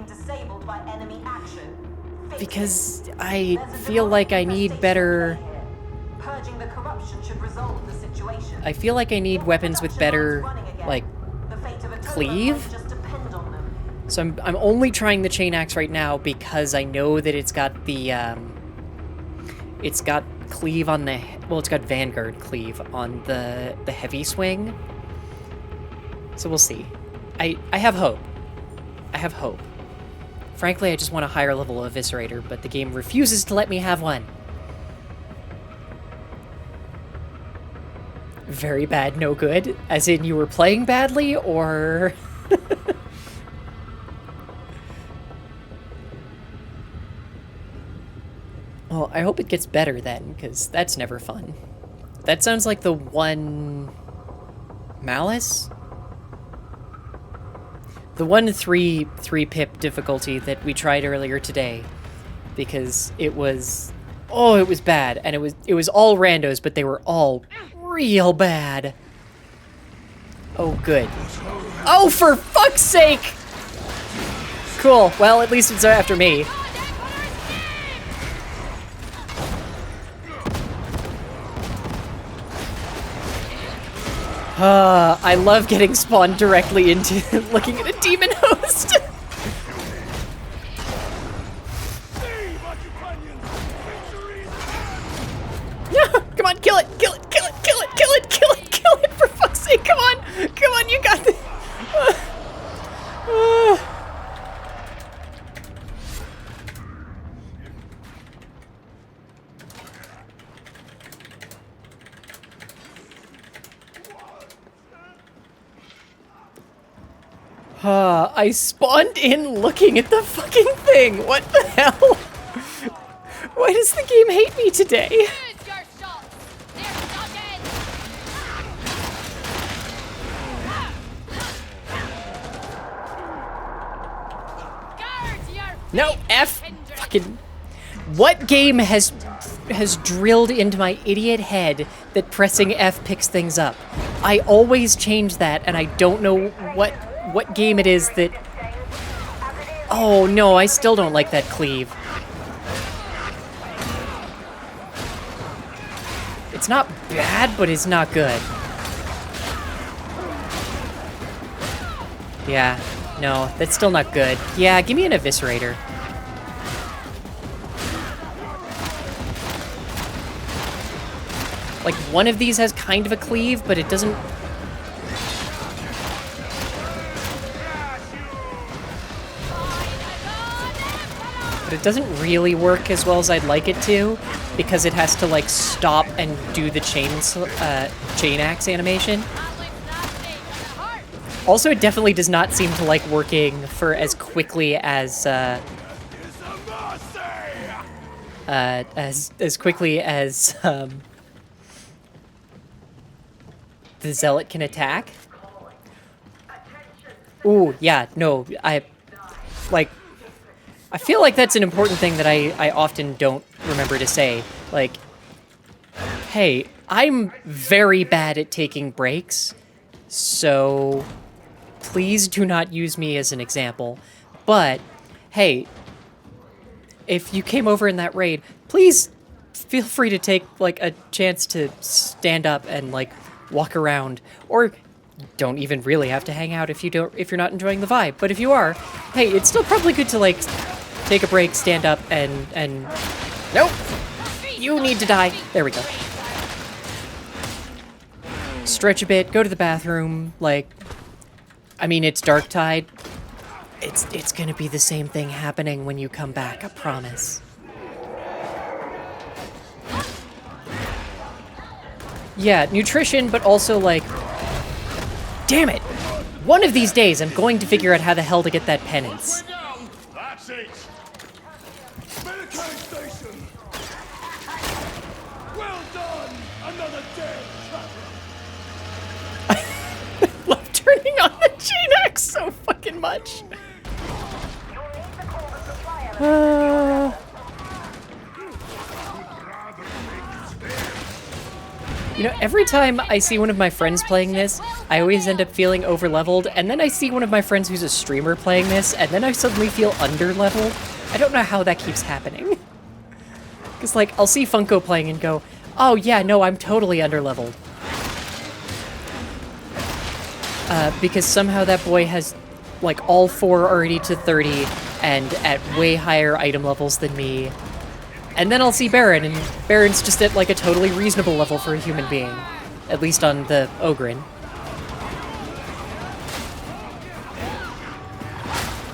Because I feel like I need better... I feel like I need weapons with better, like, cleave. So I'm only trying the chain axe right now because I know that it's got the, it's got cleave on the, well, it's got Vanguard cleave on the heavy swing. So we'll see. I have hope. I have hope. Frankly, I just want a higher level Eviscerator, but the game refuses to let me have one. Very bad, no good? As in you were playing badly, or... Well, I hope it gets better then, because that's never fun. That sounds like the one... Malice? The 1-3 pip difficulty that we tried earlier today. Because it was... Oh, it was bad. And it was all randos, but they were all real bad. Oh, good. Oh, for fuck's sake! Cool. Well, at least it's after me. I love getting spawned directly into looking at a demon host. No, come on, kill it, kill it, kill it, kill it, kill it, kill it, kill it, for fuck's sake, come on, you got this. I spawned in looking at the fucking thing. What the hell? Why does the game hate me today? Use your shots. They're dodging. Guard your No, fate, F. Kindred. Fucking. What game has drilled into my idiot head that pressing F picks things up? I always change that, and I don't know what game it is that. Oh no, I still don't like that cleave. It's not bad, but it's not good. Yeah, no, that's still not good. Yeah, give me an eviscerator. Like, one of these has kind of a cleave, but it doesn't... But it doesn't really work as well as I'd like it to, because it has to, like, stop and do the chain axe animation. Also, it definitely does not seem to like working for as quickly as, as quickly as, the Zealot can attack. Ooh, yeah, no, I feel like that's an important thing that I often don't remember to say. Like, hey, I'm very bad at taking breaks, so please do not use me as an example. But, hey, if you came over in that raid, please feel free to take, like, a chance to stand up and, like, walk around, or don't even really have to hang out if you're not enjoying the vibe. But if you are, hey, it's still probably good to, like, take a break, stand up, and nope, you need to die. There we go. Stretch a bit, go to the bathroom. Like, I mean, it's Darktide. It's gonna be the same thing happening when you come back, I promise. Yeah, nutrition, but also, like, damn it! One of these days, I'm going to figure out how the hell to get that penance. That's it. Military station. Well done. Another dead traveler. Love turning on the chain axe so fucking much. You know, every time I see one of my friends playing this, I always end up feeling over-leveled, and then I see one of my friends who's a streamer playing this, and then I suddenly feel under-leveled. I don't know how that keeps happening. Because, like, I'll see Funko playing and go, oh yeah, no, I'm totally under-leveled. Because somehow that boy has, like, all 4 already to 30, and at way higher item levels than me. And then I'll see Baron, and Baron's just at, like, a totally reasonable level for a human being. At least on the Ogren.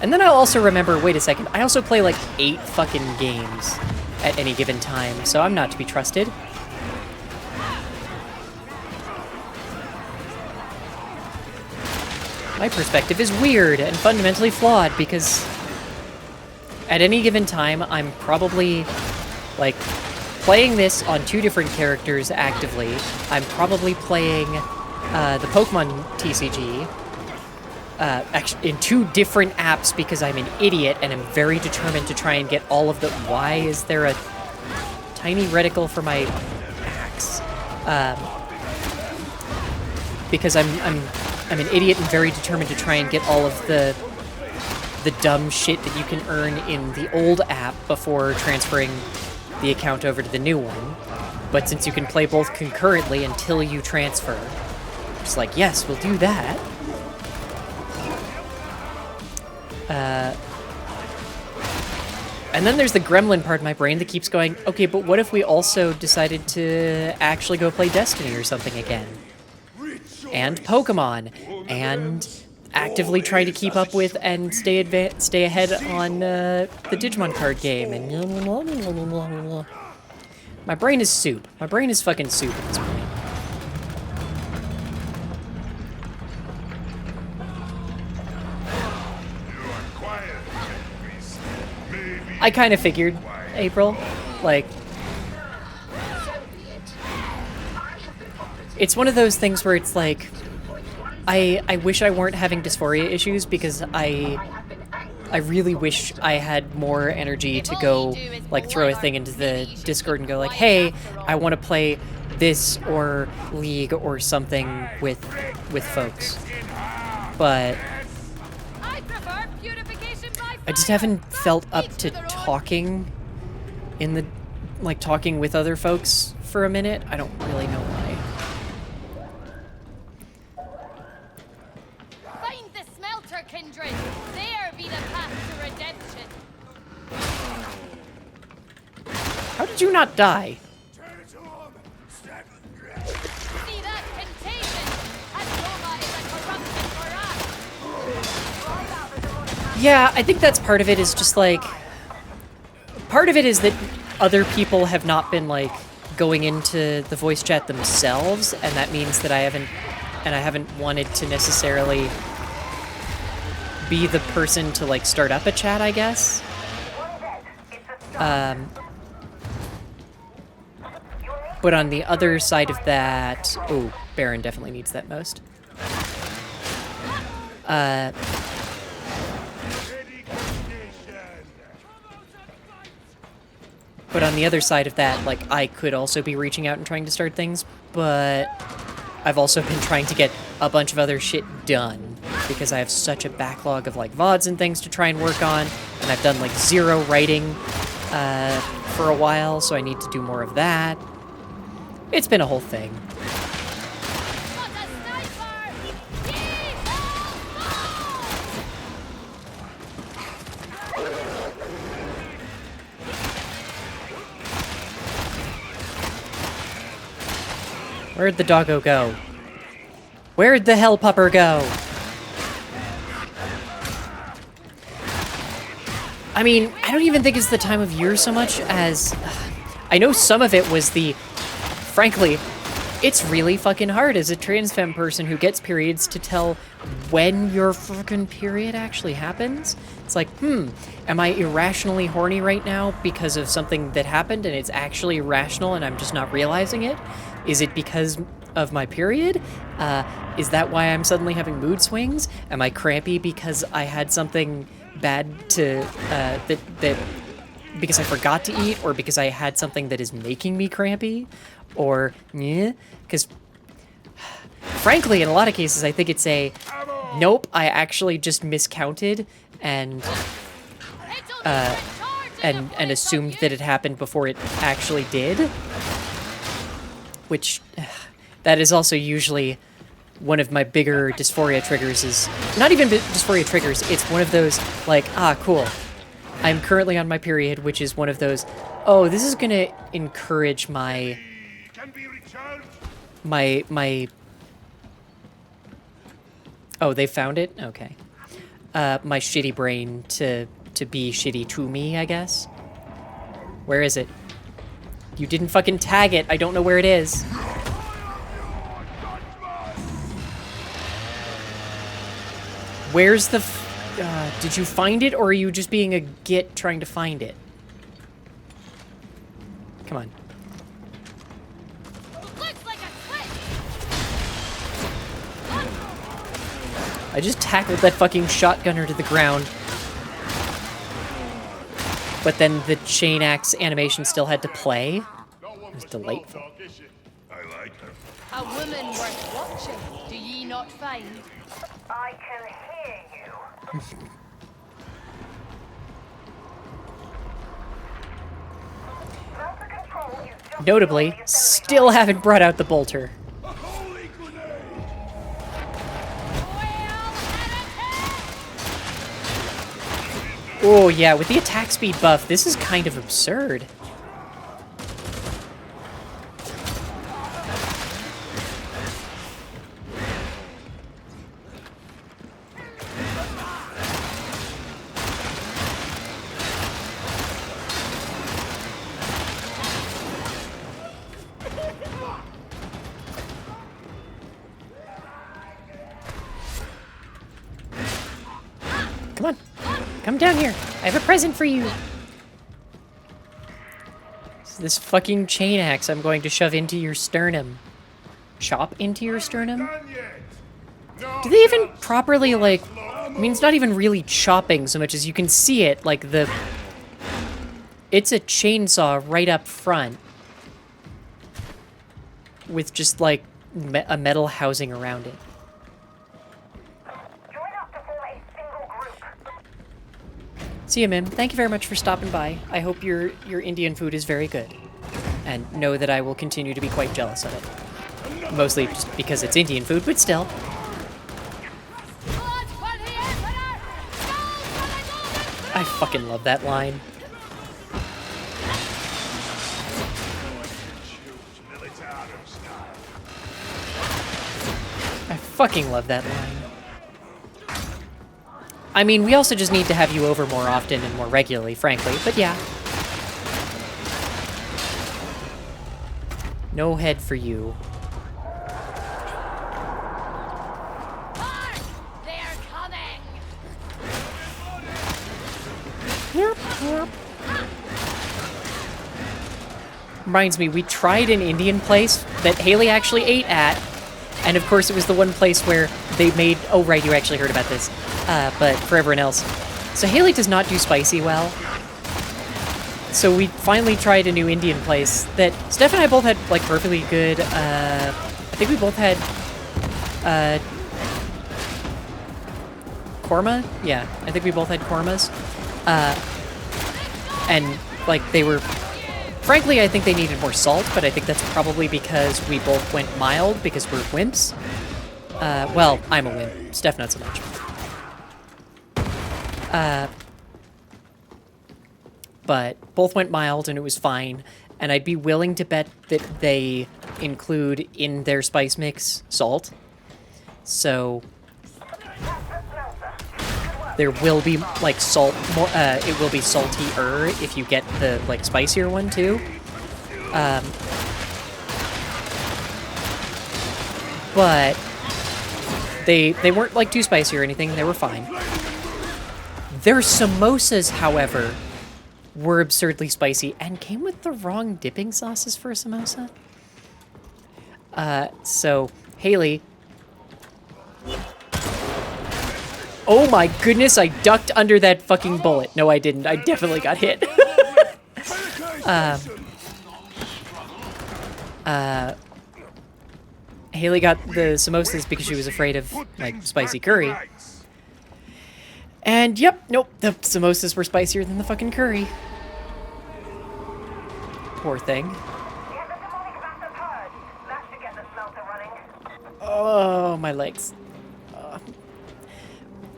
And then I'll also remember, wait a second, I also play, like, 8 fucking games at any given time, so I'm not to be trusted. My perspective is weird and fundamentally flawed, because at any given time, I'm probably, like, playing this on 2 different characters actively. I'm probably playing the Pokemon TCG actually in 2 different apps because I'm an idiot and I'm very determined to try and get all of the... Why is there a tiny reticle for my axe? Because I'm an idiot and very determined to try and get all of the dumb shit that you can earn in the old app before transferring the account over to the new one. But since you can play both concurrently until you transfer, it's like, yes, we'll do that. And then there's the gremlin part of my brain that keeps going, okay, but what if we also decided to actually go play Destiny or something again? And Pokemon, and actively trying to keep up with and stay ahead on the Digimon card game, and my brain is soup. My brain is fucking soup at this point. I kind of figured, April. Like, it's one of those things where it's like, I wish I weren't having dysphoria issues because I really wish I had more energy to go, like, throw a thing into the Discord and go like, hey, I want to play this or League or something with folks. But I just haven't felt up to talking in the, like, talking with other folks for a minute. I don't really know why. Find the smelter, kindred. There be the path to redemption. How did you not die? See that contagion? Atoma is a corrupted morass. Yeah, I think that's part of it, is just like, part of it is that other people have not been like going into the voice chat themselves, and that means that I haven't wanted to necessarily be the person to like start up a chat, I guess. But on the other side of that, oh, Baron definitely needs that most. But on the other side of that, like, I could also be reaching out and trying to start things, but I've also been trying to get a bunch of other shit done because I have such a backlog of, like, VODs and things to try and work on, and I've done, like, 0 writing for a while, so I need to do more of that. It's been a whole thing. Where'd the doggo go? Where'd the hell pupper go? I mean, I don't even think it's the time of year so much as... I know some of it was the... Frankly, it's really fucking hard as a trans femme person who gets periods to tell when your fucking period actually happens. It's like, am I irrationally horny right now because of something that happened and it's actually irrational and I'm just not realizing it? Is it because of my period? Is that why I'm suddenly having mood swings? Am I crampy because I had something bad to, because I forgot to eat, or because I had something that is making me crampy? Or, because, frankly, in a lot of cases, I think it's a, nope, I actually just miscounted and assumed that it happened before it actually did. Which, that is also usually one of my bigger dysphoria triggers. Is not even dysphoria triggers, it's one of those, like, cool. I'm currently on my period, which is one of those, oh, this is gonna encourage my oh, they found it? Okay. My shitty brain to be shitty to me, I guess. Where is it? You didn't fucking tag it. I don't know where it is. Where's the... did you find it, or are you just being a git trying to find it? Come on. Looks like a switch. I just tackled that fucking shotgunner to the ground. But then the chain axe animation still had to play. It was delightful. I like her. A woman worth watching, do ye not find? I can hear you. Smelter control is just Notably, beyond the assembly still haven't brought out the bolter. A holy grenade! Oh yeah, with the attack speed buff, this is kind of absurd. Come on. Come down here. I have a present for you. This fucking chain axe I'm going to shove into your sternum. Chop into your sternum? Do they even properly, like... I mean, it's not even really chopping so much as you can see it, like the... It's a chainsaw right up front. With just, like, a metal housing around it. Join up to form a single group. See you, Mim. Thank you very much for stopping by. I hope your Indian food is very good. And know that I will continue to be quite jealous of it. Mostly just because it's Indian food, but still. I fucking love that line. I fucking love that line. I mean, we also just need to have you over more often and more regularly, frankly, but yeah. No head for you. They're coming! Yep, yep. Reminds me, we tried an Indian place that Haley actually ate at, and of course it was the one place where they made... Oh, right, you actually heard about this. But for everyone else. So Haley does not do spicy well. So we finally tried a new Indian place that Steph and I both had, like, perfectly good, I think we both had, korma? Yeah, I think we both had kormas. And, like, they were, frankly, I think they needed more salt, but I think that's probably because we both went mild because we're wimps. Well, I'm a wimp. Steph, not so much. But both went mild and it was fine, and I'd be willing to bet that they include in their spice mix salt. So there will be like salt more. It will be saltier if you get the like spicier one too. But they weren't like too spicy or anything. They were fine. Their samosas, however, were absurdly spicy and came with the wrong dipping sauces for a samosa. So, Haley. Oh my goodness, I ducked under that fucking bullet. No, I didn't. I definitely got hit. Haley got the samosas because she was afraid of, like, spicy curry. And, yep, nope, the samosas were spicier than the fucking curry. Poor thing. Oh, my legs.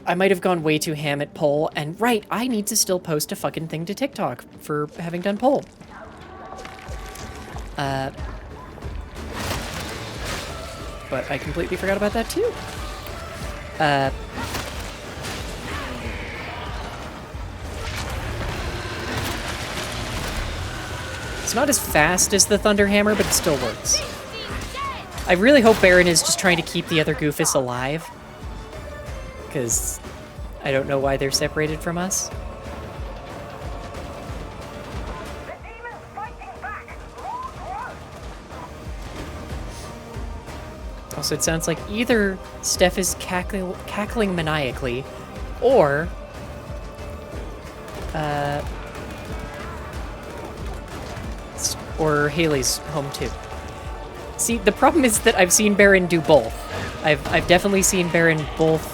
I might have gone way too ham at poll, and right, I need to still post a fucking thing to TikTok for having done poll. But I completely forgot about that too. It's not as fast as the Thunder Hammer, but it still works. I really hope Baron is just trying to keep the other Goofus alive. Because I don't know why they're separated from us. Also, it sounds like either Steph is cackling maniacally, or... or Haley's home too. See, the problem is that I've seen Baron do both. I've definitely seen Baron both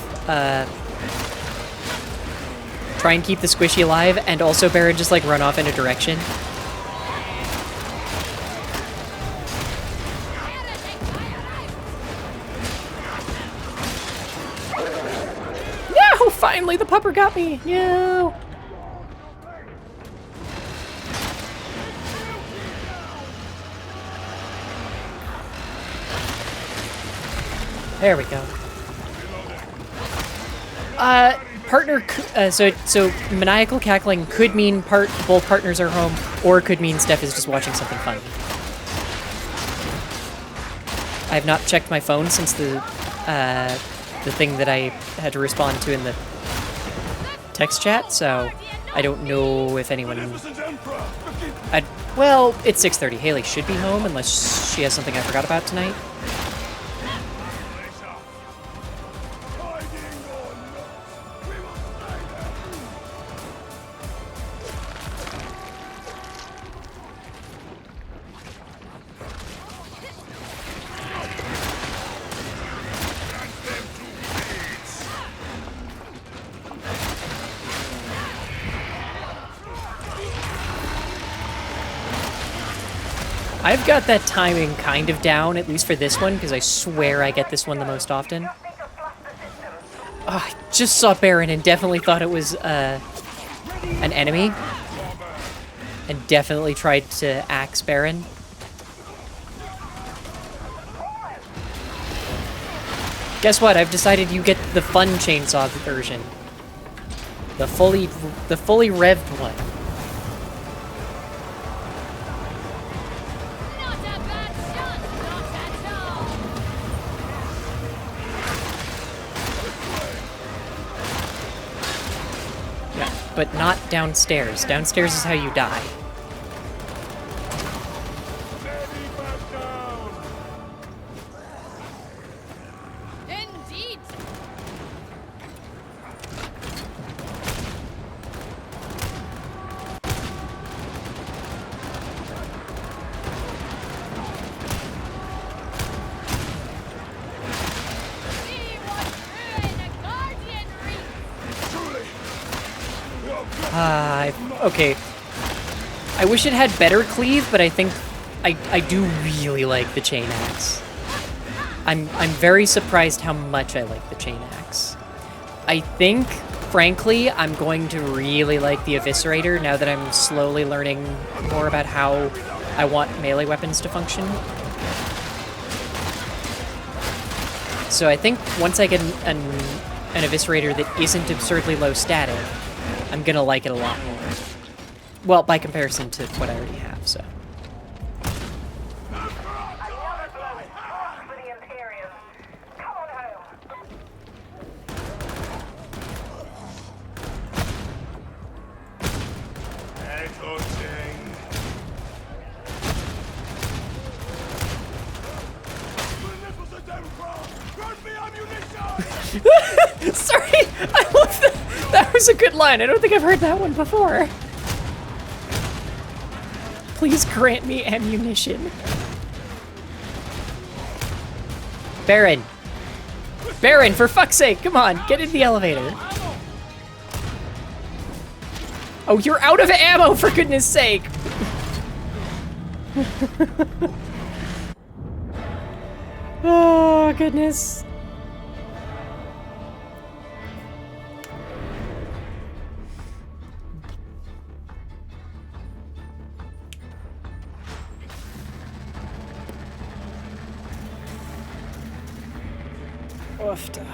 try and keep the squishy alive, and also Baron just like run off in a direction. No! Finally, the pupper got me! No! There we go. Partner, so maniacal cackling could mean both partners are home, or it could mean Steph is just watching something fun. I have not checked my phone since the thing that I had to respond to in the text chat, so I don't know if anyone... Well, it's 6:30. Haley should be home unless she has something I forgot about tonight. I've got that timing kind of down, at least for this one, because I swear I get this one the most often. Oh, I just saw Baron and definitely thought it was an enemy. And definitely tried to axe Baron. Guess what? I've decided you get the fun chainsaw version. The fully revved one. But not downstairs. Downstairs is how you die. Indeed. Okay. I wish it had better cleave, but I think I do really like the chain axe. I'm very surprised how much I like the chain axe. I think, frankly, I'm going to really like the eviscerator now that I'm slowly learning more about how I want melee weapons to function. So I think once I get an eviscerator that isn't absurdly low static, I'm gonna like it a lot more. Well, by comparison to what I already have, so. Sorry, I love that. That was a good line. I don't think I've heard that one before. Please grant me ammunition. Baron. Baron, for fuck's sake, come on, get in the elevator. Oh, you're out of ammo, for goodness sake. Oh, goodness. Oofta.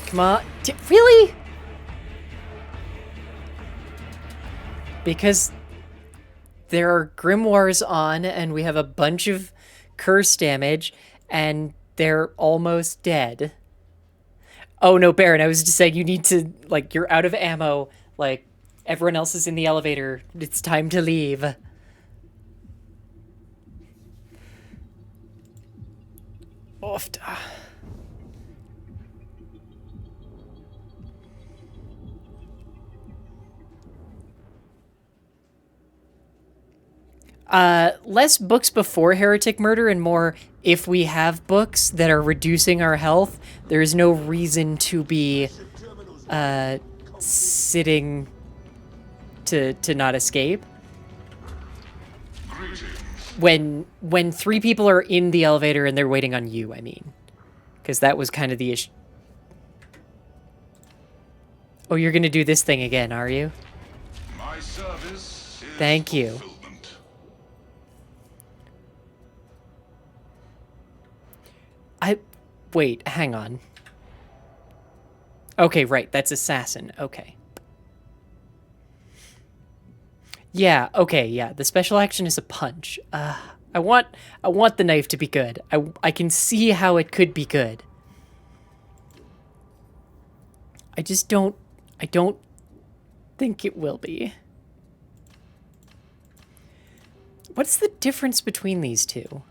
Come on. Really? Because there are grimoires on and we have a bunch of curse damage and they're almost dead. Oh no, Baron, I was just saying you need to, like, you're out of ammo, like, everyone else is in the elevator. It's time to leave. Oofta. Less books before Heretic Murder and more if we have books that are reducing our health, there is no reason to be sitting to not escape. When 3 people are in the elevator and they're waiting on you, I mean. Because that was kind of the issue. Oh, you're gonna do this thing again, are you? My service is Thank you. fulfillment. Wait, hang on. Okay, right, that's assassin. Okay. Yeah, okay, yeah. The special action is a punch. I want the knife to be good. I can see how it could be good. I just don't... I don't think it will be. What's the difference between these two?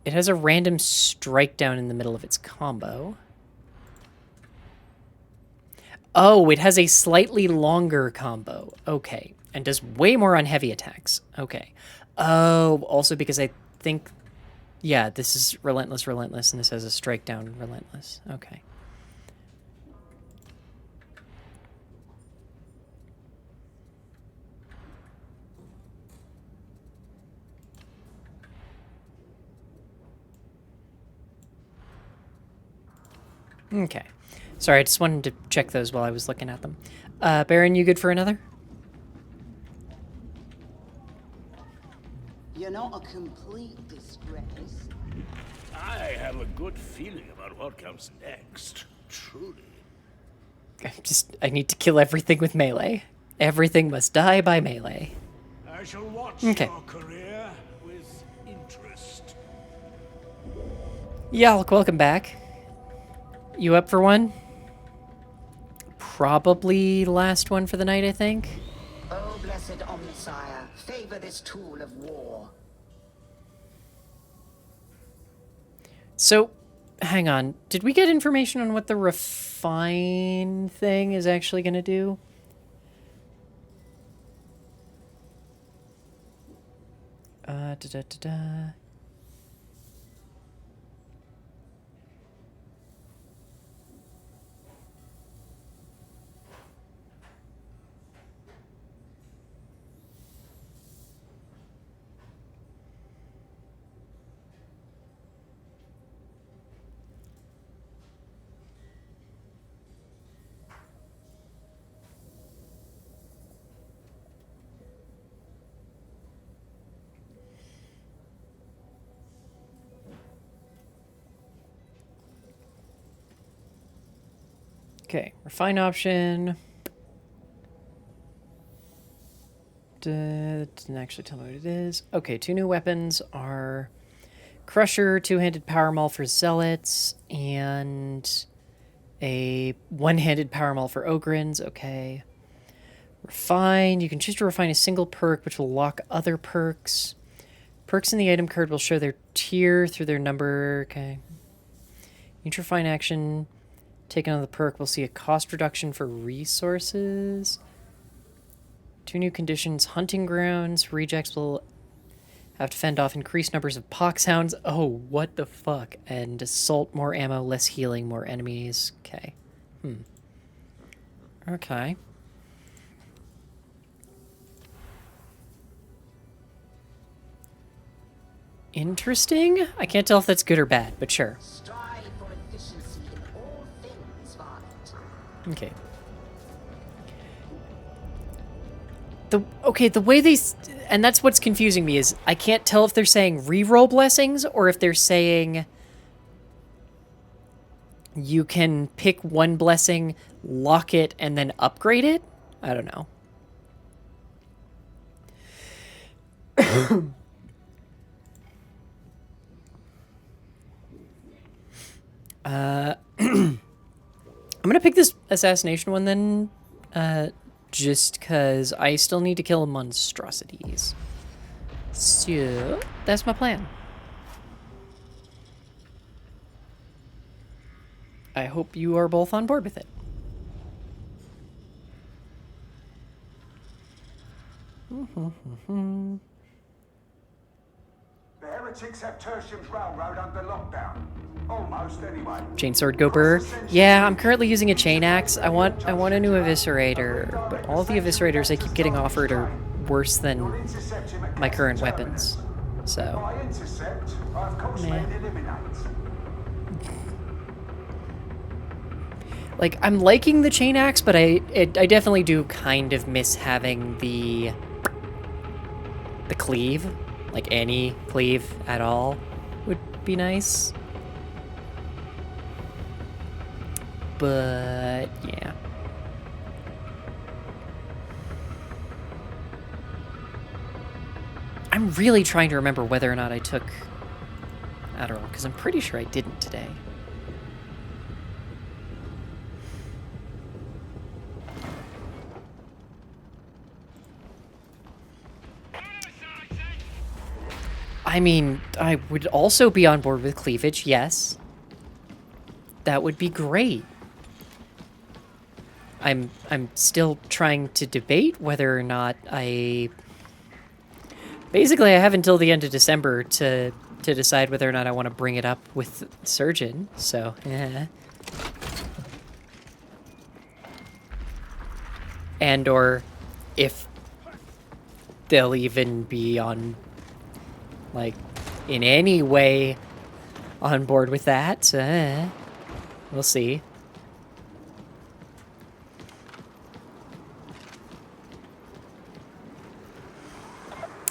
It has a random strike down in the middle of its combo. Oh, it has a slightly longer combo. Okay. And does way more on heavy attacks. Okay. Oh, also because I think... Yeah, this is Relentless, Relentless, and this has a strike down Relentless. Okay. Okay. Sorry, I just wanted to check those while I was looking at them. Baron, you good for another? You're not a complete disgrace. I have a good feeling about what comes next. Truly. I need to kill everything with melee. Everything must die by melee. I shall watch Okay. your career with interest. Yalc, welcome back. You up for one? Probably last one for the night, I think. Oh, blessed Omnisire, favor this tool of war. So, hang on. Did we get information on what the refine thing is actually going to do? Da-da-da-da. Okay, refine option. Didn't actually tell me what it is. Okay, 2 new weapons are Crusher, 2-handed power maul for Zealots, and a 1-handed power maul for Ogryns. Okay. Refine. You can choose to refine a single perk, which will lock other perks. Perks in the item card will show their tier through their number. Okay. Each refine action taken on the perk will see a cost reduction for resources. 2 new conditions. Hunting grounds. Rejects will have to fend off increased numbers of poxhounds. Oh, what the fuck. And assault, more ammo, less healing, more enemies. Okay. Okay. Interesting. I can't tell if that's good or bad, but sure. Strive for efficiency in all things, Varlet. Okay. The way they... And that's what's confusing me is I can't tell if they're saying reroll blessings or if they're saying you can pick one blessing, lock it, and then upgrade it. I don't know. I'm gonna pick this assassination one then, just because I still need to kill monstrosities. So, that's my plan. I hope you are both on board with it. The heretics have Tertium's railroad under lockdown. Almost, anyway. Chainsword Gober. Yeah, I'm currently using a chain axe. I want a new eviscerator, but all the eviscerators I keep getting offered are worse than my current weapons. So, By intercept, I of course mean eliminate. like, I'm liking the chain axe, but I definitely do kind of miss having the cleave. Like, any cleave at all would be nice. But, yeah. I'm really trying to remember whether or not I took Adderall, because I'm pretty sure I didn't today. I mean, I would also be on board with cleavage, yes. That would be great. I'm still trying to debate whether or not I... Basically, I have until the end of December to decide whether or not I want to bring it up with the surgeon, so, yeah. And or if they'll even be on, like, in any way on board with that. We'll see.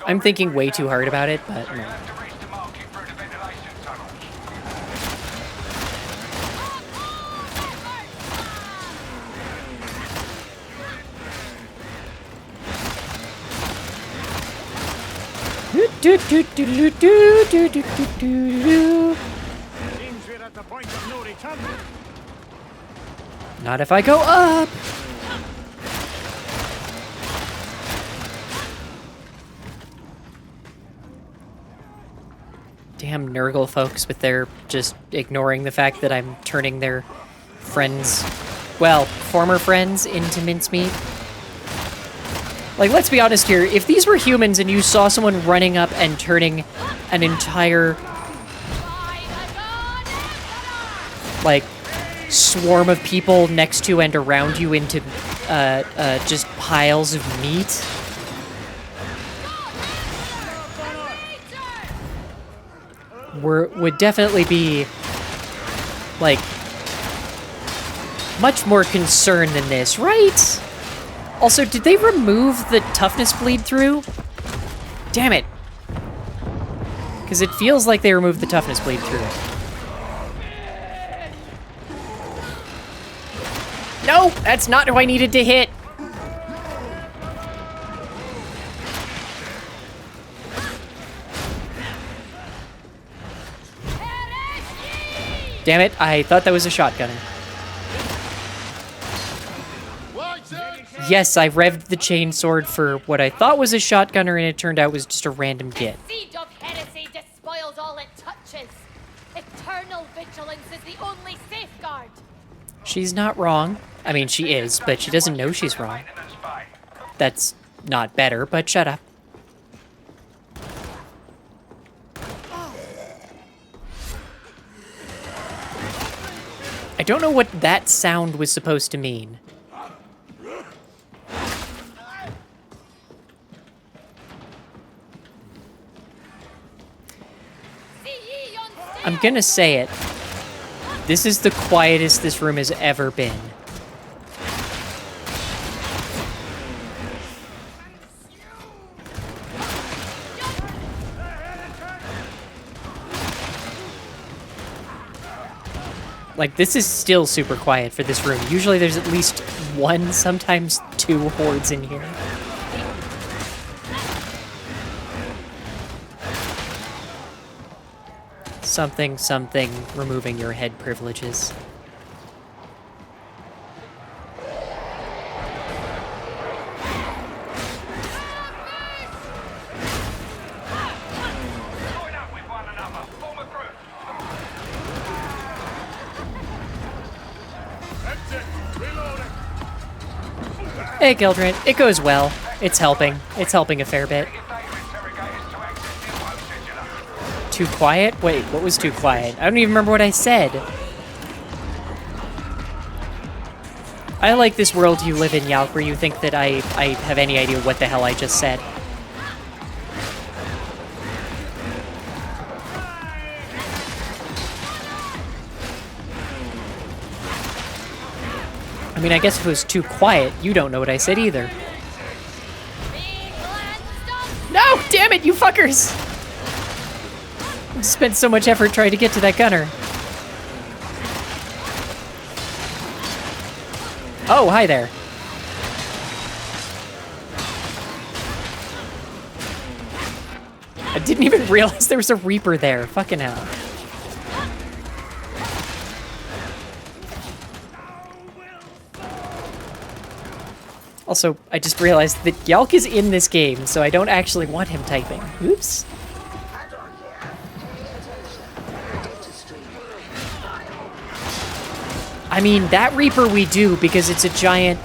I'm thinking way too hard about it, but no. Seems we're at the point of no return. Not if I go up! Damn Nurgle folks with their just ignoring the fact that I'm turning their friends, well, former friends into mincemeat. Like, let's be honest here, if these were humans and you saw someone running up and turning an entire, like, swarm of people next to and around you into just piles of meat, would definitely be, like, much more concerned than this, right? Also, did they remove the toughness bleed through? Damn it. Because it feels like they removed the toughness bleed through. No, that's not who I needed to hit. Damn it, I thought that was a shotgunner. Yes, I revved the chainsword for what I thought was a shotgunner, and it turned out was just a random git. The siege of heresy despoils all it touches. Eternal vigilance is the only safeguard. She's not wrong. I mean, she is, but she doesn't know she's wrong. That's not better, but shut up. I don't know what that sound was supposed to mean. I'm gonna say it. This is the quietest this room has ever been. Like, this is still super quiet for this room. Usually there's at least one, sometimes two hordes in here. Something, removing your head privileges. Hey, Gildrant. It goes well. It's helping. It's helping a fair bit. Too quiet? Wait, what was too quiet? I don't even remember what I said. I like this world you live in, Yalc, where you think that I have any idea what the hell I just said. I mean, I guess if it was too quiet, you don't know what I said either. No! Damn it, you fuckers! I spent so much effort trying to get to that gunner. Oh, hi there. I didn't even realize there was a Reaper there. Fucking hell. Also, I just realized that Yalc is in this game, so I don't actually want him typing. Oops. I mean, that Reaper we do because it's a giant,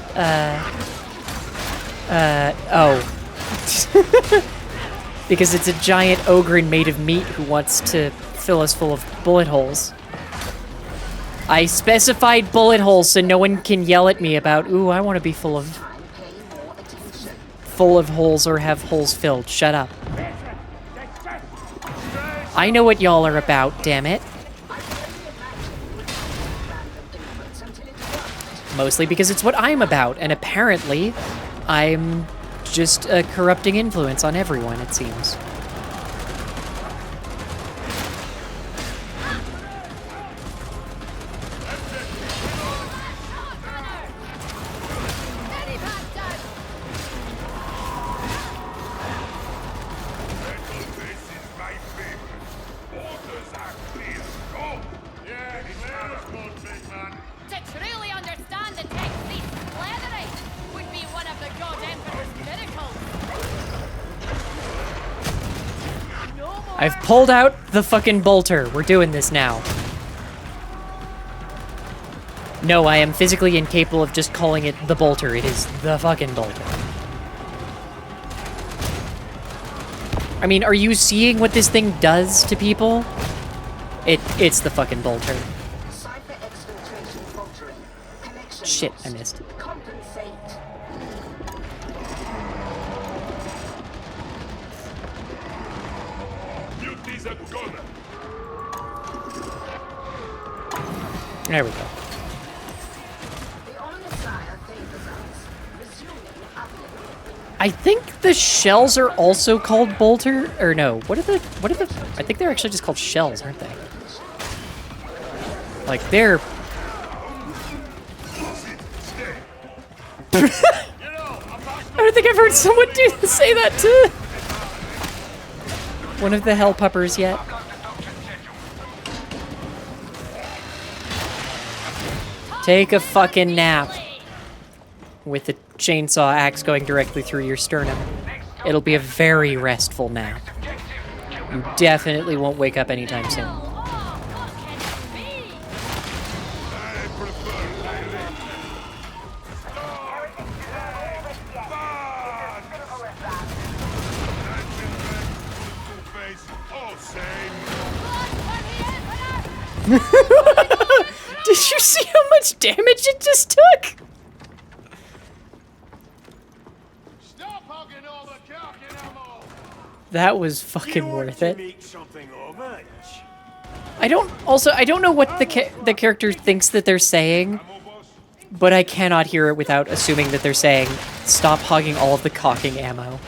because it's a giant ogre made of meat who wants to fill us full of bullet holes. I specified bullet holes so no one can yell at me about, ooh, I want to be full of holes or have holes filled. Shut up. I know what y'all are about, damn it. Mostly because it's what I'm about, and apparently I'm just a corrupting influence on everyone, it seems. I've pulled out the fucking bolter. We're doing this now. No, I am physically incapable of just calling it the bolter. It is the fucking bolter. I mean, are you seeing what this thing does to people? It's the fucking bolter. Shit, I missed. There we go. I think the shells are also called bolter, or no? What are the? I think they're actually just called shells, aren't they? Like they're. I don't think I've heard someone say that to one of the hell puppers yet. Take a fucking nap. With the chainsaw axe going directly through your sternum. It'll be a very restful nap. You definitely won't wake up anytime soon. Did you see how much damage it just took? That was fucking worth it. I don't know what the character thinks that they're saying, but I cannot hear it without assuming that they're saying, stop hogging all of the cocking ammo.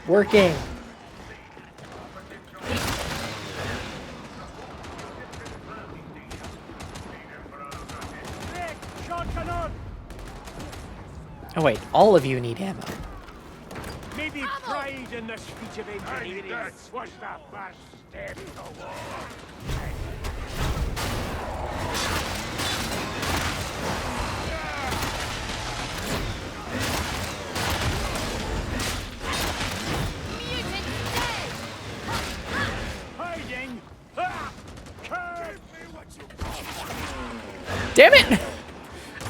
Working. Oh wait, all of you need ammo. Maybe pride in the speech of engineering. What's that first step to war? Damn it!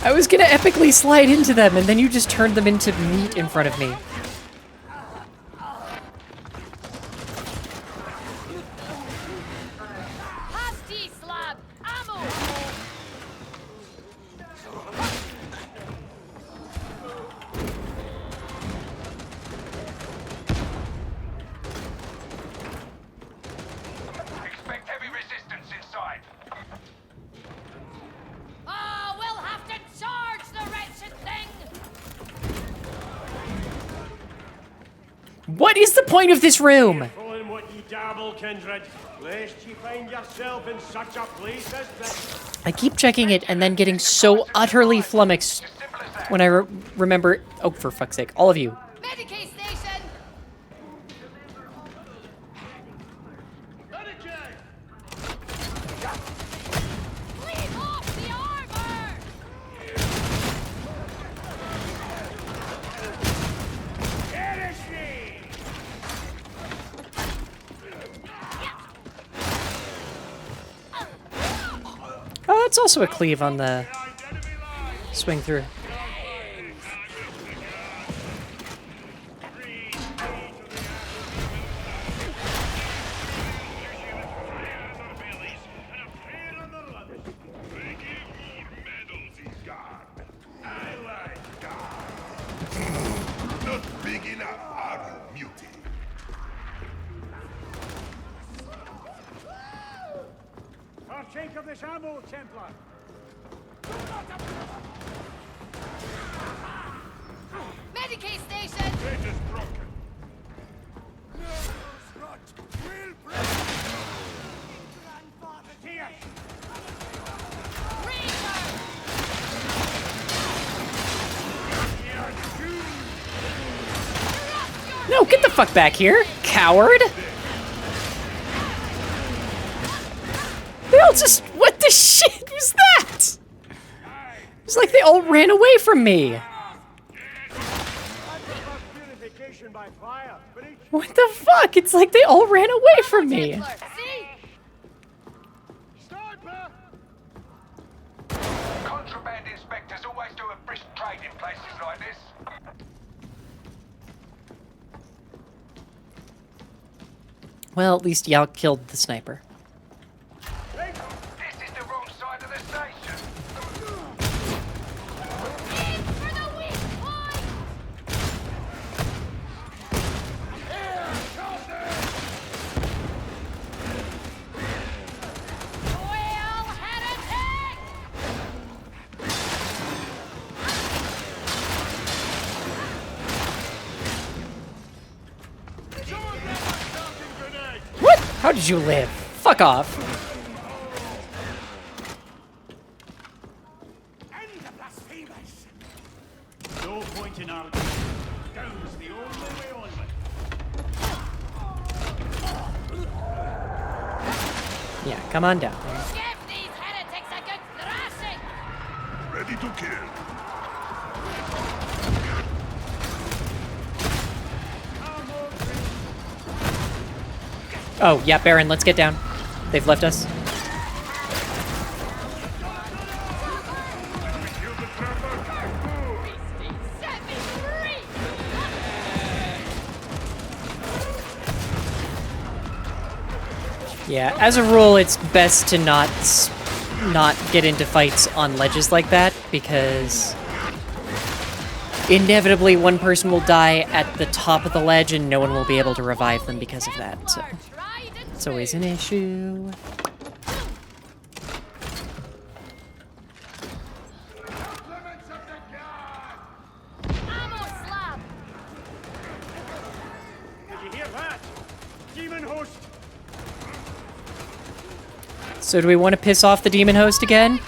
I was gonna epically slide into them, and then you just turned them into meat in front of me. Expect heavy resistance inside. Oh, we'll have to charge the wretched thing! What is the point of this room? Careful in what ye dabble, kindred, lest ye find yourself in such a place as this. I keep checking it and then getting so utterly flummoxed when I remember... Oh, for fuck's sake. All of you. Medicaid station! Leave off the armor! Oh, it's also a cleave on the swing through. Not big enough, are you, mutie? Partake of this ammo, Templar. Medicaid station! It is broken. No, get the fuck back here, coward! They all just... What the shit was that? It's like they all ran away from me. Purification by fire, but each What the fuck? It's like they all ran away from me. See? sniper! Contraband inspectors always do a brisk trade in places like this. Well, at least Yalc killed the sniper. This is the wrong side of the station. Aim for the weak point! Well, heretic! What? How did you live? Fuck off. No point in arguing. Down's the only way onward. Yeah, come on down. Give these heretics a good thrashing! Ready to kill. Oh, yeah, Baron, let's get down. They've left us. Set me free! Yeah, as a rule, it's best to not get into fights on ledges like that, because inevitably one person will die at the top of the ledge and no one will be able to revive them because of that, so it's always an issue. Ammo slab! Did you hear that? Demon host! So do we want to piss off the demon host again?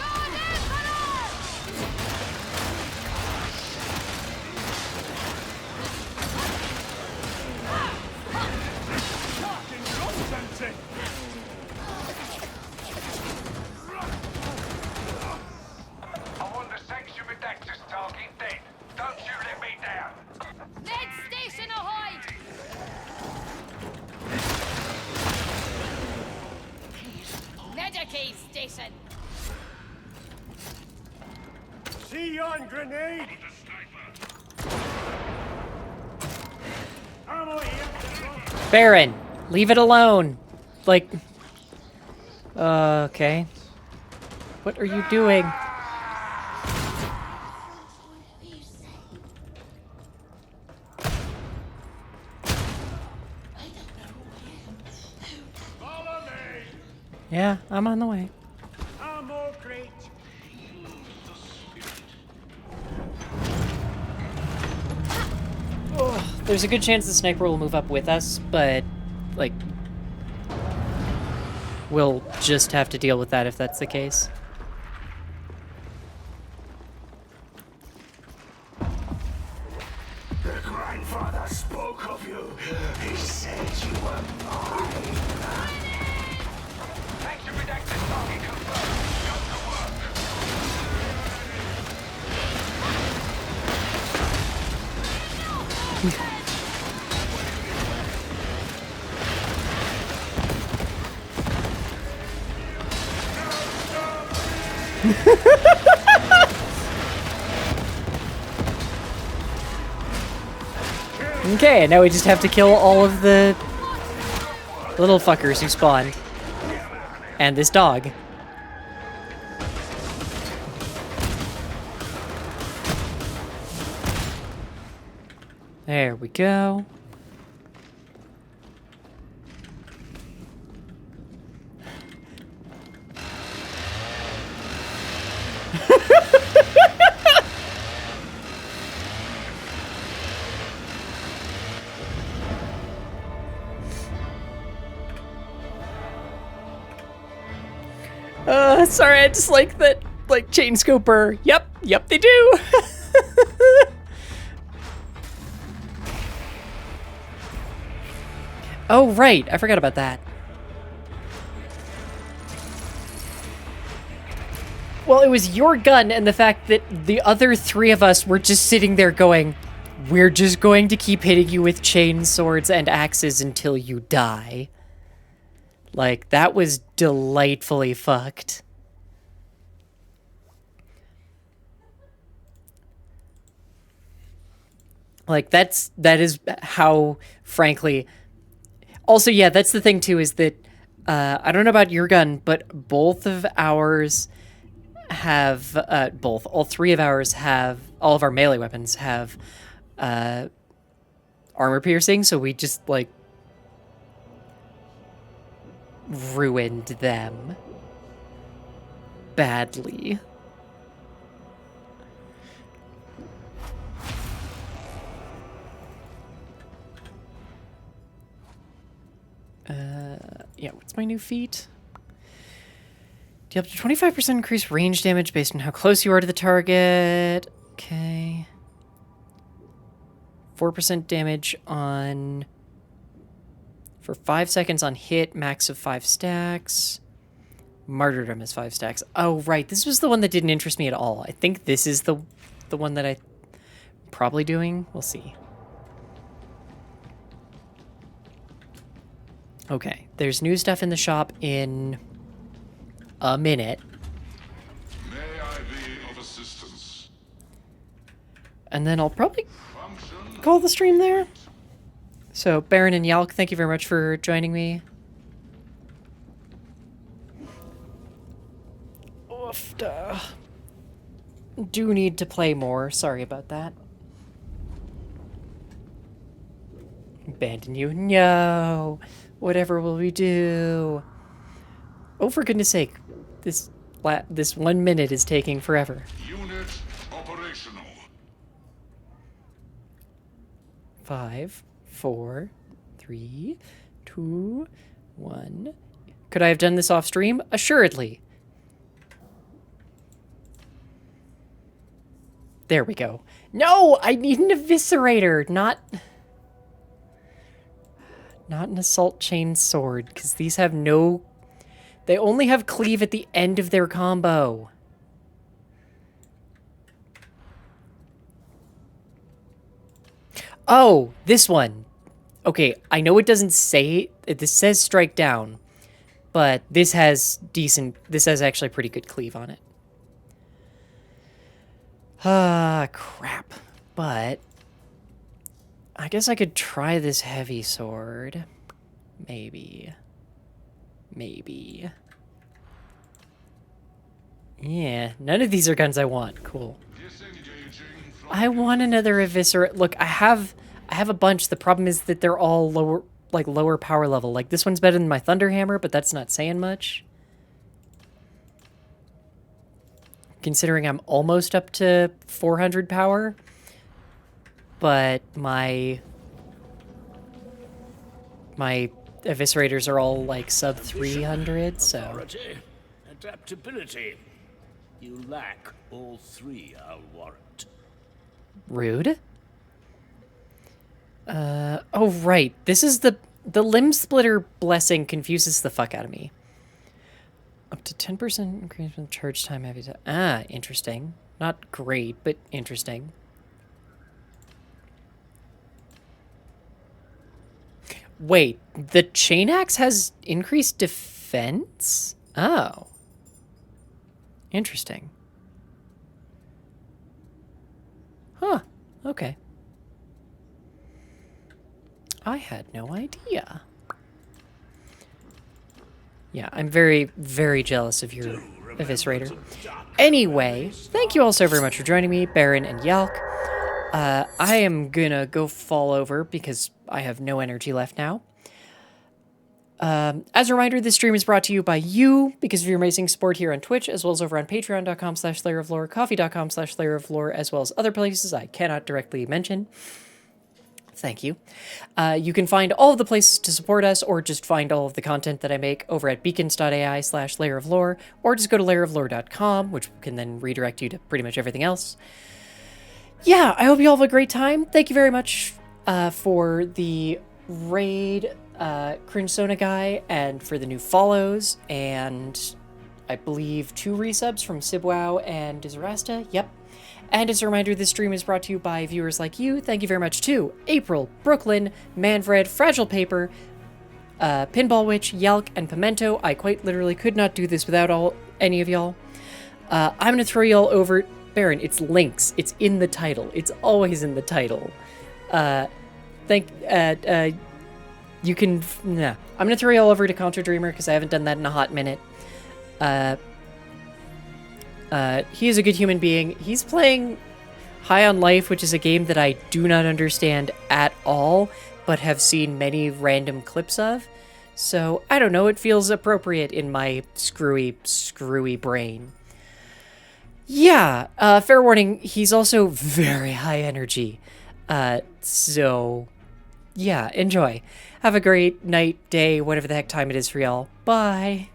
I want the section redactors target dead. Don't you let me down. Med station ahoy! Medicaid station! See yon grenade! Ammo here! Baron, leave it alone. Like... okay. What are you doing? Follow me! Yeah, I'm on the way. Ammo crate! There's a good chance the sniper will move up with us, but, like, we'll just have to deal with that if that's the case. The grandfather spoke of you. He said you were mine. Thanks to redacted target confirmed. Got to work. Okay, now we just have to kill all of the little fuckers who spawned. And this dog. There we go. Sorry, I just like that, like, chain scoper. Yep, they do. Oh, right, I forgot about that. Well, it was your gun and the fact that the other three of us were just sitting there going, we're just going to keep hitting you with chain swords and axes until you die. Like, that was delightfully fucked. Like, that is how, frankly... Also, yeah, that's the thing, too, is that, I don't know about your gun, but both of ours have, all three of ours have, all of our melee weapons have, armor piercing, so we just, like, ruined them badly. Yeah, what's my new feat? Deal up to 25% increased range damage based on how close you are to the target. Okay. 4% damage on... for 5 seconds on hit, max of 5 stacks. Martyrdom is 5 stacks. Oh, right. This was the one that didn't interest me at all. I think this is the one that I'm probably doing. We'll see. Okay, there's new stuff in the shop in a minute. May I be of assistance? And then I'll probably call the stream there. So, Baron and Yalc, thank you very much for joining me. Oof, duh. Do need to play more. Sorry about that. Abandon you? No. Whatever will we do? Oh, for goodness sake. This 1 minute is taking forever. Unit operational. 5, 4, 3, 2, 1. Could I have done this off stream? Assuredly. There we go. No, I need an eviscerator, not an assault chain sword, because these have no... They only have cleave at the end of their combo. Oh, this one. Okay, I know it doesn't say... This says strike down, but this has decent... This has actually pretty good cleave on it. Ah, crap. But... I guess I could try this heavy sword. Maybe. Yeah, none of these are guns I want. Cool. I want another eviscerate. Look, I have a bunch. The problem is that they're all lower power level. Like, this one's better than my Thunderhammer, but that's not saying much. Considering I'm almost up to 400 power. But my my eviscerators are all like sub 300, so... Authority, adaptability. You lack all three, I'll warrant. Rude? Oh right, this is the limb splitter blessing confuses the fuck out of me. Up to 10% increase in charge time every time. Ah, interesting. Not great, but interesting. Wait, the chain axe has increased defense? Oh. Interesting. Huh, okay. I had no idea. Yeah, I'm very, very jealous of your eviscerator. Anyway, thank you all so very much for joining me, Baron and Yalc. I am gonna go fall over because I have no energy left now. As a reminder, this stream is brought to you by you because of your amazing support here on Twitch, as well as over on patreon.com/layeroflore, coffee.com/layeroflore, as well as other places I cannot directly mention. Thank you. You can find all of the places to support us, or just find all of the content that I make over at beacons.ai/layeroflore, or just go to layeroflore.com, which can then redirect you to pretty much everything else. Yeah, I hope you all have a great time. Thank you very much for the raid, Cringe Sona guy, and for the new follows, and I believe 2 resubs from Sibwow and Dizarasta. Yep. And as a reminder, this stream is brought to you by viewers like you. Thank you very much to April, Brooklyn, Manfred, Fragile Paper, Pinball Witch, Yalc, and Pimento. I quite literally could not do this without any of y'all. I'm going to throw y'all over... Baron, it's links. It's in the title. It's always in the title. You can... Nah. I'm going to throw y'all over to Contra Dreamer because I haven't done that in a hot minute. He is a good human being. He's playing High on Life, which is a game that I do not understand at all, but have seen many random clips of. So, I don't know, it feels appropriate in my screwy brain. Yeah, fair warning, he's also very high energy. So, yeah, enjoy. Have a great night, day, whatever the heck time it is for y'all. Bye!